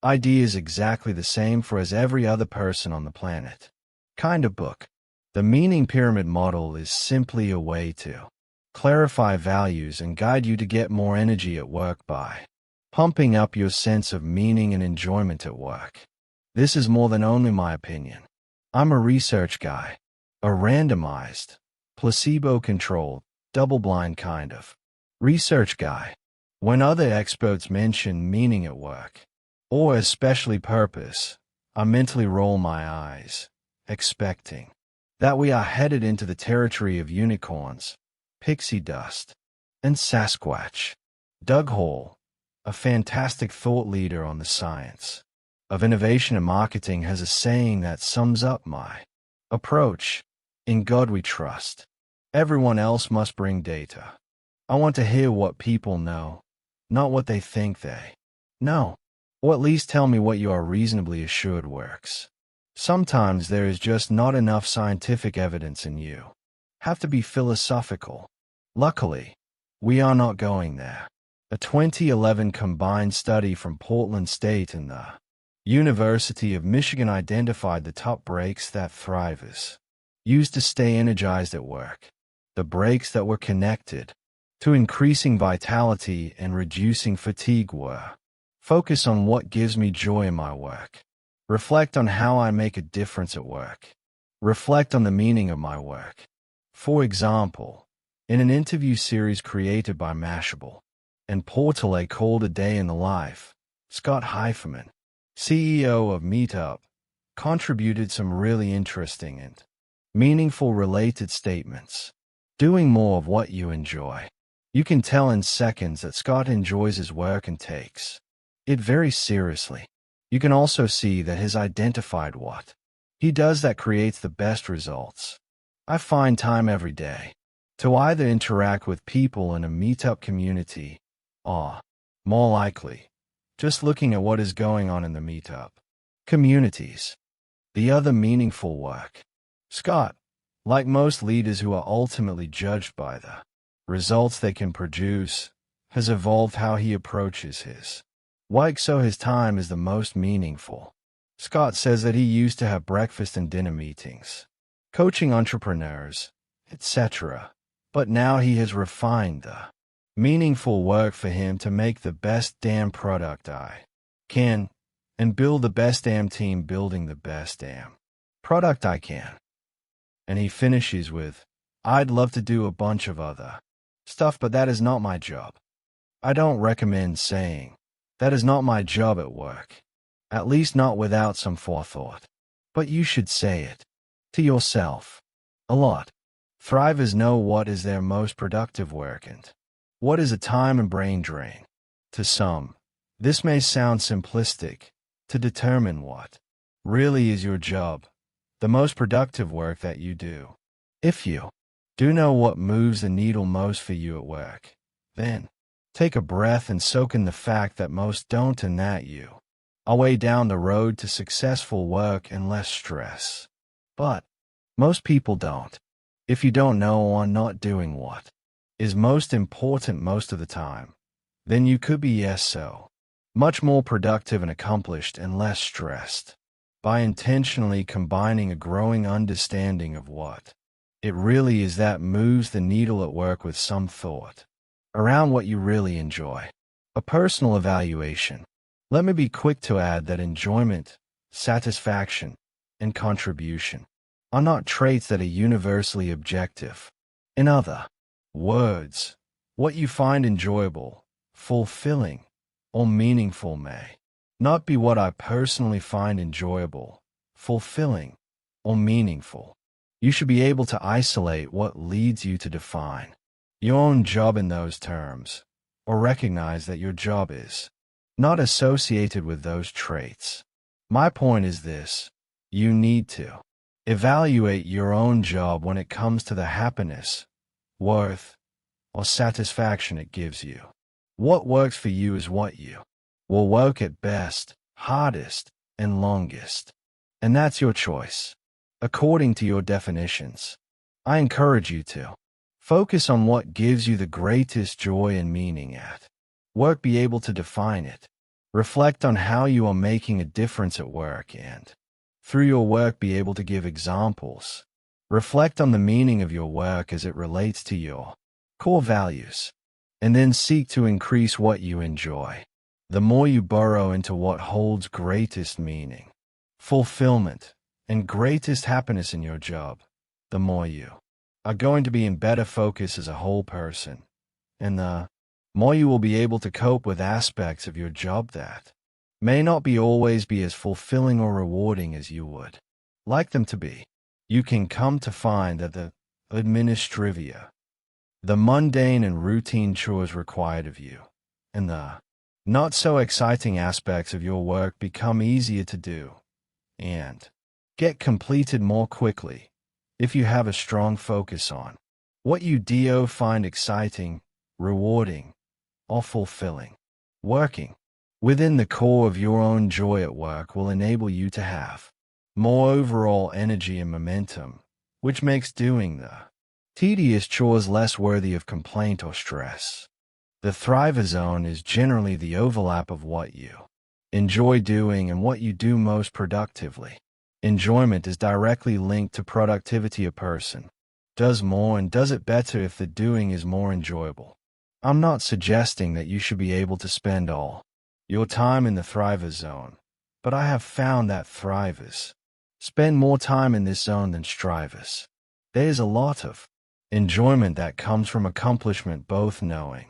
Ideas exactly the same for as every other person on the planet. Kind of book. The meaning pyramid model is simply a way to clarify values and guide you to get more energy at work by pumping up your sense of meaning and enjoyment at work. This is more than only my opinion. I'm a research guy, a randomized, placebo-controlled, double-blind kind of research guy. When other experts mention meaning at work, or especially purpose, I mentally roll my eyes, expecting that we are headed into the territory of unicorns, pixie dust, and Sasquatch. Doug Hall, a fantastic thought leader on the science of innovation and marketing, has a saying that sums up my approach. In God we trust. Everyone else must bring data. I want to hear what people know, not what they think they know. Or at least tell me what you are reasonably assured works. Sometimes there is just not enough scientific evidence and you have to be philosophical. Luckily, we are not going there. A 2011 combined study from Portland State and the University of Michigan identified the top breaks that thrivers used to stay energized at work. The breaks that were connected to increasing vitality and reducing fatigue were: focus on what gives me joy in my work. Reflect on how I make a difference at work. Reflect on the meaning of my work. For example, in an interview series created by Mashable and Portale called A Day in the Life, Scott Heiferman, CEO of Meetup, contributed some really interesting and meaningful related statements. Doing more of what you enjoy. You can tell in seconds that Scott enjoys his work and takes it very seriously. You can also see that he's identified what he does that creates the best results. I find time every day to either interact with people in a meetup community or, more likely, just looking at what is going on in the meetup communities. The other meaningful work. Scott, like most leaders who are ultimately judged by the results they can produce, has evolved how he approaches his work so his time is the most meaningful. Scott says that he used to have breakfast and dinner meetings, coaching entrepreneurs, etc., but now he has refined the meaningful work for him to make the best damn product I can and build the best damn team building the best damn product I can. And he finishes with, I'd love to do a bunch of other stuff, but that is not my job. I don't recommend saying, that is not my job at work. At least not without some forethought. But you should say it to yourself a lot. Thrivers know what is their most productive work and what is a time and brain drain. To some, this may sound simplistic to determine what really is your job, the most productive work that you do. If you do know what moves the needle most for you at work, then take a breath and soak in the fact that most don't, and that you are way down the road to successful work and less stress. But most people don't. If you don't know or are not doing what is most important most of the time, then you could be so much more productive and accomplished and less stressed by intentionally combining a growing understanding of what it really is that moves the needle at work with some thought around what you really enjoy. A personal evaluation. Let me be quick to add that enjoyment, satisfaction, and contribution are not traits that are universally objective. In other words, what you find enjoyable, fulfilling, or meaningful may not be what I personally find enjoyable, fulfilling, or meaningful. You should be able to isolate what leads you to define your own job in those terms, or recognize that your job is not associated with those traits. My point is this: you need to evaluate your own job when it comes to the happiness, worth, or satisfaction it gives you. What works for you is what you will work at best, hardest, and longest. And that's your choice, according to your definitions. I encourage you to focus on what gives you the greatest joy and meaning at work. Be able to define it. Reflect on how you are making a difference at work and, through your work, be able to give examples. Reflect on the meaning of your work as it relates to your core values, and then seek to increase what you enjoy. The more you burrow into what holds greatest meaning, fulfillment, and greatest happiness in your job, the more you are going to be in better focus as a whole person, and the more you will be able to cope with aspects of your job that may not always be as fulfilling or rewarding as you would like them to be. You can come to find that the administrivia, the mundane and routine chores required of you, and the not so exciting aspects of your work become easier to do and get completed more quickly if you have a strong focus on what you do find exciting, rewarding, or fulfilling. Working within the core of your own joy at work will enable you to have more overall energy and momentum, which makes doing the tedious chores less worthy of complaint or stress. The Thriver Zone is generally the overlap of what you enjoy doing and what you do most productively. Enjoyment is directly linked to productivity. A person does more and does it better if the doing is more enjoyable. I'm not suggesting that you should be able to spend all your time in the Thriver Zone, but I have found that Thrivers spend more time in this zone than Strivers. There's a lot of enjoyment that comes from accomplishment, both knowing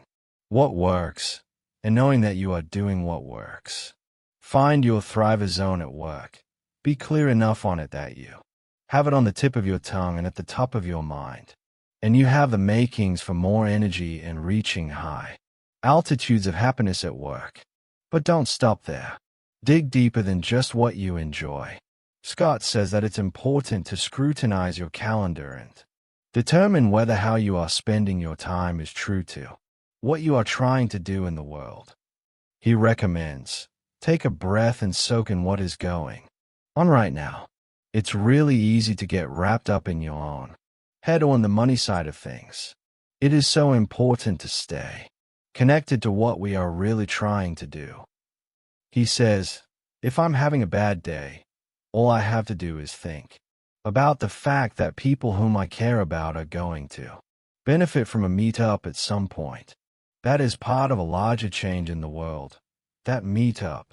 what works and knowing that you are doing what works. Find your Thriver Zone at work. Be clear enough on it that you have it on the tip of your tongue and at the top of your mind, and you have the makings for more energy and reaching high altitudes of happiness at work. But don't stop there. Dig deeper than just what you enjoy. Scott says that it's important to scrutinize your calendar and determine whether how you are spending your time is true to what you are trying to do in the world. He recommends take a breath and soak in what is going on right now. It's really easy to get wrapped up in your own head on the money side of things. It is so important to stay connected to what we are really trying to do. He says, if I'm having a bad day, all I have to do is think about the fact that people whom I care about are going to benefit from a meetup at some point. That is part of a larger change in the world. That meetup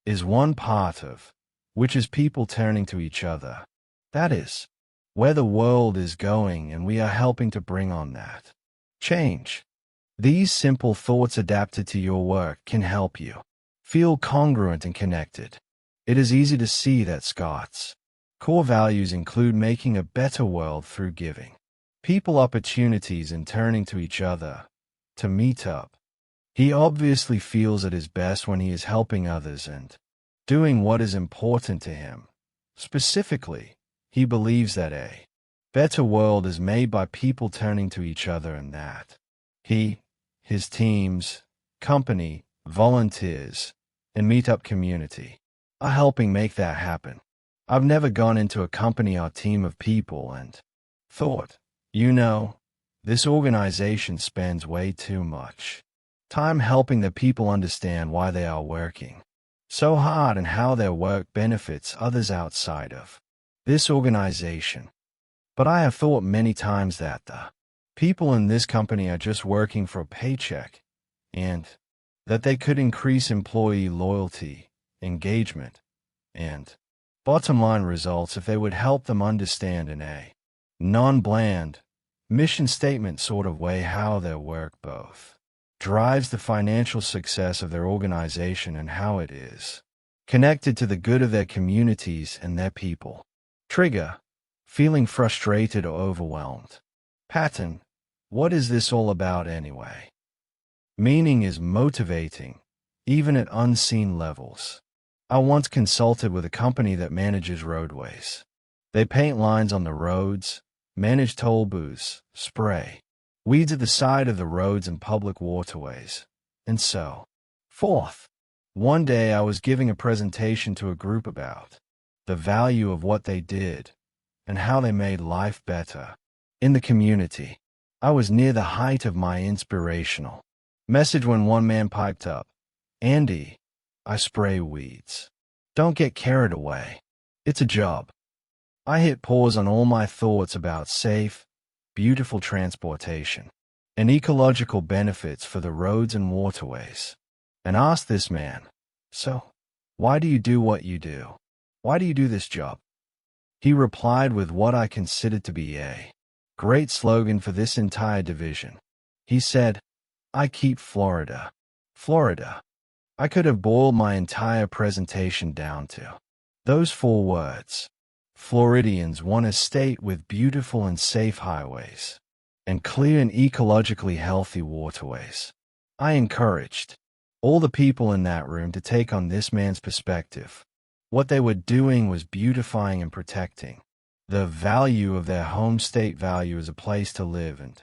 is one part of which is people turning to each other. That is where the world is going, and we are helping to bring on that change. These simple thoughts adapted to your work can help you feel congruent and connected. It is easy to see that Scott's core values include making a better world through giving people opportunities and turning to each other to meet up. He obviously feels at his best when he is helping others and doing what is important to him. Specifically, he believes that a better world is made by people turning to each other and that he, his teams, company, volunteers, and meetup community are helping make that happen. I've never gone into a company or team of people and thought, this organization spends way too much time helping the people understand why they are working so hard and how their work benefits others outside of this organization. But I have thought many times that the people in this company are just working for a paycheck, and that they could increase employee loyalty, engagement, and bottom-line results if they would help them understand in a non-bland, mission statement sort of way how their work both drives the financial success of their organization and how it is connected to the good of their communities and their people. Trigger: feeling frustrated or overwhelmed. Pattern: what is this all about anyway? Meaning is motivating, even at unseen levels. I once consulted with a company that manages roadways. They paint lines on the roads, manage toll booths, spray weeds at the side of the roads and public waterways, and so forth. One day I was giving a presentation to a group about the value of what they did and how they made life better in the community. I was near the height of my inspirational message when one man piped up, "Andy, I spray weeds. Don't get carried away. It's a job. I hit pause on all my thoughts about safe, beautiful transportation and ecological benefits for the roads and waterways, and asked this man, "So, why do you do what you do? Why do you do this job?" He replied with what I considered to be a great slogan for this entire division. He said, "I keep Florida." Florida. I could have boiled my entire presentation down to those 4 words. Floridians want a state with beautiful and safe highways and clear and ecologically healthy waterways. I encouraged all the people in that room to take on this man's perspective. What they were doing was beautifying and protecting the value of their home state, value as a place to live, and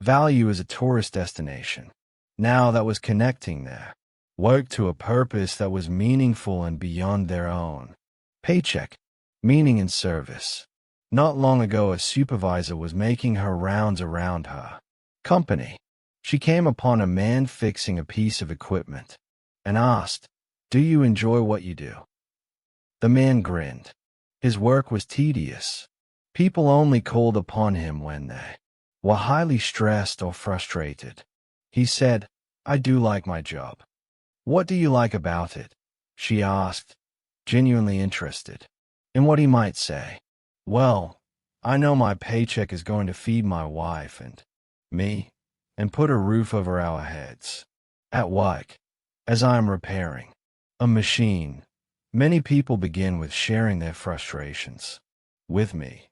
value as a tourist destination. Now that was connecting their work to a purpose that was meaningful and beyond their own paycheck, meaning and service. Not long ago, a supervisor was making her rounds around her company. She came upon a man fixing a piece of equipment and asked, "Do you enjoy what you do?" The man grinned. His work was tedious. People only called upon him when they were highly stressed or frustrated. He said, "I do like my job." "What do you like about it?" she asked, genuinely interested in what he might say. "Well, I know my paycheck is going to feed my wife and me and put a roof over our heads. At work, as I am repairing a machine, many people begin with sharing their frustrations with me,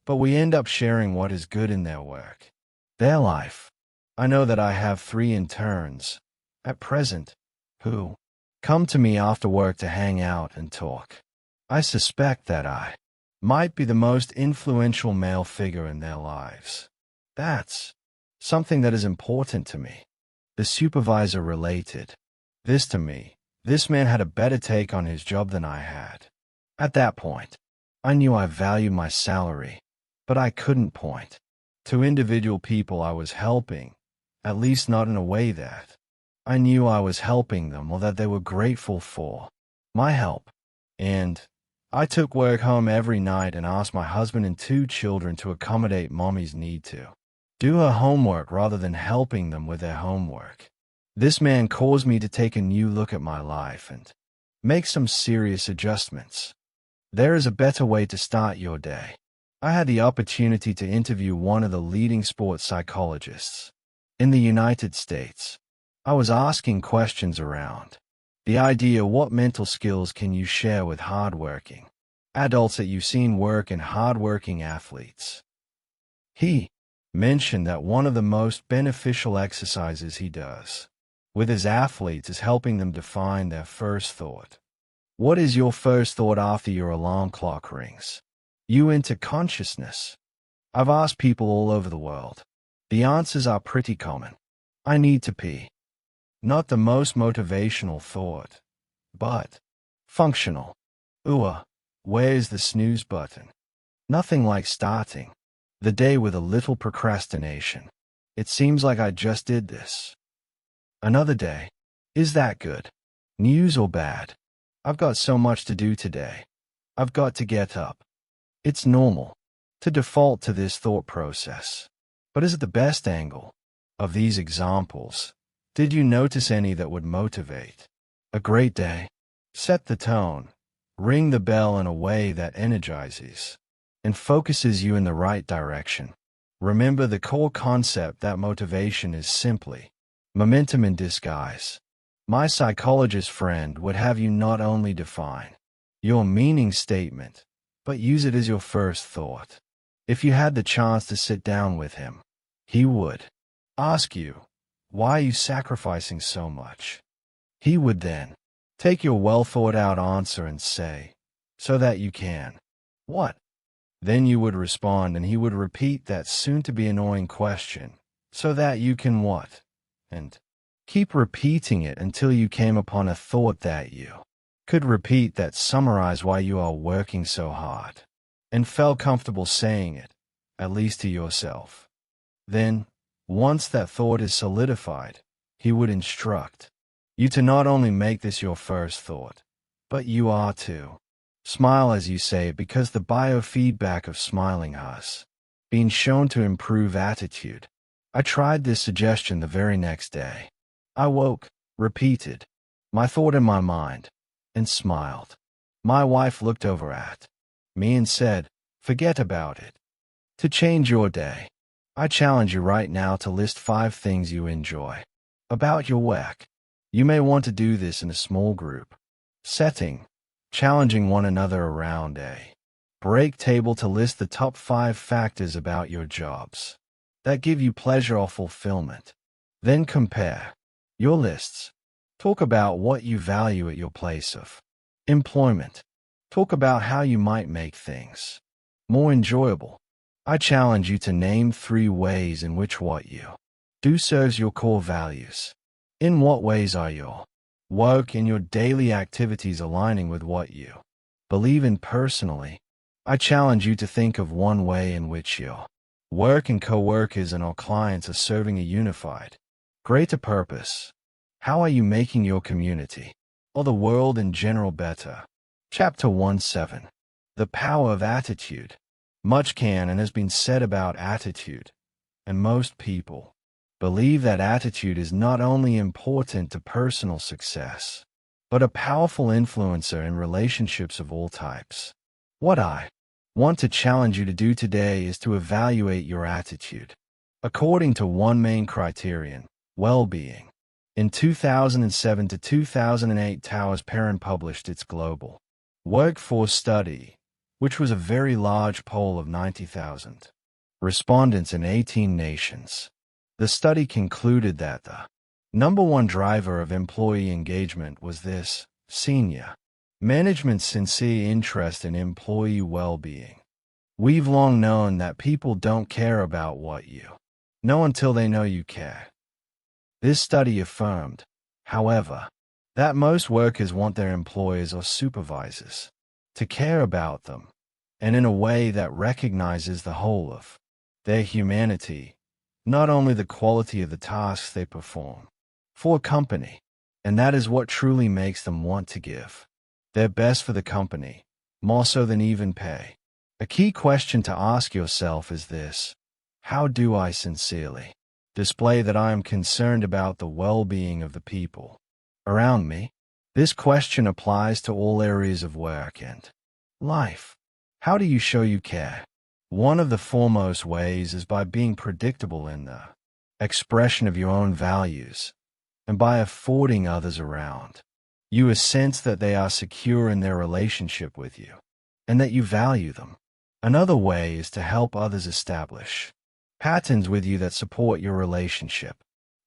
but we end up sharing what is good in their work, their life. I know that I have 3 interns at present who come to me after work to hang out and talk. I suspect that I might be the most influential male figure in their lives. That's something that is important to me." The supervisor related this to me. This man had a better take on his job than I had. At that point, I knew I valued my salary, but I couldn't point to individual people I was helping, at least not in a way that I knew I was helping them or that they were grateful for my help. And I took work home every night and asked my husband and 2 children to accommodate mommy's need to do her homework rather than helping them with their homework. This man caused me to take a new look at my life and make some serious adjustments. There is a better way to start your day. I had the opportunity to interview one of the leading sports psychologists in the United States. I was asking questions around the idea, what mental skills can you share with hardworking adults that you've seen work and hardworking athletes? He mentioned that one of the most beneficial exercises he does with his athletes is helping them define their first thought. What is your first thought after your alarm clock rings? You enter consciousness. I've asked people all over the world. The answers are pretty common. I need to pee. Not the most motivational thought, but functional. Where's the snooze button? Nothing like starting the day with a little procrastination. It seems like I just did this. Another day. Is that good news or bad? I've got so much to do today. I've got to get up. It's normal to default to this thought process. But is it the best angle of these examples? Did you notice any that would motivate a great day? Set the tone. Ring the bell in a way that energizes and focuses you in the right direction. Remember the core concept that motivation is simply momentum in disguise. My psychologist friend would have you not only define your meaning statement, but use it as your first thought. If you had the chance to sit down with him, he would ask you, why are you sacrificing so much? He would then take your well-thought-out answer and say, so that you can. What? Then you would respond and he would repeat that soon-to-be annoying question, so that you can what? And keep repeating it until you came upon a thought that you could repeat that summarized why you are working so hard, and felt comfortable saying it, at least to yourself. Then, once that thought is solidified, he would instruct You to not only make this your first thought, but you are to smile as you say it, because the biofeedback of smiling has been shown to improve attitude. I tried this suggestion the very next day. I woke, repeated my thought in my mind, and smiled. My wife looked over at me and said, "Forget about it." To change your day, I challenge you right now to list 5 things you enjoy about your work. You may want to do this in a small group setting, challenging one another around a break table to list the top 5 factors about your jobs that give you pleasure or fulfillment. Then compare your lists. Talk about what you value at your place of employment. Talk about how you might make things more enjoyable. I challenge you to name 3 ways in which what you do serves your core values. In what ways are your work and your daily activities aligning with what you believe in personally? I challenge you to think of one way in which your work and co-workers and our clients are serving a unified, greater purpose. How are you making your community, or the world in general, better? Chapter 1:7. The Power of Attitude. Much can and has been said about attitude, and most people believe that attitude is not only important to personal success, but a powerful influencer in relationships of all types. What I want to challenge you to do today is to evaluate your attitude according to one main criterion: well-being. In 2007 to 2008, Towers Perrin published its Global Workforce Study, which was a very large poll of 90,000 respondents in 18 nations. The study concluded that the number one driver of employee engagement was this: senior management's sincere interest in employee well-being. We've long known that people don't care about what you know until they know you care. This study affirmed, however, that most workers want their employers or supervisors to care about them, and in a way that recognizes the whole of their humanity, not only the quality of the tasks they perform for a company. And that is what truly makes them want to give their best for the company, more so than even pay. A key question to ask yourself is this: how do I sincerely display that I am concerned about the well-being of the people around me? This question applies to all areas of work and life. How do you show you care? One of the foremost ways is by being predictable in the expression of your own values, and by affording others around you a sense that they are secure in their relationship with you, and that you value them. Another way is to help others establish patterns with you that support your relationship.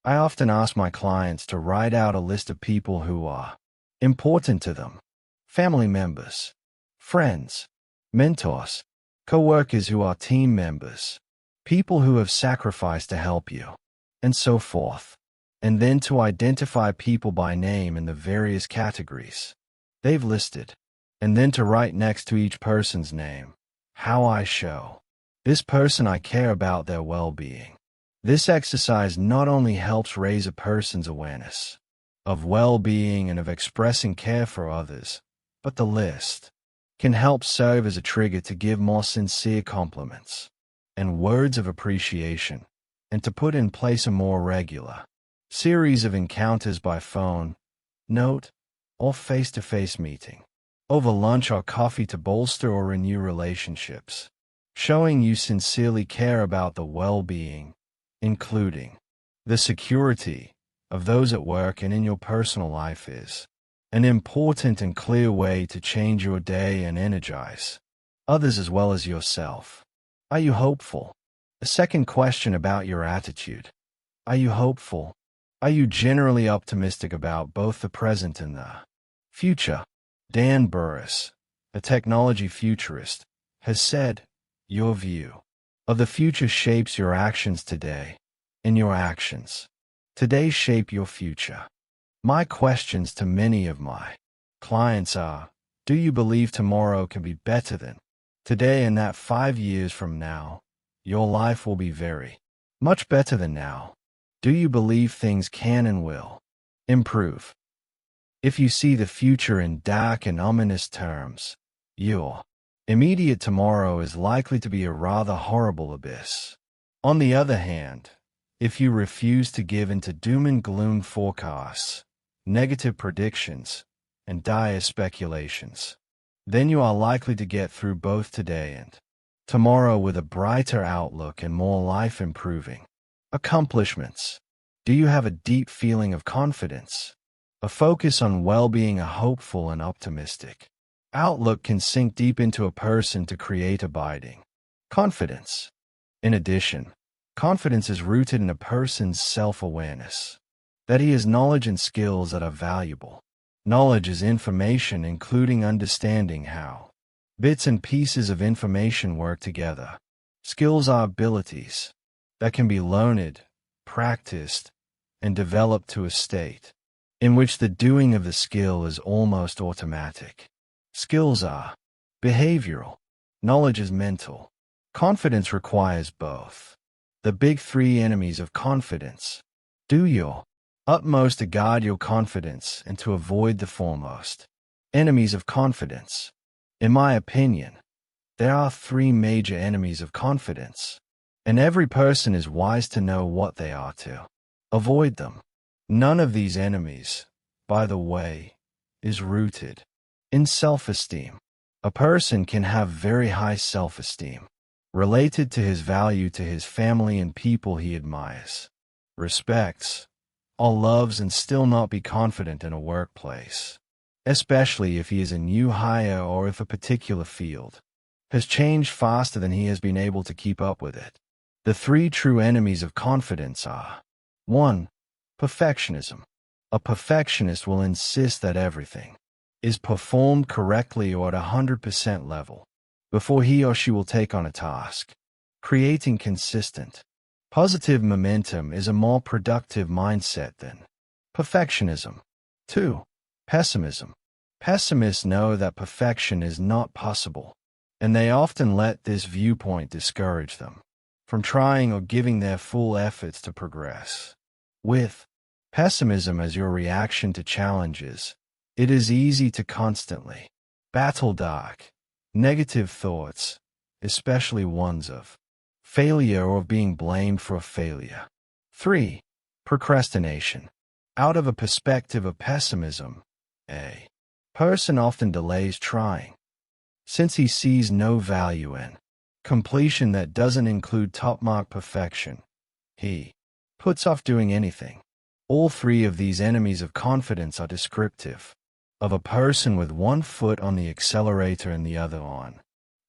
I often ask my clients to write out a list of people who are important to them: family members, friends, mentors, co-workers who are team members, people who have sacrificed to help you, and so forth. And then to identify people by name in the various categories they've listed, and then to write next to each person's name: how I show this person I care about their well-being. This exercise not only helps raise a person's awareness of well-being and of expressing care for others, but the list can help serve as a trigger to give more sincere compliments and words of appreciation, and to put in place a more regular series of encounters by phone, note, or face-to-face meeting, over lunch or coffee, to bolster or renew relationships. Showing you sincerely care about the well-being, including the security of those at work and in your personal life, is an important and clear way to change your day and energize others as well as yourself. Are you hopeful? A second question about your attitude: are you hopeful? Are you generally optimistic about both the present and the future? Dan Burris, a technology futurist, has said, "Your view of the future shapes your actions today, and your actions today shape your future." My questions to many of my clients are: do you believe tomorrow can be better than today, and that 5 years from now, your life will be very much better than now? Do you believe things can and will improve? If you see the future in dark and ominous terms, your immediate tomorrow is likely to be a rather horrible abyss. On the other hand, if you refuse to give in to doom and gloom forecasts, negative predictions, and dire speculations, then you are likely to get through both today and tomorrow with a brighter outlook and more life-improving accomplishments. Do you have a deep feeling of confidence? A focus on well-being, a hopeful and optimistic outlook can sink deep into a person to create abiding confidence. In addition, confidence is rooted in a person's self-awareness, that he has knowledge and skills that are valuable. Knowledge is information, including understanding how bits and pieces of information work together. Skills are abilities that can be learned, practiced, and developed to a state in which the doing of the skill is almost automatic. Skills are behavioral. Knowledge is mental. Confidence requires both. The big three enemies of confidence. Do your utmost to guard your confidence and to avoid the foremost enemies of confidence. In my opinion, there are three major enemies of confidence, and every person is wise to know what they are to avoid them. None of these enemies, by the way, is rooted in self-esteem. A person can have very high self-esteem, related to his value to his family and people he admires, respects, or loves, and still not be confident in a workplace, especially if he is a new hire or if a particular field has changed faster than he has been able to keep up with it. The three true enemies of confidence are: 1. Perfectionism. A perfectionist will insist that everything is performed correctly or at 100% level before he or she will take on a task. Creating consistent, positive momentum is a more productive mindset than perfectionism. 2. Pessimism. Pessimists know that perfection is not possible, and they often let this viewpoint discourage them from trying or giving their full efforts to progress. With pessimism as your reaction to challenges, it is easy to constantly battle dark, negative thoughts, especially ones of failure or of being blamed for a failure. 3. Procrastination. Out of a perspective of pessimism, a person often delays trying, since he sees no value in completion that doesn't include top-mark perfection. He puts off doing anything. All three of these enemies of confidence are descriptive of a person with one foot on the accelerator and the other on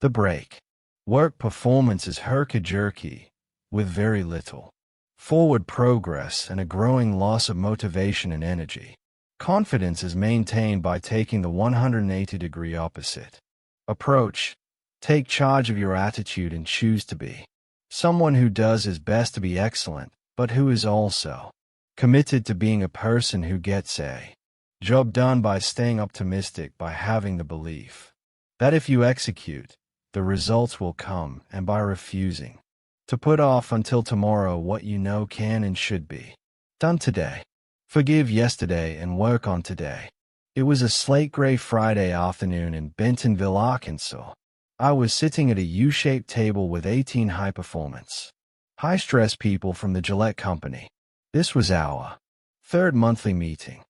the brake. Work performance is herky-jerky, with very little forward progress and a growing loss of motivation and energy. Confidence is maintained by taking the 180-degree opposite approach. Take charge of your attitude and choose to be someone who does his best to be excellent, but who is also committed to being a person who gets a job done by staying optimistic, by having the belief that if you execute, the results will come, and by refusing to put off until tomorrow what you know can and should be done today. Forgive yesterday and work on today. It was a slate-gray Friday afternoon in Bentonville, Arkansas. I was sitting at a U-shaped table with 18 high-performance, high-stress people from the Gillette Company. This was our third monthly meeting.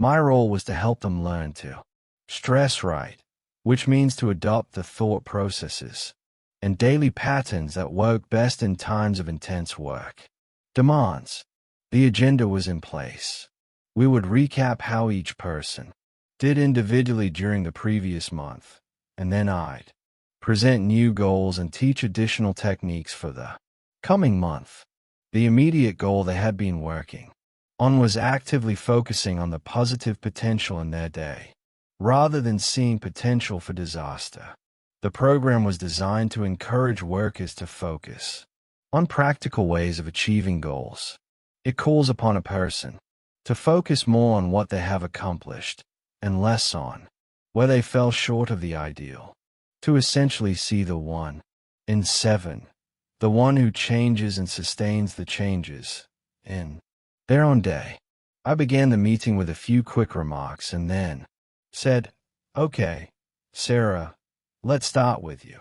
My role was to help them learn to stress right, which means to adopt the thought processes and daily patterns that work best in times of intense work demands. The agenda was in place. We would recap how each person did individually during the previous month, and then I'd present new goals and teach additional techniques for the coming month. The immediate goal they had been working on was actively focusing on the positive potential in their day, rather than seeing potential for disaster. The program was designed to encourage workers to focus on practical ways of achieving goals. It calls upon a person to focus more on what they have accomplished and less on where they fell short of the ideal, to essentially see the one in seven, the one who changes and sustains the changes in their own day. I began the meeting with a few quick remarks and then said, "Okay, Sarah, let's start with you."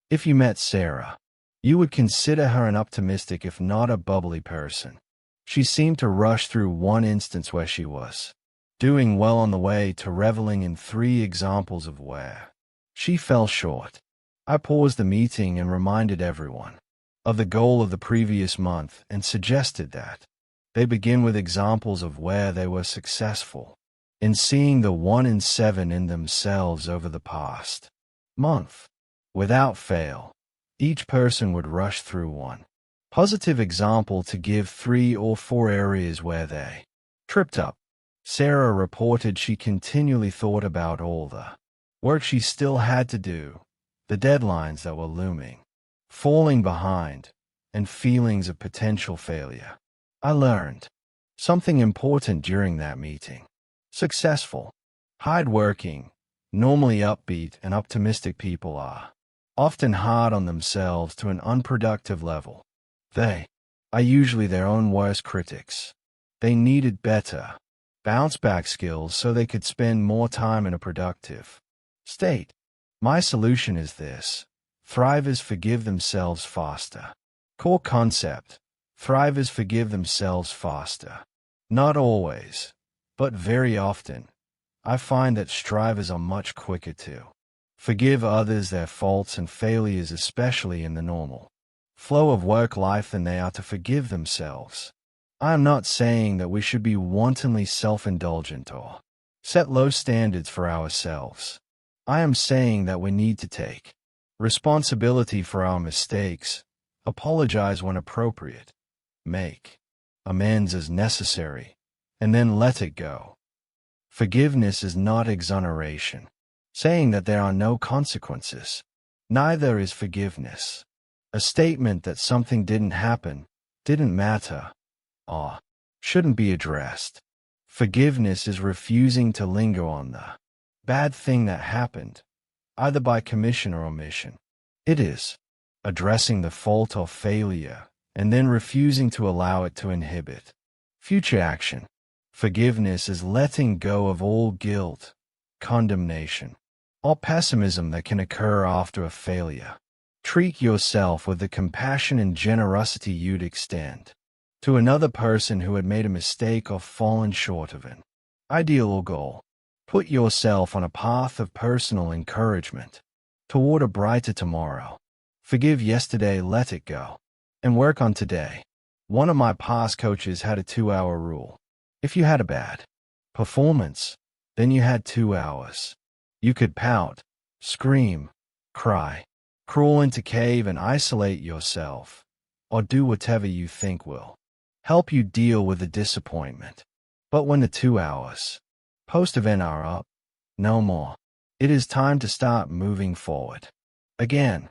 If you met Sarah, you would consider her an optimistic if not a bubbly person. She seemed to rush through one instance where she was doing well on the way to reveling in 3 examples of where she fell short. I paused the meeting and reminded everyone of the goal of the previous month and suggested that they begin with examples of where they were successful in seeing the 1 in 7 in themselves over the past month. Without fail, each person would rush through one positive example to give 3 or 4 areas where they tripped up. Sarah reported she continually thought about all the work she still had to do, the deadlines that were looming, falling behind, and feelings of potential failure. I learned something important during that meeting. Successful, hard-working, normally upbeat and optimistic people are often hard on themselves to an unproductive level. They are usually their own worst critics. They needed better bounce-back skills so they could spend more time in a productive state. My solution is this: thrivers forgive themselves faster. Core concept: thrivers forgive themselves faster. Not always, but very often. I find that strivers are much quicker to forgive others their faults and failures, especially in the normal flow of work life, than they are to forgive themselves. I am not saying that we should be wantonly self-indulgent or set low standards for ourselves. I am saying that we need to take responsibility for our mistakes, apologize when appropriate, make amends as necessary, and then let it go. Forgiveness is not exoneration, saying that there are no consequences. Neither is forgiveness a statement that something didn't happen, didn't matter, or shouldn't be addressed. Forgiveness is refusing to linger on the bad thing that happened, either by commission or omission. It is addressing the fault or failure and then refusing to allow it to inhibit future action. Forgiveness is letting go of all guilt, condemnation, or pessimism that can occur after a failure. Treat yourself with the compassion and generosity you'd extend to another person who had made a mistake or fallen short of an ideal or goal. Put yourself on a path of personal encouragement toward a brighter tomorrow. Forgive yesterday, let it go, and work on today. One of my past coaches had a 2-hour rule. If you had a bad performance, then you had 2 hours. You could pout, scream, cry, crawl into cave and isolate yourself, or do whatever you think will help you deal with the disappointment. But when the 2 hours post-event are up, no more. It is time to start moving forward. Again,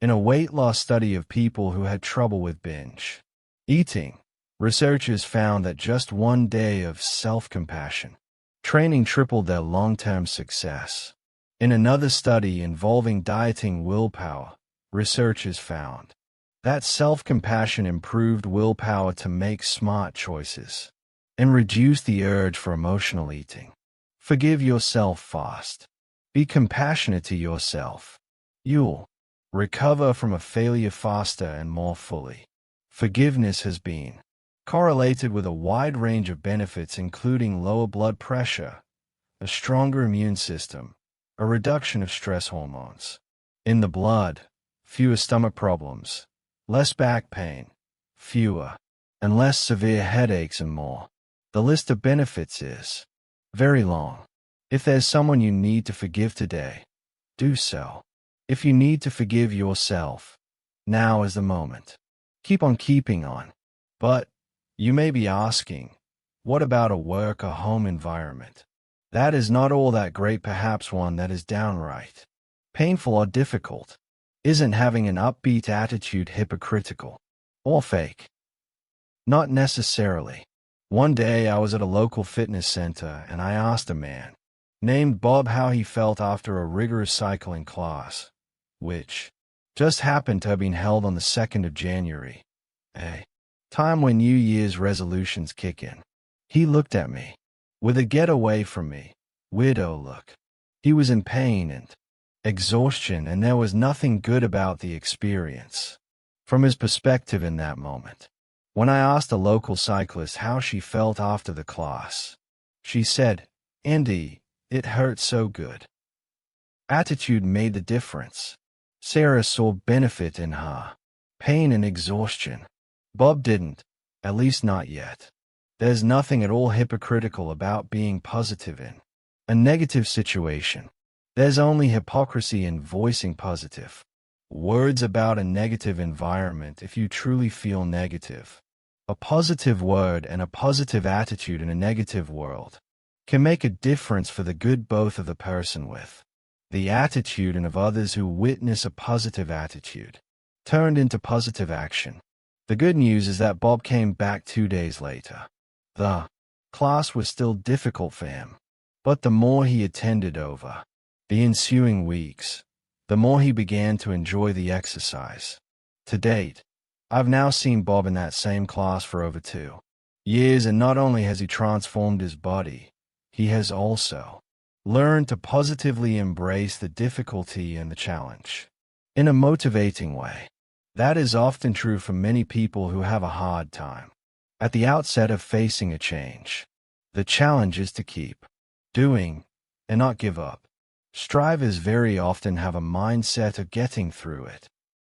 in a weight loss study of people who had trouble with binge eating, researchers found that just 1 day of self-compassion training tripled their long-term success. In another study involving dieting willpower, researchers found that self-compassion improved willpower to make smart choices and reduce the urge for emotional eating. Forgive yourself fast. Be compassionate to yourself. You'll recover from a failure faster and more fully. Forgiveness has been correlated with a wide range of benefits, including lower blood pressure, a stronger immune system, a reduction of stress hormones in the blood, fewer stomach problems, less back pain, fewer and less severe headaches, and more. The list of benefits is very long. If there's someone you need to forgive today, do so. If you need to forgive yourself, now is the moment. Keep on keeping on. But you may be asking, what about a work or home environment that is not all that great, perhaps one that is downright painful or difficult? Isn't having an upbeat attitude hypocritical or fake? Not necessarily. One day I was at a local fitness center and I asked a man named Bob how he felt after a rigorous cycling class, which just happened to have been held on the 2nd of January, a time when New Year's resolutions kick in. He looked at me with a get away from me, weirdo look. He was in pain and exhaustion, and there was nothing good about the experience from his perspective in that moment. When I asked a local cyclist how she felt after the class, she said, "Andy, it hurt so good." Attitude made the difference. Sarah saw benefit in her pain and exhaustion. Bob didn't, at least not yet. There's nothing at all hypocritical about being positive in a negative situation. There's only hypocrisy in voicing positive words about a negative environment if you truly feel negative. A positive word and a positive attitude in a negative world can make a difference for the good both of the person with the attitude and of others who witness a positive attitude turned into positive action. The good news is that Bob came back 2 days later. The class was still difficult for him, but the more he attended over the ensuing weeks, the more he began to enjoy the exercise. To date, I've now seen Bob in that same class for over 2 years, and not only has he transformed his body, he has also learned to positively embrace the difficulty and the challenge in a motivating way. That is often true for many people who have a hard time at the outset of facing a change. The challenge is to keep doing and not give up. Strivers very often have a mindset of getting through it.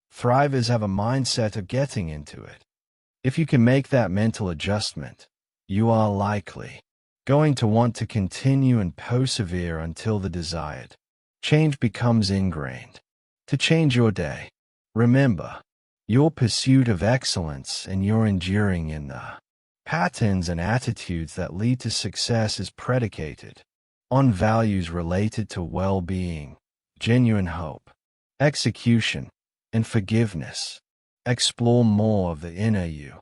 Thrivers have a mindset of getting into it. If you can make that mental adjustment, you are likely going to want to continue and persevere until the desired change becomes ingrained. To change your day, remember, your pursuit of excellence and your enduring in the patterns and attitudes that lead to success is predicated on values related to well-being, genuine hope, execution, and forgiveness. Explore more of the inner you.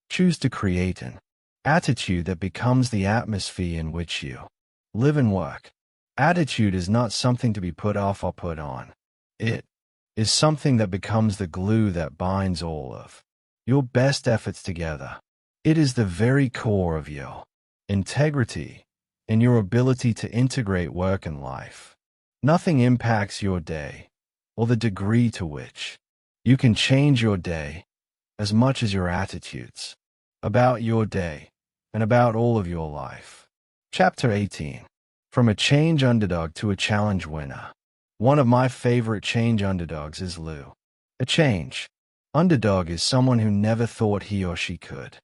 Choose to create an attitude that becomes the atmosphere in which you live and work. Attitude is not something to be put off or put on. It is something that becomes the glue that binds all of your best efforts together. It is the very core of your integrity and your ability to integrate work and life. Nothing impacts your day or the degree to which you can change your day as much as your attitudes about your day and about all of your life. Chapter 18. From a change underdog to a challenge winner. One of my favorite change underdogs is Lou. A change underdog is someone who never thought he or she could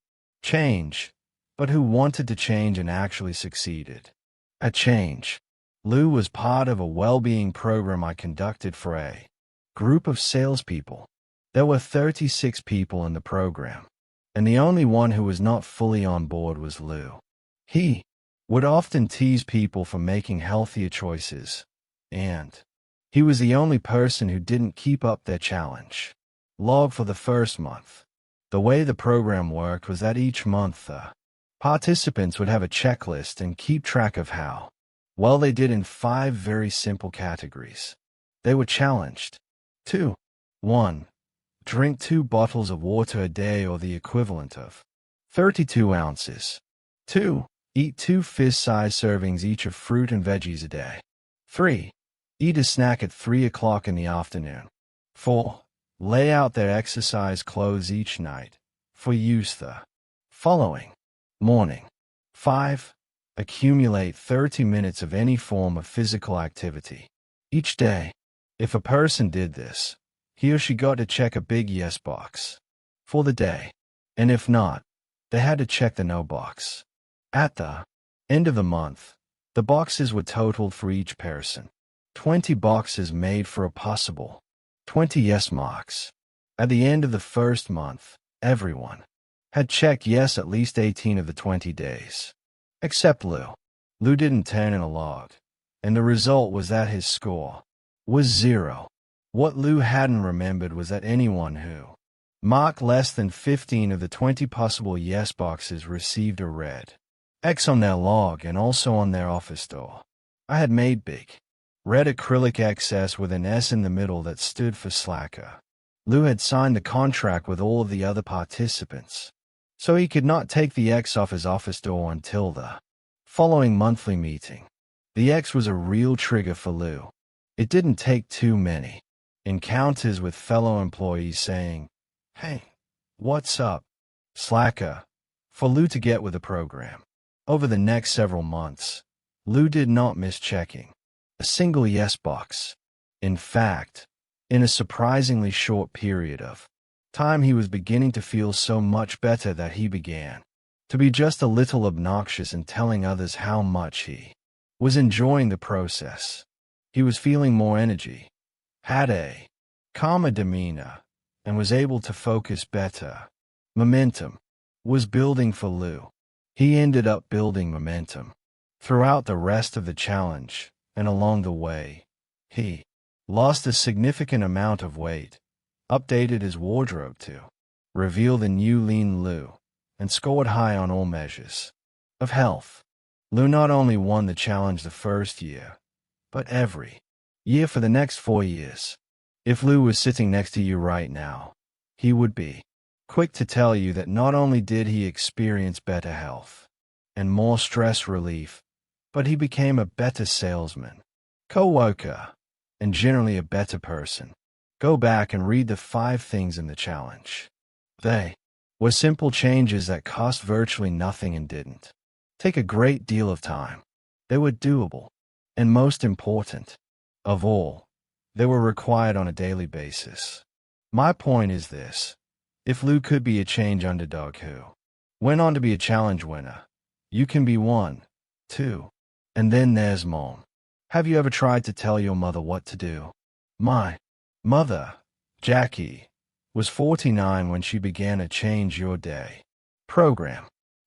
change, but who wanted to change and actually succeeded at change. Lou was part of a well-being program I conducted for a group of salespeople. There were 36 people in the program, and the only one who was not fully on board was Lou. He would often tease people for making healthier choices, and he was the only person who didn't keep up their challenge log for the first month. The way the program worked was that each month the participants would have a checklist and keep track of how well they did in 5 very simple categories. They were challenged to 1. Drink 2 bottles of water a day, or the equivalent of 32 ounces. 2. Eat 2 fist-sized servings each of fruit and veggies a day. 3. Eat a snack at 3 o'clock in the afternoon. 4. Lay out their exercise clothes each night for use the following morning. 5. Accumulate 30 minutes of any form of physical activity each day. If a person did this, he or she got to check a big yes box for the day, and if not, they had to check the no box. At the end of the month, the boxes were totaled for each person. 20 boxes made for a possible 20 yes marks. At the end of the first month, everyone had checked yes at least 18 of the 20 days. Except Lou. Lou didn't turn in a log, and the result was that his score was 0. What Lou hadn't remembered was that anyone who marked less than 15 of the 20 possible yes boxes received a red X on their log and also on their office door. I had made big red acrylic XS with an S in the middle that stood for slacker. Lou had signed the contract with all of the other participants, so he could not take the X off his office door until the following monthly meeting. The X was a real trigger for Lou. It didn't take too many encounters with fellow employees saying, "Hey, what's up, slacker?" for Lou to get with the program. Over the next several months, Lou did not miss checking a single yes box. In fact, in a surprisingly short period of time, he was beginning to feel so much better that he began to be just a little obnoxious in telling others how much he was enjoying the process. He was feeling more energy, had a calmer demeanor, and was able to focus better. Momentum was building for Lou. He ended up building momentum throughout the rest of the challenge, and along the way, he lost a significant amount of weight, updated his wardrobe to reveal the new lean Lou, and scored high on all measures of health. Lou not only won the challenge the first year, but every year for the next 4 years. If Lou was sitting next to you right now, he would be quick to tell you that not only did he experience better health and more stress relief, but he became a better salesman, co-worker, and generally a better person. Go back and read the 5 things in the challenge. They were simple changes that cost virtually nothing and didn't take a great deal of time. They were doable, and most important of all, they were required on a daily basis. My point is this: if Lou could be a change underdog who went on to be a challenge winner, you can be one, too. And then there's Mom. Have you ever tried to tell your mother what to do? My mother, Jackie, was 49 when she began a Change Your Day program.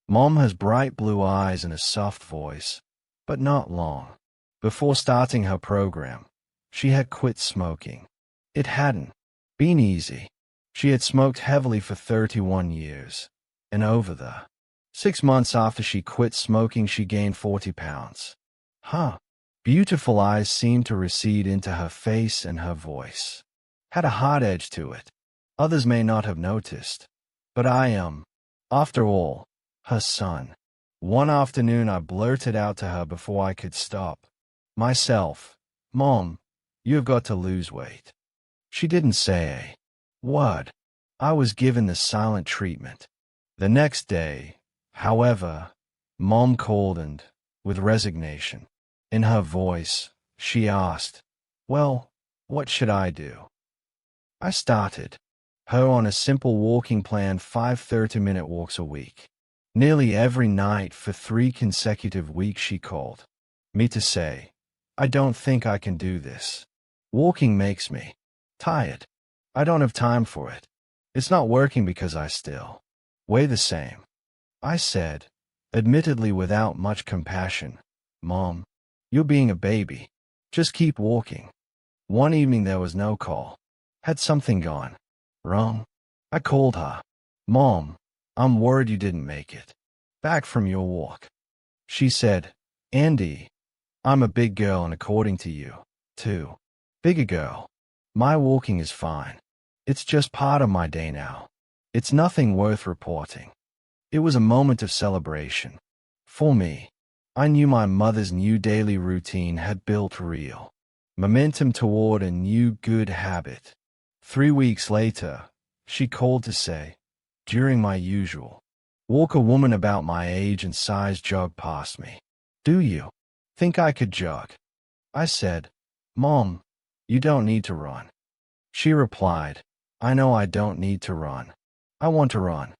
Mom has bright blue eyes and a soft voice, but not long before starting her program, she had quit smoking. It hadn't been easy. She had smoked heavily for 31 years, and over the 6 months after she quit smoking, she gained 40 pounds. Her beautiful eyes seemed to recede into her face, and her voice had a hard edge to it. Others may not have noticed, but I am, after all, her son. One afternoon I blurted out to her before I could stop myself, "Mom, you have got to lose weight." She didn't say a word. I was given the silent treatment. The next day, however, Mom called and, with resignation in her voice, she asked, "Well, what should I do?" I started her on a simple walking plan, 5 30-minute walks a week. Nearly every night for 3 consecutive weeks she called me to say, "I don't think I can do this. Walking makes me tired. I don't have time for it. It's not working because I still weigh the same." I said, admittedly without much compassion, "Mom, you're being a baby. Just keep walking." One evening there was no call. Had something gone wrong? I called her. "Mom, I'm worried you didn't make it back from your walk." She said, "Andy, I'm a big girl, and according to you, too big a girl. My walking is fine. It's just part of my day now. It's nothing worth reporting." It was a moment of celebration for me. I knew my mother's new daily routine had built real momentum toward a new good habit. 3 weeks later, she called to say, during my usual walk, a woman about my age and size jogged past me. "Do you think I could jog?" I said, "Mom, you don't need to run." She replied, "I know I don't need to run. I want to run."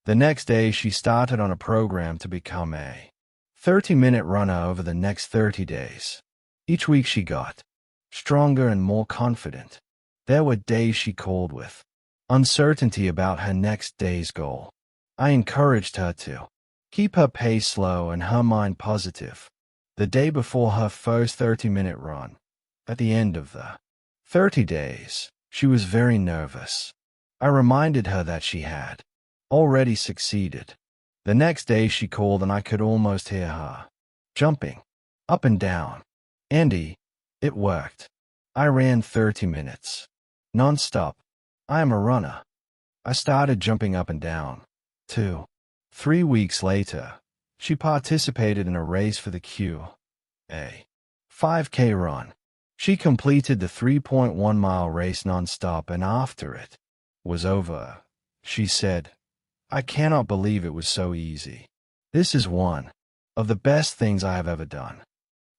The next day, she started on a program to become a 30-minute runner over the next 30 days. Each week she got stronger and more confident. There were days she called with uncertainty about her next day's goal. I encouraged her to keep her pace low and her mind positive. The day before her first 30-minute run, at the end of the 30 days, she was very nervous. I reminded her that she had already succeeded. The next day she called and I could almost hear her jumping up and down. "Andy, it worked. I ran 30 minutes. Non-stop. I am a runner." I started jumping up and down, too. 3 weeks later, she participated in a race for the a 5K run. She completed the 3.1-mile race nonstop, and after it was over, she said, "I cannot believe it was so easy. This is one of the best things I have ever done."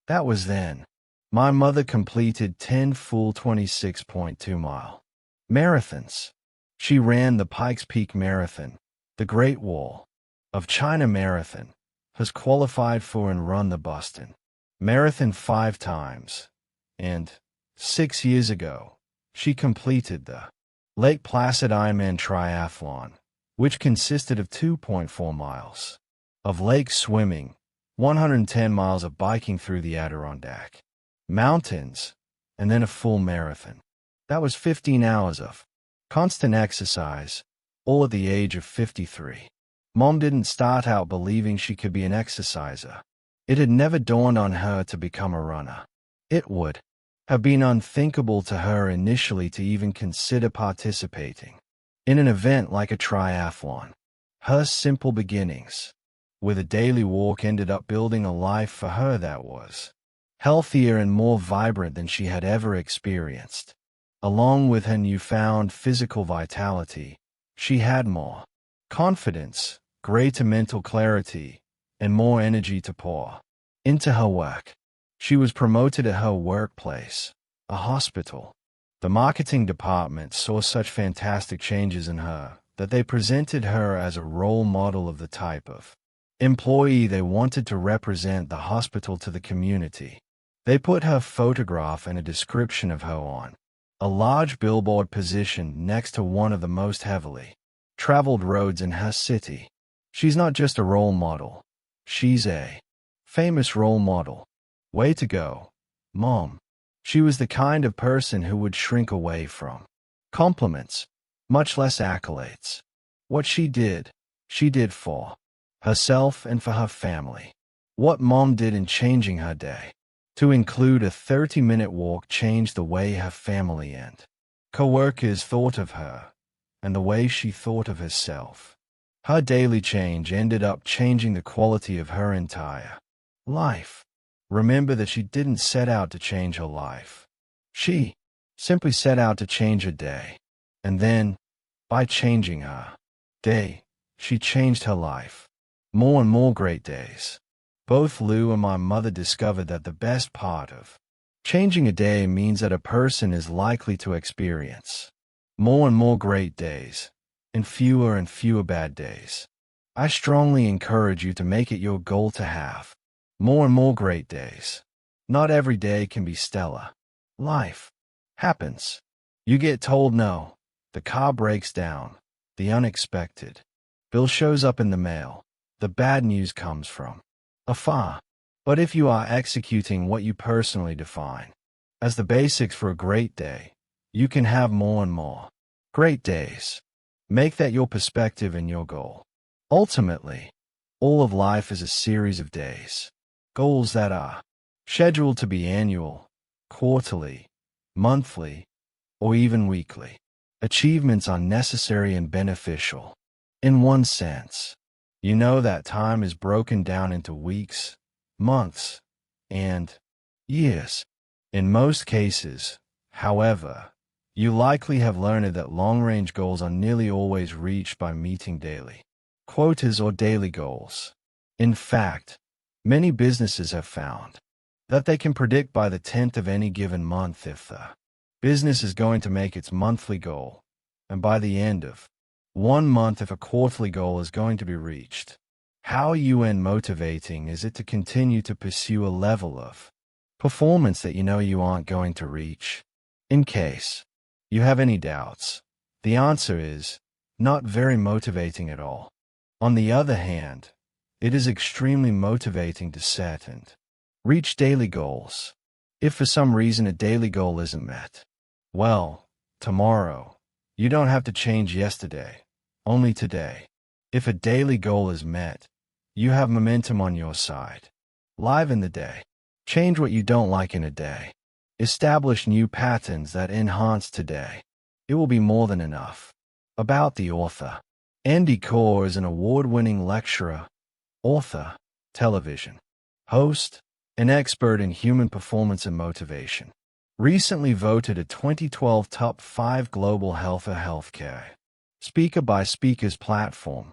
That was then. My mother completed 10 full 26.2-mile marathons. She ran the Pikes Peak Marathon, the Great Wall of China Marathon, has qualified for and run the Boston Marathon 5 times, and 6 years ago, she completed the Lake Placid Ironman Triathlon, which consisted of 2.4 miles of lake swimming, 110 miles of biking through the Adirondack Mountains, and then a full marathon. That was 15 hours of constant exercise, all at the age of 53. Mom didn't start out believing she could be an exerciser. It had never dawned on her to become a runner. It would have been unthinkable to her initially to even consider participating in an event like a triathlon. Her simple beginnings with a daily walk ended up building a life for her that was healthier and more vibrant than she had ever experienced. Along with her newfound physical vitality, she had more confidence, greater mental clarity, and more energy to pour into her work. She was promoted at her workplace, a hospital. The marketing department saw such fantastic changes in her that they presented her as a role model of the type of employee they wanted to represent the hospital to the community. They put her photograph and a description of her on a large billboard positioned next to one of the most heavily traveled roads in her city. She's not just a role model. She's a famous role model. Way to go, Mom. She was the kind of person who would shrink away from compliments, much less accolades. What she did for herself and for her family. What Mom did in changing her day to include a 30-minute walk changed the way her family and coworkers thought of her and the way she thought of herself. Her daily change ended up changing the quality of her entire life. Remember that she didn't set out to change her life. She simply set out to change her day. And then, by changing her day, she changed her life. More and more great days. Both Lou and my mother discovered that the best part of changing a day means that a person is likely to experience more and more great days and fewer bad days. I strongly encourage you to make it your goal to have more and more great days. Not every day can be stellar. Life happens. You get told no. The car breaks down. The unexpected bill shows up in the mail. The bad news comes from afar. But if you are executing what you personally define as the basics for a great day, you can have more and more great days. Make that your perspective and your goal. Ultimately, all of life is a series of days. Goals that are scheduled to be annual, quarterly, monthly, or even weekly. Achievements are necessary and beneficial. In one sense, you know that time is broken down into weeks, months, and years. In most cases, however, you likely have learned that long-range goals are nearly always reached by meeting daily quotas or daily goals. In fact, many businesses have found that they can predict by the 10th of any given month if the business is going to make its monthly goal, and by the end of one month if a quarterly goal is going to be reached. How motivating is it to continue to pursue a level of performance that you know you aren't going to reach? In case you have any doubts, the answer is not very motivating at all. On the other hand, it is extremely motivating to set and reach daily goals. If for some reason a daily goal isn't met, well, tomorrow, you don't have to change yesterday, only today. If a daily goal is met, you have momentum on your side. Live in the day. Change what you don't like in a day. Establish new patterns that enhance today. It will be more than enough. About the author. Andy Kaur is an award-winning lecturer, author, television host, and expert in human performance and motivation. Recently voted a 2012 Top 5 Global Health or Healthcare Speaker by Speakers platform.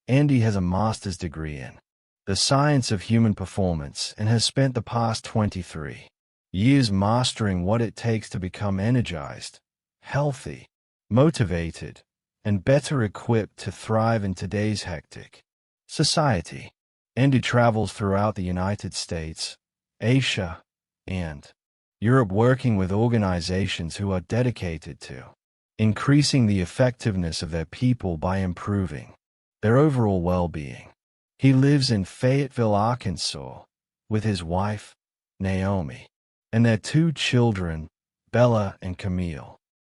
Andy has a master's degree in the science of human performance and has spent the past 23 years mastering what it takes to become energized, healthy, motivated, and better equipped to thrive in today's hectic society. Andy travels throughout the United States, Asia, and Europe working with organizations who are dedicated to increasing the effectiveness of their people by improving their overall well-being. He lives in Fayetteville, Arkansas, with his wife, Naomi, and their 2 children, Bella and Camille.